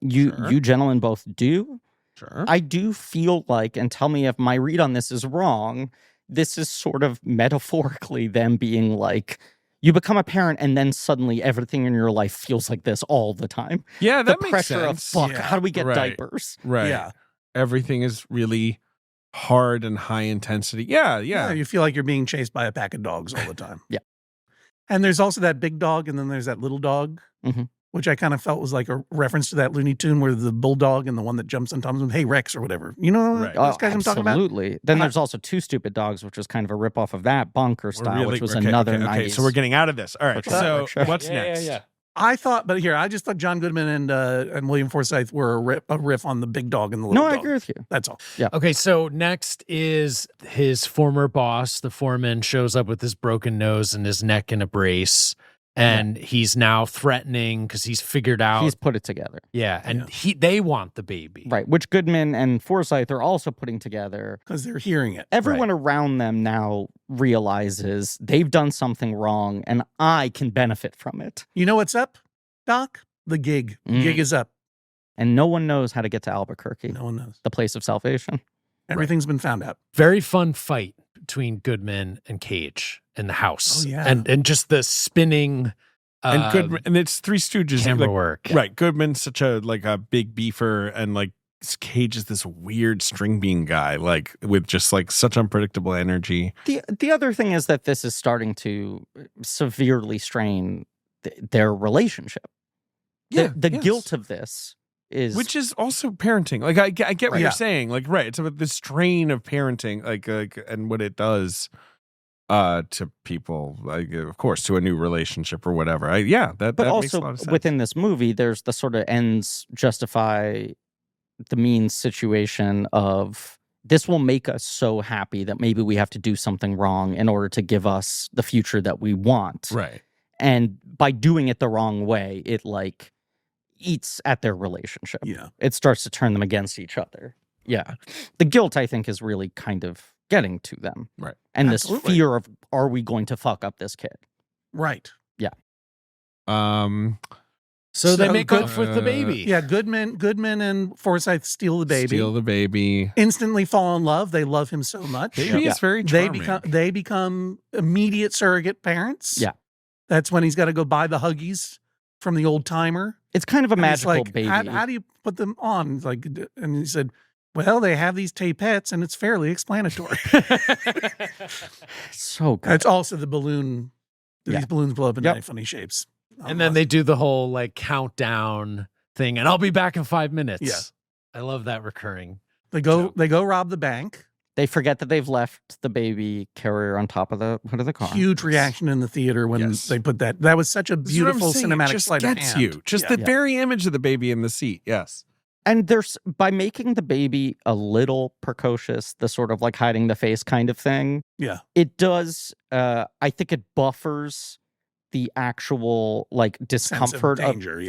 You gentlemen both do. Sure. I do feel like, and tell me if my read on this is wrong, this is sort of metaphorically them being like, you become a parent and then suddenly everything in your life feels like this all the time. Yeah, that the makes pressure sense. of, fuck, Yeah. how do we get Right. diapers? Right. yeah. Everything is really hard and high intensity. Yeah. You feel like you're being chased by a pack of dogs all the time. Yeah. And there's also that big dog, and then there's that little dog. Mhm. which I kind of felt was like a reference to that Looney Tune where the bulldog and the one that jumps on top of him, hey, Rex, or whatever. You know those guys I'm talking about? Absolutely. Then there's also Two Stupid Dogs, which was kind of a ripoff of that, Bunker Style, which was another 90s. So we're getting out of this. All right. So what's next? I just thought John Goodman and William Forsythe were a riff on the big dog and the little dog. No, I agree with you. That's all. Yeah. Okay, so next is his former boss. The foreman shows up with his broken nose and his neck in a brace. And he's now threatening because he's figured out. He's put it together. Yeah, and they want the baby. Right, which Goodman and Forsythe are also putting together. Because they're hearing it. Everyone around them now realizes they've done something wrong and I can benefit from it. You know what's up, Doc? The gig. The gig is up. And no one knows how to get to Albuquerque. No one knows. The place of salvation. Everything's been found out. Very fun fight between Goodman and Cage in the house. Oh, yeah. And just the spinning and Goodman, and it's Three Stooges camera work. Right. Goodman's such a big beefer, and like Cage is this weird string bean guy, like with just like such unpredictable energy. The other thing is that this is starting to severely strain their relationship. The guilt of this is, which is also parenting. Like I get what you're saying. Like it's about the strain of parenting, like and what it does to people, like of course to a new relationship or whatever. But that also makes a lot of sense. Within this movie, there's the sort of ends justify the means situation of this will make us so happy that maybe we have to do something wrong in order to give us the future that we want. Right. And by doing it the wrong way, it like eats at their relationship. Yeah. It starts to turn them against each other. Yeah. The guilt, I think, is really kind of getting to them. Right. And Absolutely. this fear of, are we going to fuck up this kid? Right. Yeah. So they make up with the baby. Yeah, Goodman and Forsythe steal the baby. Instantly fall in love. They love him so much. Baby is very charming. They become immediate surrogate parents. Yeah. That's when he's got to go buy the Huggies from the old timer. It's kind of a magical baby. How do you put them on? Like, and he said, well, they have these tapettes, and it's fairly explanatory. So good. It's also the balloon. These balloons blow up in funny shapes. And then they do the whole like countdown thing, and I'll be back in 5 minutes. Yeah. I love that recurring. They go rob the bank. They forget that they've left the baby carrier on top of the hood of the car. Huge reaction in the theater when they put that. That was such a beautiful cinematic sleight of hand. You. Just the very image of the baby in the seat. Yes. And there's, by making the baby a little precocious, the sort of like hiding the face kind of thing. Yeah. It does, I think it buffers the actual like discomfort sense of danger.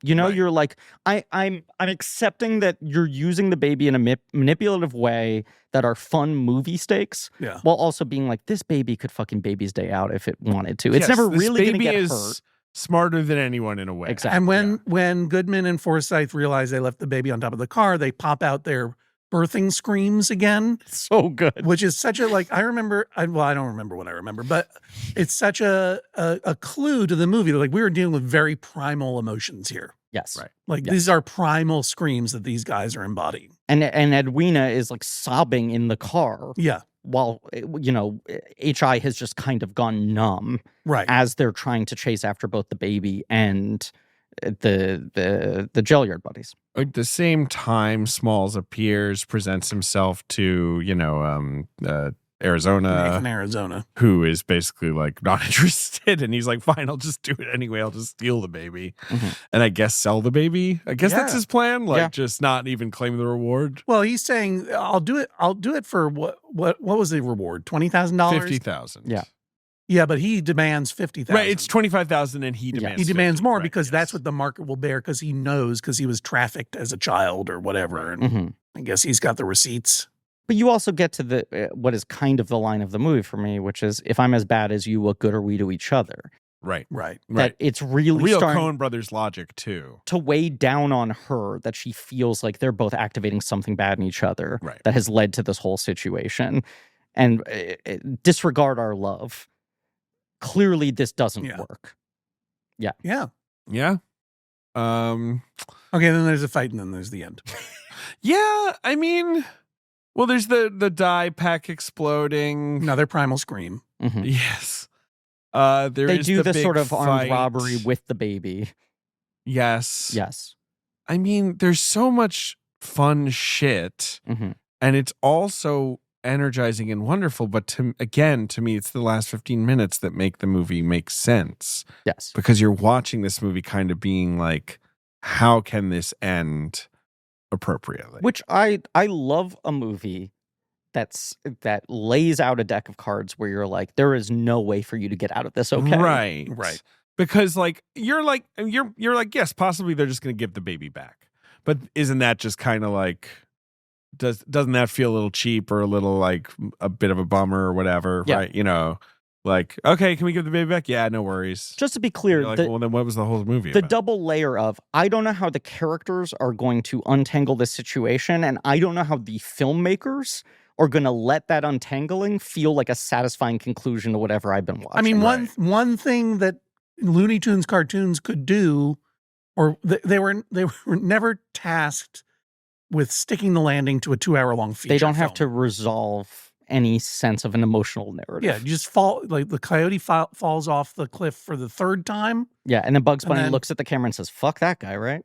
You know, you're like, I'm accepting that you're using the baby in a manipulative way that are fun movie stakes, while also being like, this baby could fucking baby's day out if it wanted to. It's never really going to get hurt. Smarter than anyone in a way. Exactly. And when Goodman and Forsythe realize they left the baby on top of the car, they pop out their birthing screams again. So good. Which is such a, like, I don't remember what I remember, but it's such a clue to the movie. Like, we were dealing with very primal emotions here. Yes. Right. Like, these are primal screams that these guys are embodying. And Edwina is like sobbing in the car. Yeah. While, you know, H.I. has just kind of gone numb. Right. As they're trying to chase after both the baby and the jail-yard buddies. At the same time, Smalls appears, presents himself to, Arizona. Nathan, Arizona. Who is basically like not interested. And he's like, fine, I'll just do it anyway. I'll just steal the baby. Mm-hmm. And I guess sell the baby. I guess that's his plan. Like just not even claim the reward. Well, he's saying, I'll do it for what was the reward? $20,000? $50,000. Yeah. Yeah, but he demands $50,000. Right, it's $25,000 and he demands He demands 50, more right, because that's what the market will bear because he knows because he was trafficked as a child or whatever. And I guess he's got the receipts. But you also get to the what is kind of the line of the movie for me, which is, if I'm as bad as you, what good are we to each other? Right. That it's really real starting Coen Brothers logic too. To weigh down on her that she feels like they're both activating something bad in each other that has led to this whole situation. And disregard our love. Clearly, this doesn't work. Yeah. Okay, then there's a fight and then there's the end. Yeah, I mean, well, there's the dye pack exploding. Another primal scream. Mm-hmm. Yes. They do the sort of armed robbery with the baby. Yes. Yes. I mean, there's so much fun shit, and it's also energizing and wonderful. But to me, it's the last 15 minutes that make the movie make sense. Yes. Because you're watching this movie kind of being like, how can this end appropriately? Which I love a movie that lays out a deck of cards where you're like, there is no way for you to get out of this okay. Right. Because you're like, yes, possibly they're just going to give the baby back. But isn't that just kind of like, doesn't that feel a little cheap or a little like a bit of a bummer or whatever? Yeah. Right. You know, like, okay, can we give the baby back? Yeah, no worries. Just to be clear, like, well, then what was the whole movie the about? double layer of, I don't know how the characters are going to untangle this situation, and I don't know how the filmmakers are going to let that untangling feel like a satisfying conclusion to whatever I've been watching. I mean, one thing that Looney Tunes cartoons could do, or they were never tasked with sticking the landing to a 2-hour-long feature. They don't have film. to resolve any sense of an emotional narrative. Yeah, you just fall, like the coyote falls off the cliff for the third time. Yeah, and then Bugs Bunny looks at the camera and says, "Fuck that guy," right?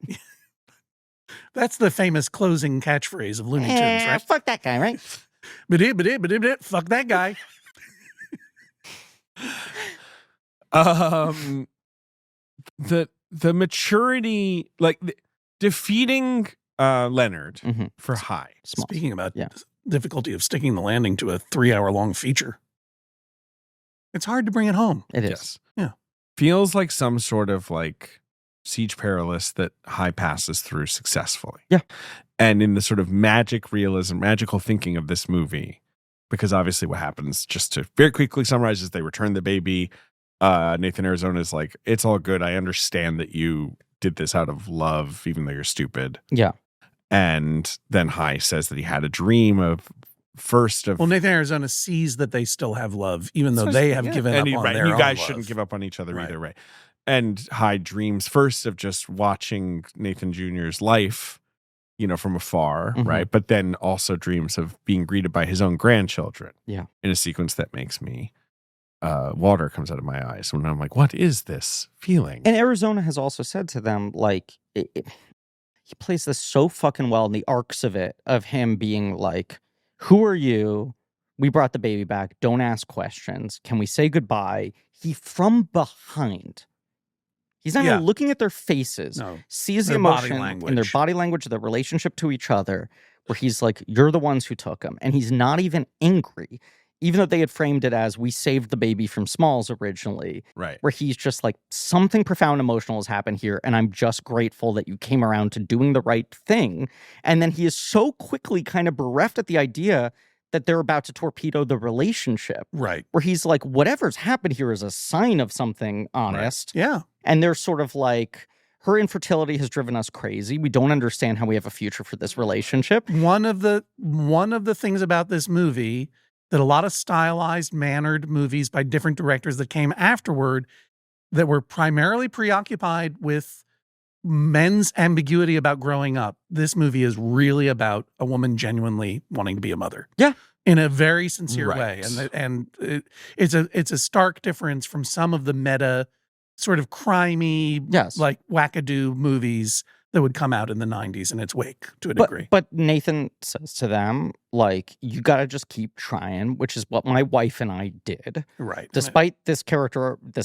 That's the famous closing catchphrase of Looney Tunes, right? Fuck that guy, right? Fuck that guy. The maturity, like defeating Leonard for High. Speaking about the difficulty of sticking the landing to a 3-hour-long feature, it's hard to bring it home. It is. Yes. Yeah. Feels like some sort of like Siege Perilous that High passes through successfully. Yeah. And in the sort of magical thinking of this movie, because obviously what happens, just to very quickly summarize, is they return the baby. Nathan Arizona is like, it's all good. I understand that you did this out of love, even though you're stupid. Yeah. And then High says that he had a dream of Well, Nathan Arizona sees that they still have love, even though they have given up on their own you guys love. shouldn't give up on each other either, right? And High dreams first of just watching Nathan Jr.'s life, from afar, right? But then also dreams of being greeted by his own grandchildren. Yeah. In a sequence that makes me, water comes out of my eyes when I'm like, what is this feeling? And Arizona has also said to them, like, he plays this so fucking well in the arcs of it, of him being like, who are you? We brought the baby back. Don't ask questions. Can we say goodbye? He, from behind, he's not even looking at their faces, sees the emotion in their body language, their relationship to each other, where he's like, you're the ones who took him. And he's not even angry, even though they had framed it as, we saved the baby from Smalls originally. Right. Where he's just like, something profound emotional has happened here, and I'm just grateful that you came around to doing the right thing. And then he is so quickly kind of bereft at the idea that they're about to torpedo the relationship. Right. Where he's like, whatever's happened here is a sign of something honest. Right. Yeah. And they're sort of like, her infertility has driven us crazy. We don't understand how we have a future for this relationship. One of the things about this movie that a lot of stylized, mannered movies by different directors that came afterward that were primarily preoccupied with men's ambiguity about growing up. This movie is really about a woman genuinely wanting to be a mother. Yeah. In a very sincere way. And it's a stark difference from some of the meta sort of crimey, like wackadoo movies that would come out in the 90s in its wake to a degree. But Nathan says to them, like, you got to just keep trying, which is what my wife and I did. Right. Despite this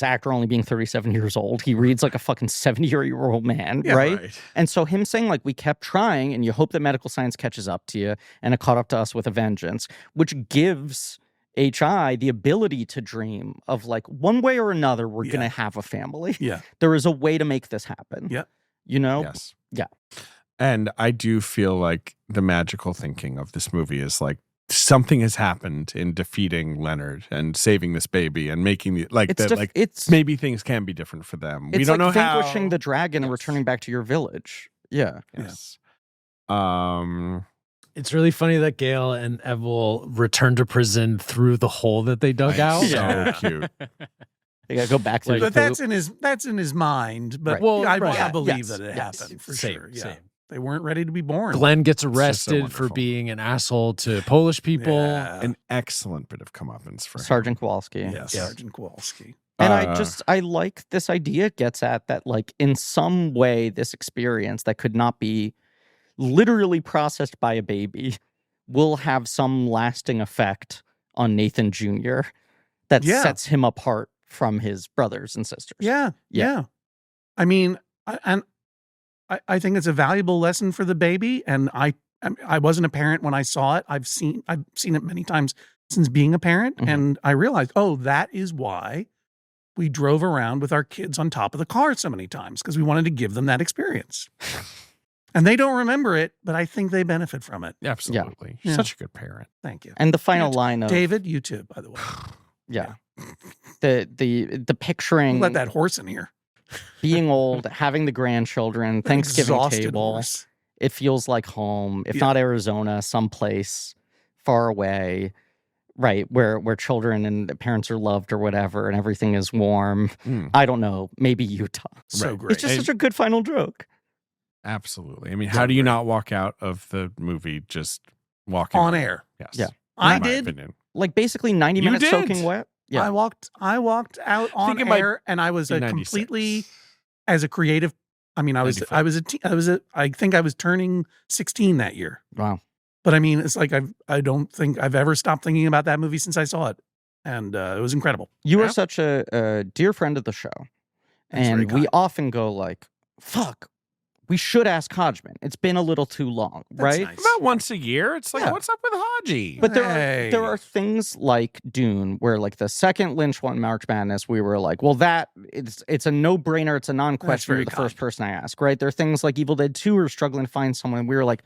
actor only being 37 years old, he reads like a fucking 70-year-old man, right? And so him saying, like, we kept trying and you hope that medical science catches up to you, and it caught up to us with a vengeance, which gives HI the ability to dream of, like, one way or another, we're going to have a family. Yeah. There is a way to make this happen. Yeah. Yes. Yeah. And I do feel like the magical thinking of this movie is like, something has happened in defeating Leonard and saving this baby and making maybe things can be different for them. We don't know how. It's vanquishing the dragon and returning back to your village. Yeah. Yes. It's really funny that Gail and Ev will return to prison through the hole that they dug out. So cute. They gotta go back through. But that's in his mind. But I believe that it happened for sure. Yeah. Same. They weren't ready to be born. Glenn gets arrested for being an asshole to Polish people. An excellent bit of comeuppance for Sergeant Kowalski. Yes, Sergeant Kowalski. And I like this idea gets at that, like, in some way, this experience that could not be literally processed by a baby will have some lasting effect on Nathan Jr. that sets him apart from his brothers and sisters. Yeah. I mean, I think it's a valuable lesson for the baby, and I wasn't a parent when I saw it. I've seen it many times since being a parent, and I realized, that is why we drove around with our kids on top of the car so many times, because we wanted to give them that experience. And they don't remember it, but I think they benefit from it. Absolutely. Yeah. Such a good parent. Thank you. And the final line of David, you too, by the way. Yeah. The picturing. Let that horse in here. Being old, having the grandchildren, Thanksgiving table. Horse. It feels like home, if not Arizona, someplace far away, right? Where children and parents are loved or whatever, and everything is warm. I don't know. Maybe Utah. So great. It's just such a good final joke. Absolutely. I mean, how do you not walk out of the movie just walking on air? Yes. Yeah. I did. Like basically 90 minutes soaking wet. Yeah. I walked out on air, and I was completely as a creative. I mean, I think I was turning 16 that year. Wow. But I mean, it's like I don't think I've ever stopped thinking about that movie since I saw it, and it was incredible. You are such a dear friend of the show, and we often go like, "Fuck, we should ask Hodgman. It's been a little too long, right?" Nice. About once a year. It's like, what's up with Hodgie? But there are things like Dune, where like the second Lynch won March Madness, we were like, well, it's a no-brainer. It's a non-question. You're the first person I ask, right? There are things like Evil Dead 2 are struggling to find someone, and we were like,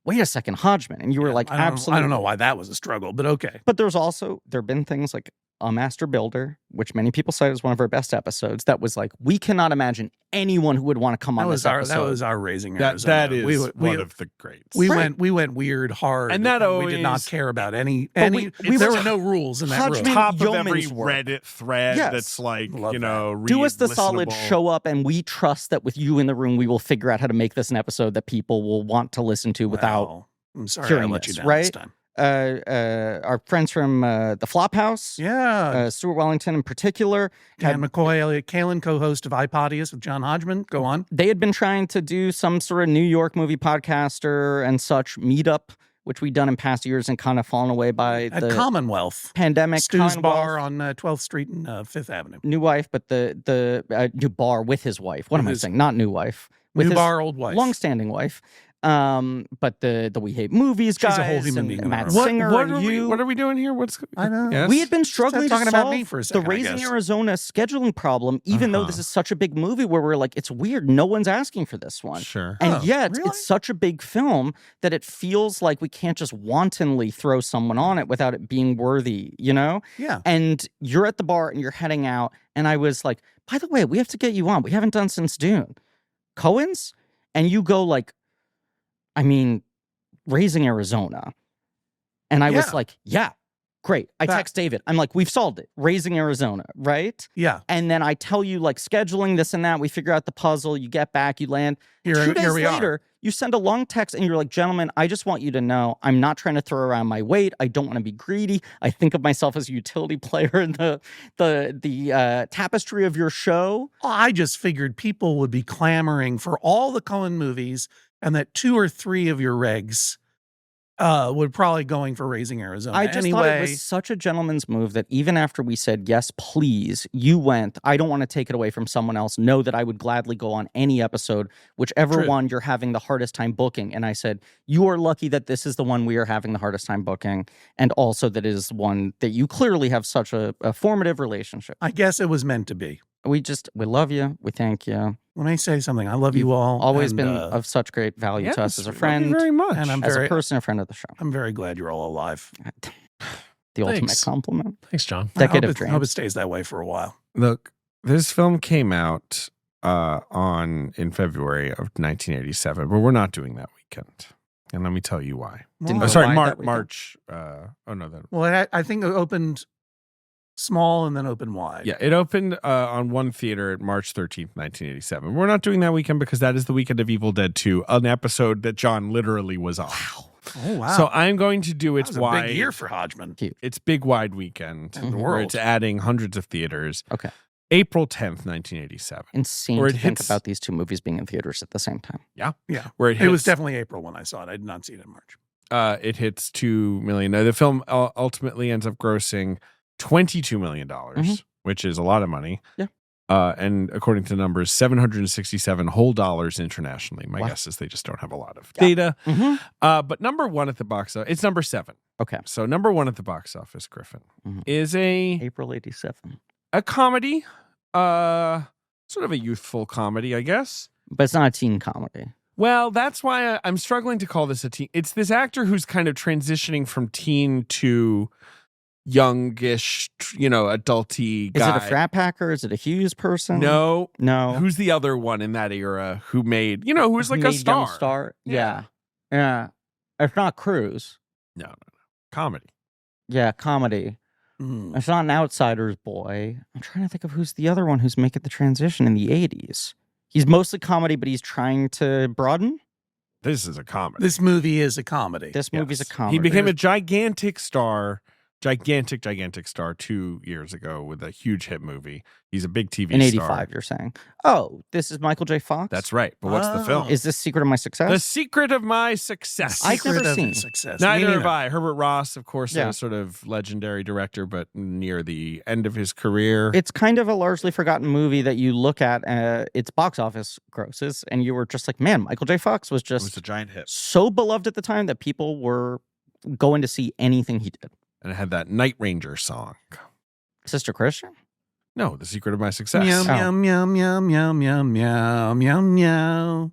wait a second, Hodgman. And you were like, absolutely. I don't know why that was a struggle, but okay. But there have been things like A Master Builder, which many people cite as one of our best episodes, that was like, we cannot imagine anyone who would want to come on this episode. That was our Raising Arizona. That is one of the greats. We went weird hard, and that always, we did not care about any. There were no rules in that room. Top of every Reddit thread that's like, do us the solid, show up, and we trust that with you in the room, we will figure out how to make this an episode that people will want to listen to without I'm sorry, hearing I let this, you down right? this time. Our friends from the Flophouse, Stuart Wellington in particular, Dan McCoy, Elliot Kalin, co-host of iPodius with John Hodgman. Go on. They had been trying to do some sort of New York movie podcaster and such meetup, which we'd done in past years and kind of fallen away by at the Commonwealth pandemic. Stu's Bar on 12th Street and Fifth Avenue. New wife, but the new bar with his wife. What am I saying? Not new wife. With new bar, old wife. Long-standing wife. But the We Hate Movies guys, she's a whole human being. Matt Singer, what are we doing here? I know. Yes? We had been struggling to about me for a second, the Raising Arizona scheduling problem, even though this is such a big movie where we're like, it's weird, no one's asking for this one. Sure. And yet, it's such a big film that it feels like we can't just wantonly throw someone on it without it being worthy, Yeah. And you're at the bar and you're heading out, and I was like, by the way, we have to get you on. We haven't done since Dune. Coen's? And you go like, I mean, Raising Arizona. And I was like, yeah, great. I text David. I'm like, we've solved it. Raising Arizona, right? Yeah. And then I tell you, like, scheduling this and that. We figure out the puzzle. You get back. You land. 2 days later, you send a long text and you're like, gentlemen, I just want you to know I'm not trying to throw around my weight. I don't want to be greedy. I think of myself as a utility player in the tapestry of your show. I just figured people would be clamoring for all the Coen movies, and that 2 or 3 of your regs would probably going for Raising Arizona. I just thought it was such a gentleman's move that even after we said, yes, please, you went, I don't want to take it away from someone else. Know that I would gladly go on any episode, whichever one you're having the hardest time booking. And I said, you are lucky that this is the one we are having the hardest time booking. And also that it is one that you clearly have such a formative relationship. I guess it was meant to be. We love you. We thank you. Let me say something. I love you all. Always been of such great value to us as a friend. Very much. And as a person, a friend of the show. I'm very glad you're all alive. The ultimate compliment. Thanks, John. Decade of dreams. I hope it stays that way for a while. Look, this film came out in February of 1987, but we're not doing that weekend. And let me tell you why. March. Well, I think it opened small and then open wide. Yeah, it opened on one theater at March 13th, 1987. We're not doing that weekend because that is the weekend of Evil Dead 2, an episode that John literally was on. Wow. Oh, wow. So I'm going to do its wide. A big year for Hodgman. It's big wide weekend in the where world. it's adding hundreds of theaters. Okay. April 10th, 1987. Insane Where to it think hits- about these two movies being in theaters at the same time. Yeah. Where It was definitely April when I saw it. I did not see it in March. it hits $2 million. Now, the film ultimately ends up grossing $22 million, which is a lot of money. Yeah. And according to numbers, 767 whole dollars internationally. My guess is they just don't have a lot of data. But number one at the box office, it's number 7. Okay. So number one at the box office, Griffin, is April 87. a comedy, sort of a youthful comedy, I guess. But it's not a teen comedy. Well, that's why I'm struggling to call this a teen. It's this actor who's kind of transitioning from teen to youngish, adulty guy. Is it a frat packer? Is it a Hughes person? No. No. Who's the other one in that era who made, who was like a Made young star? star? Yeah. It's not Cruise. No. Comedy. Yeah, comedy. It's not an Outsider's boy. I'm trying to think of who's the other one who's making the transition in the 80s. He's mostly comedy, but he's trying to broaden. This is a comedy. This movie is a comedy. This movie's a comedy. He became a gigantic star 2 years ago with a huge hit movie. He's a big TV in star. 85, you're saying. Oh, this is Michael J. Fox? That's right. But what's the film? Is this Secret of My Success? The Secret of My Success. I've never seen. Success. Neither Me have neither. I. Herbert Ross, of course, Yeah. a sort of legendary director, but near the end of his career. It's kind of a largely forgotten movie that you look at its box office grosses, and you were just like, man, Michael J. Fox was It was just a giant hit. so beloved at the time that people were going to see anything he did. And it had that Night Ranger song. Sister Christian? No, The Secret of My Success. Meow, meow, meow, meow, meow, meow, meow, meow, meow.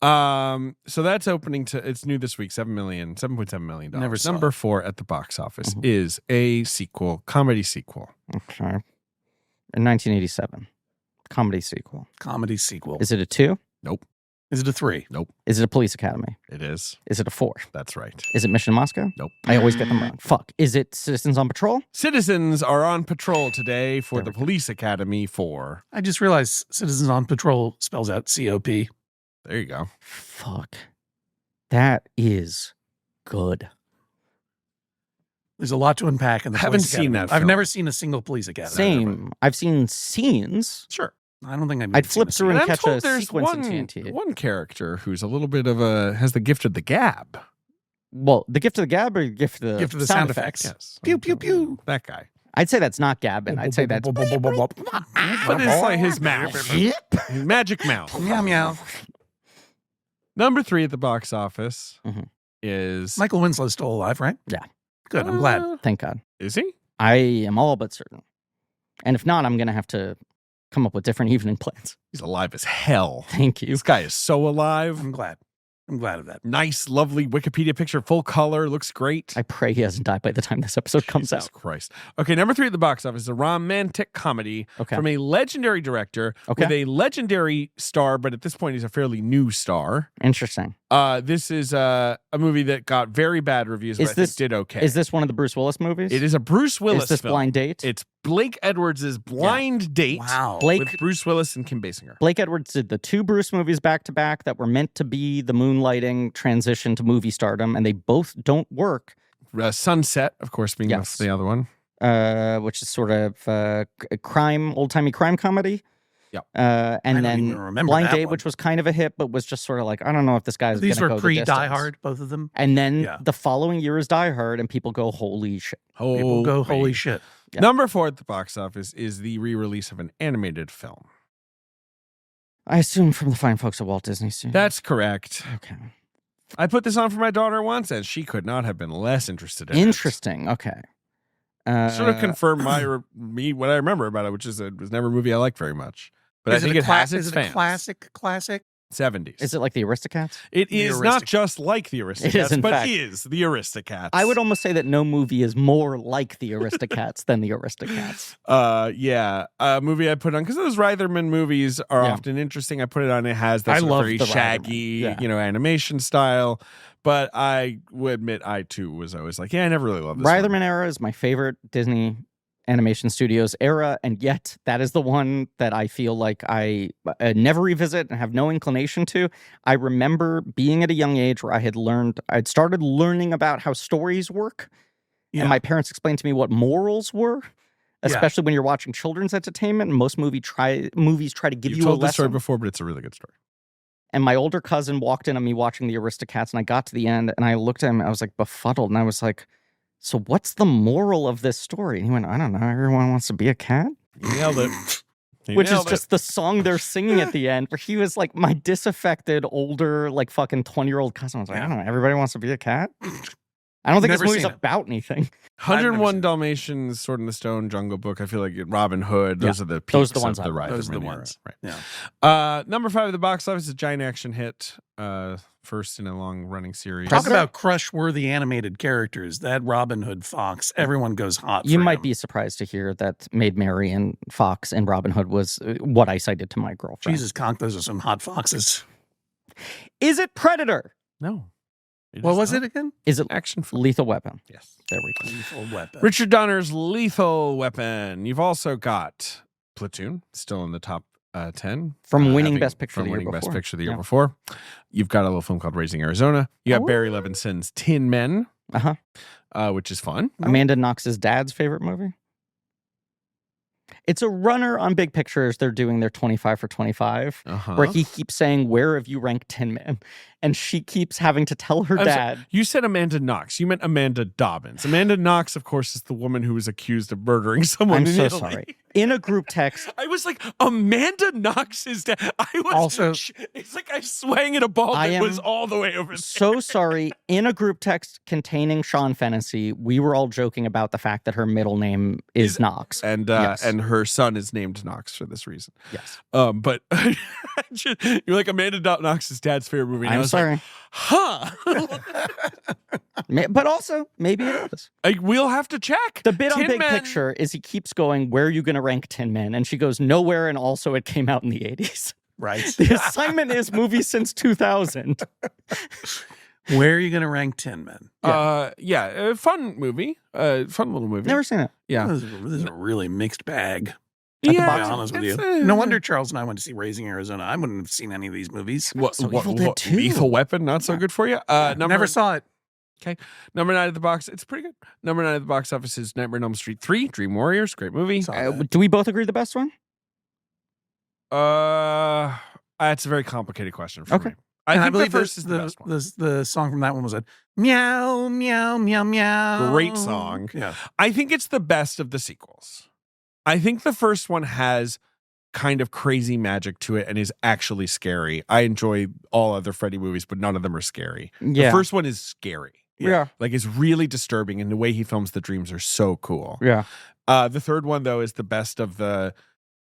So that's opening it's new this week, $7.7 million. Never saw Number it. 4 at the box office is a comedy sequel. Okay. In 1987. Comedy sequel. Comedy sequel. Is it a 2? Nope. Is it a 3? Nope. Is it a Police Academy? It is. Is it a 4? That's right. Is it Mission Moscow? Nope. I always get them wrong. Fuck. Is it Citizens on Patrol? Citizens are on patrol today for There the we go. Police Academy 4. I just realized Citizens on Patrol spells out COP. There you go. Fuck. That is good. There's a lot to unpack in the Haven't Police seen Academy. that I've film. never seen a single Police Academy. Same. I've seen scenes. Sure. I don't think I've I'd seen flip a through single- and I'm catch a told there's sequence in one, TNT. one character who's a little bit of has the gift of the gab. Well, the gift of the gab or the gift of the, Gift of the sound sound effects? effects. Yes. Pew, pew, pew. That guy. I'd say that's not gabbing. I'd say that's But it's like his mouth. His magic mouth. Meow, meow. Number 3 at the box office Mhm. is... Michael Winslow's still alive, right? Yeah. Good. I'm glad. Thank God. Is he? I am all but certain. And if not, I'm going to have to come up with different evening plans. He's alive as hell. Thank you. This guy is so alive. I'm glad. I'm glad of that. Nice, lovely Wikipedia picture, full color, looks great. I pray he hasn't died by the time this episode comes Jesus out. Christ. Okay, number 3 at the box office is a romantic comedy Okay. from a legendary director Okay. with a legendary star, but at this point he's a fairly new star. Interesting. This is a movie that got very bad reviews, but Is I think this- did okay. Is this one of the Bruce Willis movies? It is a Bruce Willis Is this film. Blind Date? It's Blake Edwards' Blind Date Wow. Blake with Bruce Willis and Kim Basinger. Blake Edwards did the 2 Bruce movies back to back that were meant to be the moonlighting transition to movie stardom, and they both don't work, Sunset, of course, being Yes. the other one. which is sort of crime, old-timey crime comedy. Yep. And I don't then even remember Blind that Date, one. which was kind of a hit, but was just sort of like, I don't know if this guy's These going to were go pre the Die distance. Hard, both of them. And then Yeah. the following year is Die Hard, and people go, holy shit. People go, holy shit. Yeah. Number 4 at the box office is the re-release of an animated film. I assume from the fine folks at Walt Disney Studios. That's correct. okay. I put this on for my daughter once, and she could not have been less interested in it. Interesting. Okay. Sort of confirmed me what I remember about it, which is it was never a movie I liked very much. But Is I think a it has its Is it fans. a classic? 70s. Is it like the Aristocats? It The is not Aristoc- just like the Aristocats, is, in but fact. is the Aristocats. I would almost say that no movie is more like the Aristocats than the Aristocats. Yeah, a movie I put on because those Reitherman movies are Yeah. often interesting. I put it on. It has that I sort of love very the Reitherman. shaggy, Yeah. animation style. But I would admit, I too was always like, yeah, I never really loved this Reitherman one. era is my favorite Disney Animation Studios era, and yet that is the one that I feel like I never revisit and have no inclination to. I remember being at a young age where I'd started learning about how stories work, Yeah. and my parents explained to me what morals were, especially when you're watching children's entertainment. Most movies try to give you a told this story lesson. before, but it's a really good story. And my older cousin walked in on me watching the Aristocats, and I got to the end, and I looked at him, I was like befuddled, and I was like, so what's the moral of this story? And he went, I don't know, everyone wants to be a cat? You nailed it. Which is just the song they're singing at the end, where he was like, my disaffected, older, like fucking 20-year-old cousin was like, I don't know, everybody wants to be a cat? I don't think this movie's about anything. 101 Dalmatians, Sword in the Stone, Jungle Book. I feel like Robin Hood. Those are the peaks those are the ones of the ride. Those are the ones. Right. Yeah. Number 5 of the box office is a giant action hit. First in a long-running series. Talk about crush-worthy animated characters. That Robin Hood Fox, everyone goes hot for You might him. be surprised to hear that Maid Marian Fox and Robin Hood was what I cited to my girlfriend. Jesus, conk, those are some hot foxes. Is it Predator? No. What was it again? Is it action film? Lethal Weapon? Yes. There we go. Lethal Weapon. Richard Donner's Lethal Weapon. You've also got Platoon, still in the top 10. From winning Best Picture the year before. Best Picture the year before. You've got a little film called Raising Arizona. You got Barry Levinson's Tin Men, which is fun. Amanda Knox's dad's favorite movie. It's a runner on Big Pictures. They're doing their 25 for 25, where he keeps saying, where have you ranked Tin Men? And she keeps having to tell her dad. Sorry, you said Amanda Knox. You meant Amanda Dobbins. Amanda Knox, of course, is the woman who was accused of murdering someone. I'm in so Italy. sorry. In a group text. I was like, Amanda Knox is dead. I was also, it's like I swang at a ball that was all the way over there. So sorry. In a group text containing Sean Fennessy, we were all joking about the fact that her middle name is Knox. And and her son is named Knox for this reason. Yes. But you're like Amanda Knox's dad's favorite movie. And I'm I was sorry. Like, huh. But also, maybe it is. We'll have to check. The bit on Tin Big Men. Picture is he keeps going, where are you going to rank Tin Men? And she goes, nowhere. And also it came out in the 80s. Right. The assignment is movies since 2000. Where are you going to rank Tin Men? Fun movie. Fun little movie. Never seen it. Yeah. This is a really mixed bag. Yeah, to be honest with you. No wonder Charles and I went to see Raising Arizona. I wouldn't have seen any of these movies. Evil Dead 2. Lethal Weapon, not so good for you. Never saw it. Okay. Number 9 at the box. It's pretty good. Number 9 at the box office is Nightmare on Elm Street 3, Dream Warriors. Great movie. Do we both agree the best one? That's a very complicated question for me. I believe the first is the best one. The song from that one was a meow, meow, meow, meow. Great song. Yeah. I think it's the best of the sequels. I think the first one has kind of crazy magic to it and is actually scary. I enjoy all other Freddy movies, but none of them are scary. Yeah. The first one is scary. Yeah. Like it's really disturbing, and the way he films the dreams are so cool. Yeah. The third one, though, is the best of the,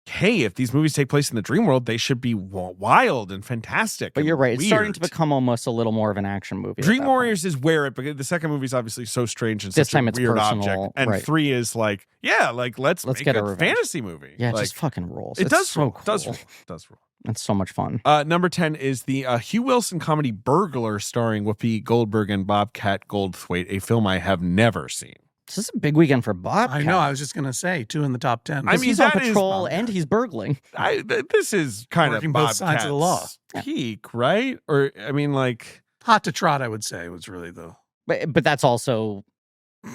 hey, if these movies take place in the dream world, they should be wild and fantastic. But and you're right. It's starting weird. to become almost a little more of an action movie. Dream Warriors is where it, because the second movie is obviously so strange and This such time a it's weird personal, object. And right. 3 is like, let's make get a a revenge. fantasy movie. Yeah, it like, just fucking rolls. It It's does so roll. cool. Does roll. It's so much fun. Number 10 is the Hugh Wilson comedy Burglar, starring Whoopi Goldberg and Bobcat Goldthwait, a film I have never seen. This is a big weekend for Bob. I know. I was just going to say 2 in the top 10. I mean, he's on that is patrol Bobcat. and he's burgling. This is kind Working of both Bobcat's sides of the law. peak, right? Or, I mean, like... Hot to Trot, I would say, was really the... But that's also...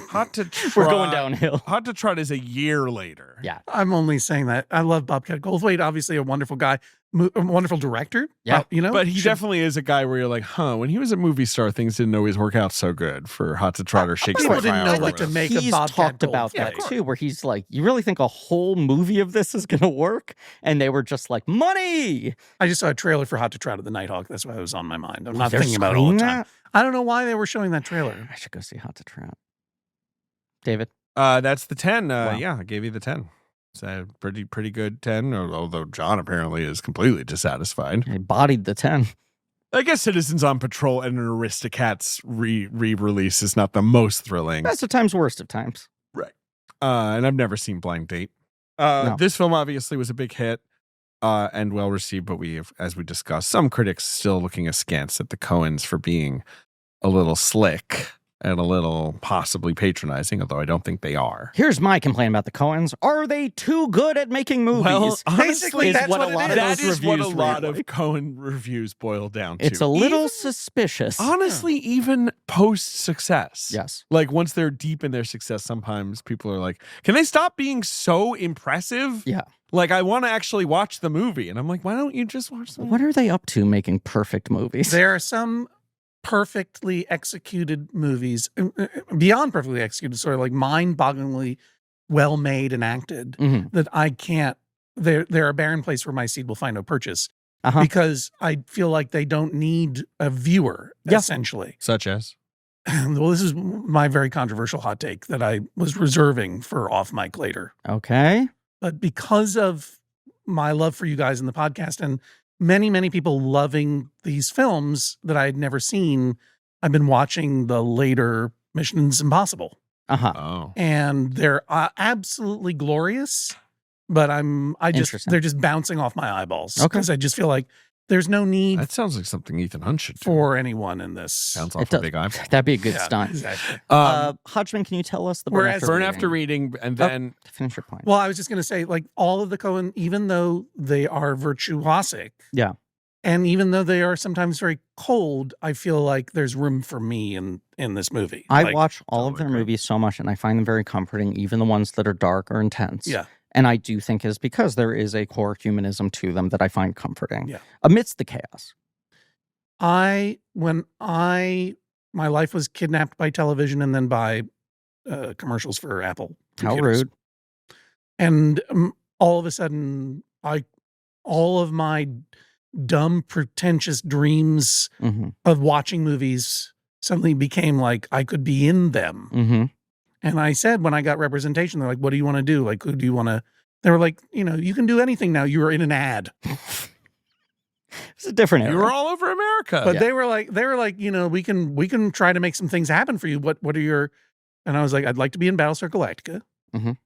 Hot to Trot. We're going downhill. Hot to Trot is a year later. Yeah. I'm only saying that. I love Bobcat Goldthwait. Obviously a wonderful guy. A wonderful director. Yeah. But he definitely is a guy where you're like, when he was a movie star, things didn't always work out so good for Hot to Trot or Shakespeare. People didn't know Trial or what to whatever. make of He's Bobcat talked about Goldthwait. that too, where he's like, you really think a whole movie of this is going to work? And they were just like, money! I just saw a trailer for Hot to Trot of the Nighthawk. That's why it was on my mind. I'm not They're thinking about it all the screening time. that? I don't know why they were showing that trailer. I should go see Hot to Trot. David? That's the 10. Wow. Yeah, I gave you the 10. It's a pretty good 10, although John apparently is completely dissatisfied. I bodied the 10. I guess Citizens on Patrol and an Aristocats re-release is not the most thrilling. Best of times, worst of times. Right. And I've never seen Blind Date. No. This film obviously was a big hit and well received, but we have, as we discussed, some critics still looking askance at the Coens for being a little slick and a little possibly patronizing, although I don't think they are. Here's my complaint about the Coens. Are they too good at making movies? Well, basically, is that's what what a lot it of is. those That is what a reviews lot read of like. Coen reviews boil down to. It's a little suspicious. Honestly, even post-success. Yes. Like, once they're deep in their success, sometimes people are like, can they stop being so impressive? Yeah. Like, I want to actually watch the movie. And I'm like, why don't you just watch the movie? What are they up to making perfect movies? There are some perfectly executed movies, beyond perfectly executed, sort of like mind-bogglingly well made and acted, that I can't. They're a barren place where my seed will find no purchase, because I feel like they don't need a viewer, essentially. Such as? Well, this is my very controversial hot take that I was reserving for off mic later. Okay. But because of my love for you guys in the podcast and many, many people loving these films that I had never seen, I've been watching the later Missions Impossible. Oh. And they're absolutely glorious, but they're just bouncing off my eyeballs. Okay. Because I just feel like there's no need That sounds like something Ethan Hunt should do. for anyone in this. Sounds It awful does. big eyeball. That'd be a good Yeah, stunt. exactly. Hodgman, can you tell us the Whereas Burn after reading, and then finish your point. Well, I was just going to say, like, all of the Coen, even though they are virtuosic, Yeah. and even though they are sometimes very cold, I feel like there's room for me in this movie. I Like, watch all of totally their agree. movies so much, and I find them very comforting, even the ones that are dark or intense. Yeah. And I do think is because there is a core humanism to them that I find comforting. Yeah. Amidst the chaos. When my life was kidnapped by television and then by commercials for Apple How computers. rude. And all of a sudden, all of my dumb, pretentious dreams Mm-hmm. of watching movies suddenly became like I could be in them. Mm-hmm. And I said, when I got representation, they're like, what do you want to do? Like, who do you want to? They were like, you can do anything now. You are in an ad. It's a different era. you were all over America. But they were like, we can try to make some things happen for you. What are your? And I was like, I'd like to be in Battlestar Galactica. Mhm.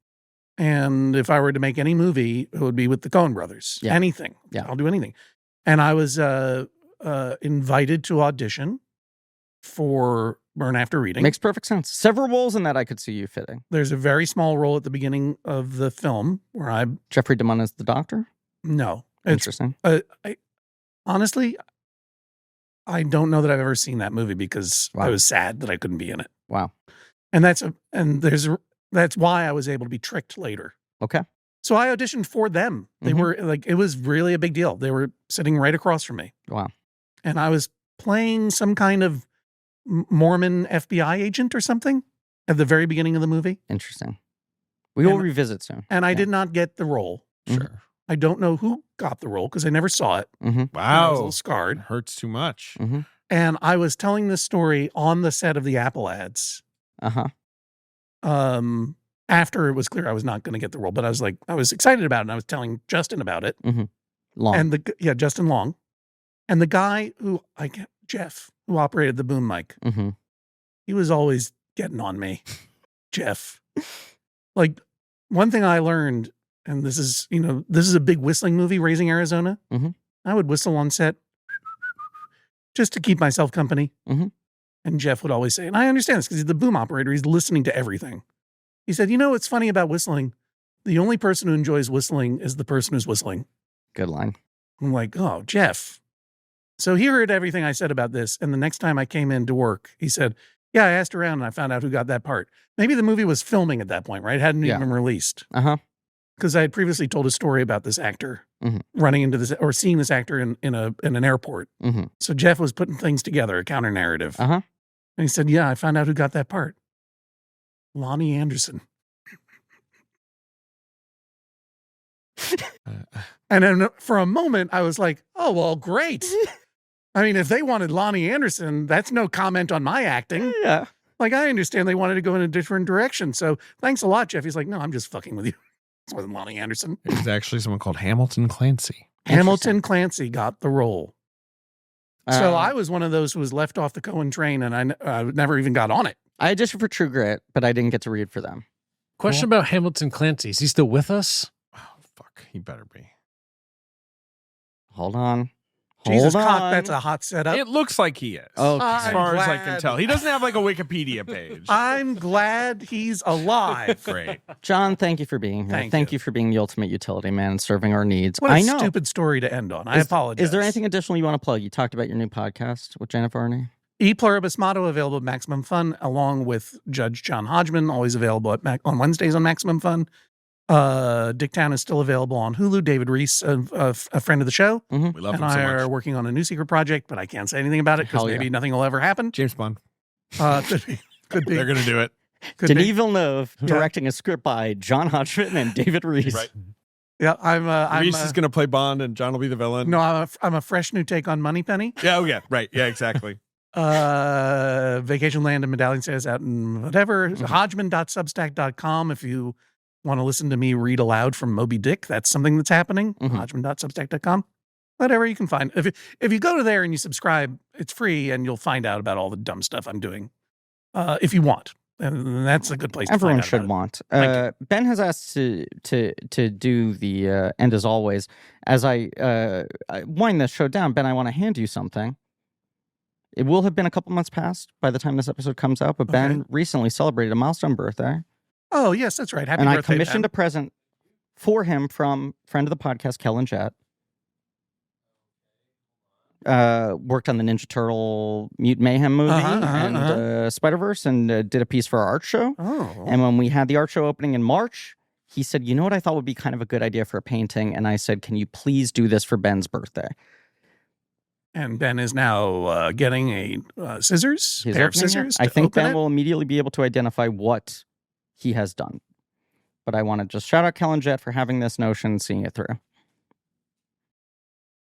And if I were to make any movie, it would be with the Coen brothers. Yeah. Anything. Yeah. I'll do anything. And I was invited to audition for Burn After Reading. Makes perfect sense. Several roles in that I could see you fitting. There's a very small role at the beginning of the film where Jeffrey DeMunn is the doctor? no. It's, Interesting. honestly, I don't know that I've ever seen that movie because Wow. I was sad that I couldn't be in it. Wow. And that's why I was able to be tricked later. Okay. So I auditioned for them. They Mhm. were like, it was really a big deal. They were sitting right across from me. Wow. And I was playing some kind of Mormon FBI agent or something at the very beginning of the movie. Interesting. We will And- revisit soon. And I Yeah. did not get the role. sure. I don't know who got the role because I never saw it. Mm-hmm. I was a Wow. little It scarred. hurts too much. Mm-hmm. And I was telling this story on the set of the Apple ads. Uh-huh. After it was clear I was not going to get the role, but I was excited about it. And I was telling Justin about it. Long. And Justin Long, and the guy Jeff, who operated the boom mic, Mm-hmm. he was always getting on me. Jeff, like one thing I learned, and this is a big whistling movie, Raising Arizona. Mhm. I would whistle on set just to keep myself company. Mhm. And Jeff would always say, and I understand this because he's the boom operator, he's listening to everything. He said, what's funny about whistling? The only person who enjoys whistling is the person who's whistling. Good line. I'm like, oh, Jeff. So he heard everything I said about this. And the next time I came in to work, he said, yeah, I asked around and I found out who got that part. Maybe the movie was filming at that point, right? It hadn't Yeah. even been released. Uh-huh. Because I had previously told a story about this actor Mhm. running into this or seeing this actor in an airport. Mm-hmm. So Jeff was putting things together, a counter narrative. Uh-huh. And he said, yeah, I found out who got that part. Lonnie Anderson. And then for a moment, I was like, oh, well, great. I mean, if they wanted Lonnie Anderson, that's no comment on my acting. Yeah. Like, I understand they wanted to go in a different direction. So thanks a lot, Jeff. He's like, no, I'm just fucking with you. It wasn't Lonnie Anderson. It was actually someone called Hamilton Clancy. Hamilton Clancy got the role. So Uh, I was one of those who was left off the Coen train and I never even got on it. I auditioned for True Grit, but I didn't get to read for them. Question about Hamilton Clancy. Is he still with us? Oh, fuck. He better be. Hold on. Jesus, Hold cock, on. that's a hot setup. It looks like he is. Okay. As far as I can glad. tell. He doesn't have like a Wikipedia page. I'm glad he's alive. Great. John, thank you for being here. Thank you. you for being the ultimate utility man and serving our needs. What a I know. stupid story to end on. I apologize. Is there anything additional you want to plug? You talked about your new podcast with Janet Varney. E Pluribus Motto available at Maximum Fun, along with Judge John Hodgman, always available on Wednesdays on Maximum Fun. Dicktown is still available on Hulu. David Reese, a friend of the show, We love and him so I are much. working on a new secret project, but I can't say anything about it because Hell yeah. maybe nothing will ever happen. James Bond. Could be. They're going to do it. Could Denis be. Villeneuve directing a script by John Hodgman and David Reese. Right. Yeah, I'm. Reese is going to play Bond and John will be the villain. No, I'm a fresh new take on Moneypenny. Yeah, oh yeah. Right. Yeah, exactly. Vacation Land and Medallion says out in whatever. Hodgman.substack.com if you want to listen to me read aloud from Moby Dick. That's something that's happening. Hodgman.substack.com. Whatever you can find. If you go to there and you subscribe, it's free and you'll find out about all the dumb stuff I'm doing. If you want. And that's a good place Everyone to find out should about it. want. Ben has asked to do the end as always. As I wind this show down, Ben, I want to hand you something. It will have been a couple months past by the time this episode comes out, but Ben recently celebrated a milestone birthday. Oh, yes, that's right. Happy and birthday, I commissioned Ben. a present for him from friend of the podcast, Kellen Jett. Worked on the Ninja Turtle Mutant Mayhem movie and Spider-Verse and did a piece for our art show. Oh. And when we had the art show opening in March, he said, you know what I thought would be kind of a good idea for a painting? And I said, can you please do this for Ben's birthday? And Ben is now getting a scissors, He's pair of opening it. scissors. I to think open Ben it. will immediately be able to identify what he has done. But I want to just shout out Kellen Jett for having this notion, seeing it through.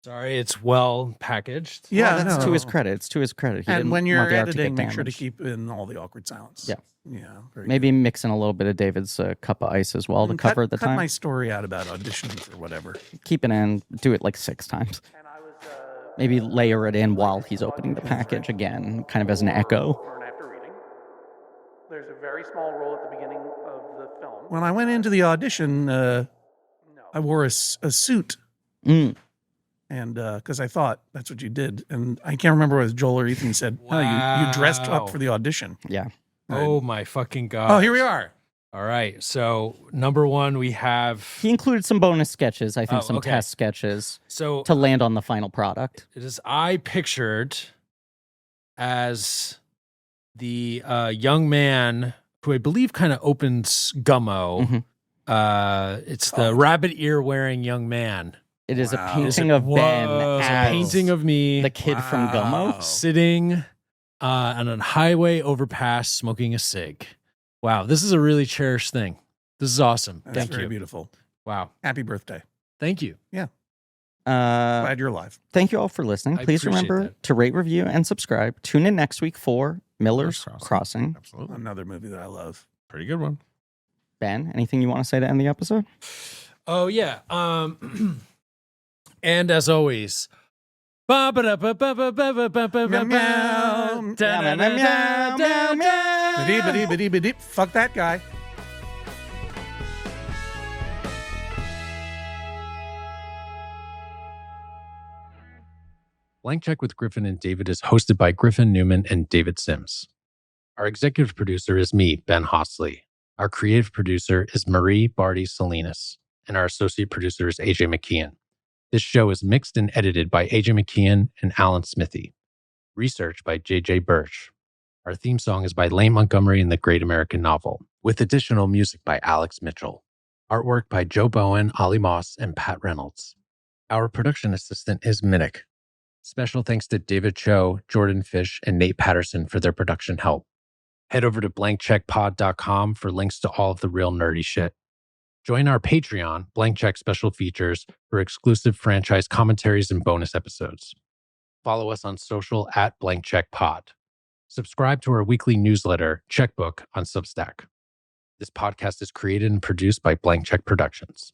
Sorry, it's well packaged. Yeah, Well, that's no. to his credit. It's to his credit. He And didn't when want you're the art to editing, get make sure to damaged. keep in all the awkward silence. Yeah. Yeah. Very Maybe mix in a little bit of David's cup of ice as well good. to cover the cut time. my story out about auditions or whatever. Keep it in. Do it like 6 times. Maybe layer it in while he's opening the package again, kind of as an echo. Before and after reading. There's a very small role at the beginning of the film. When I went into the audition, I wore a suit. Mm. And because I thought that's what you did. And I can't remember what Joel or Ethan said. No, you dressed Wow. up for the audition. Yeah. Oh my fucking god. Oh, here we are. All right. So number one, we have He included some bonus sketches, I think Oh, some okay. test sketches so to land on the final product. it is I pictured as the young man who I believe kind of opens Gummo. Mhm. It's the rabbit ear wearing young man. It is Wow. a painting of Ben Was a as painting of me the kid from Gummo. sitting on a highway overpass smoking a cig. Wow, this is a really cherished thing. This is awesome. That's Thank very you. beautiful. Wow. Happy birthday. Thank you. Glad you're alive. Thank you all for listening. I Please appreciate remember that. to rate, review, and subscribe. Tune in next week for Miller's Crossing. Absolutely. Another movie that I love. Pretty good one. Ben, anything you want to say to end the episode? Oh yeah. And as always, fuck Fuck that guy. Blank Check with Griffin and David is hosted by Griffin Newman and David Sims. Our executive producer is me, Ben Hosley. Our creative producer is Marie Barty Salinas, and our associate producer is AJ McKeon. This show is mixed and edited by AJ McKeon and Alan Smithy. Research by JJ Birch. Our theme song is by Lane Montgomery and the Great American Novel, with additional music by Alex Mitchell. Artwork by Joe Bowen, Ollie Moss, and Pat Reynolds. Our production assistant is Minnick. Special thanks to David Cho, Jordan Fish, and Nate Patterson for their production help. Head over to blankcheckpod.com for links to all of the real nerdy shit. Join our Patreon, Blank Check Special Features, for exclusive franchise commentaries and bonus episodes. Follow us on social at Blank Check Pod. Subscribe to our weekly newsletter, Checkbook, on Substack. This podcast is created and produced by Blank Check Productions.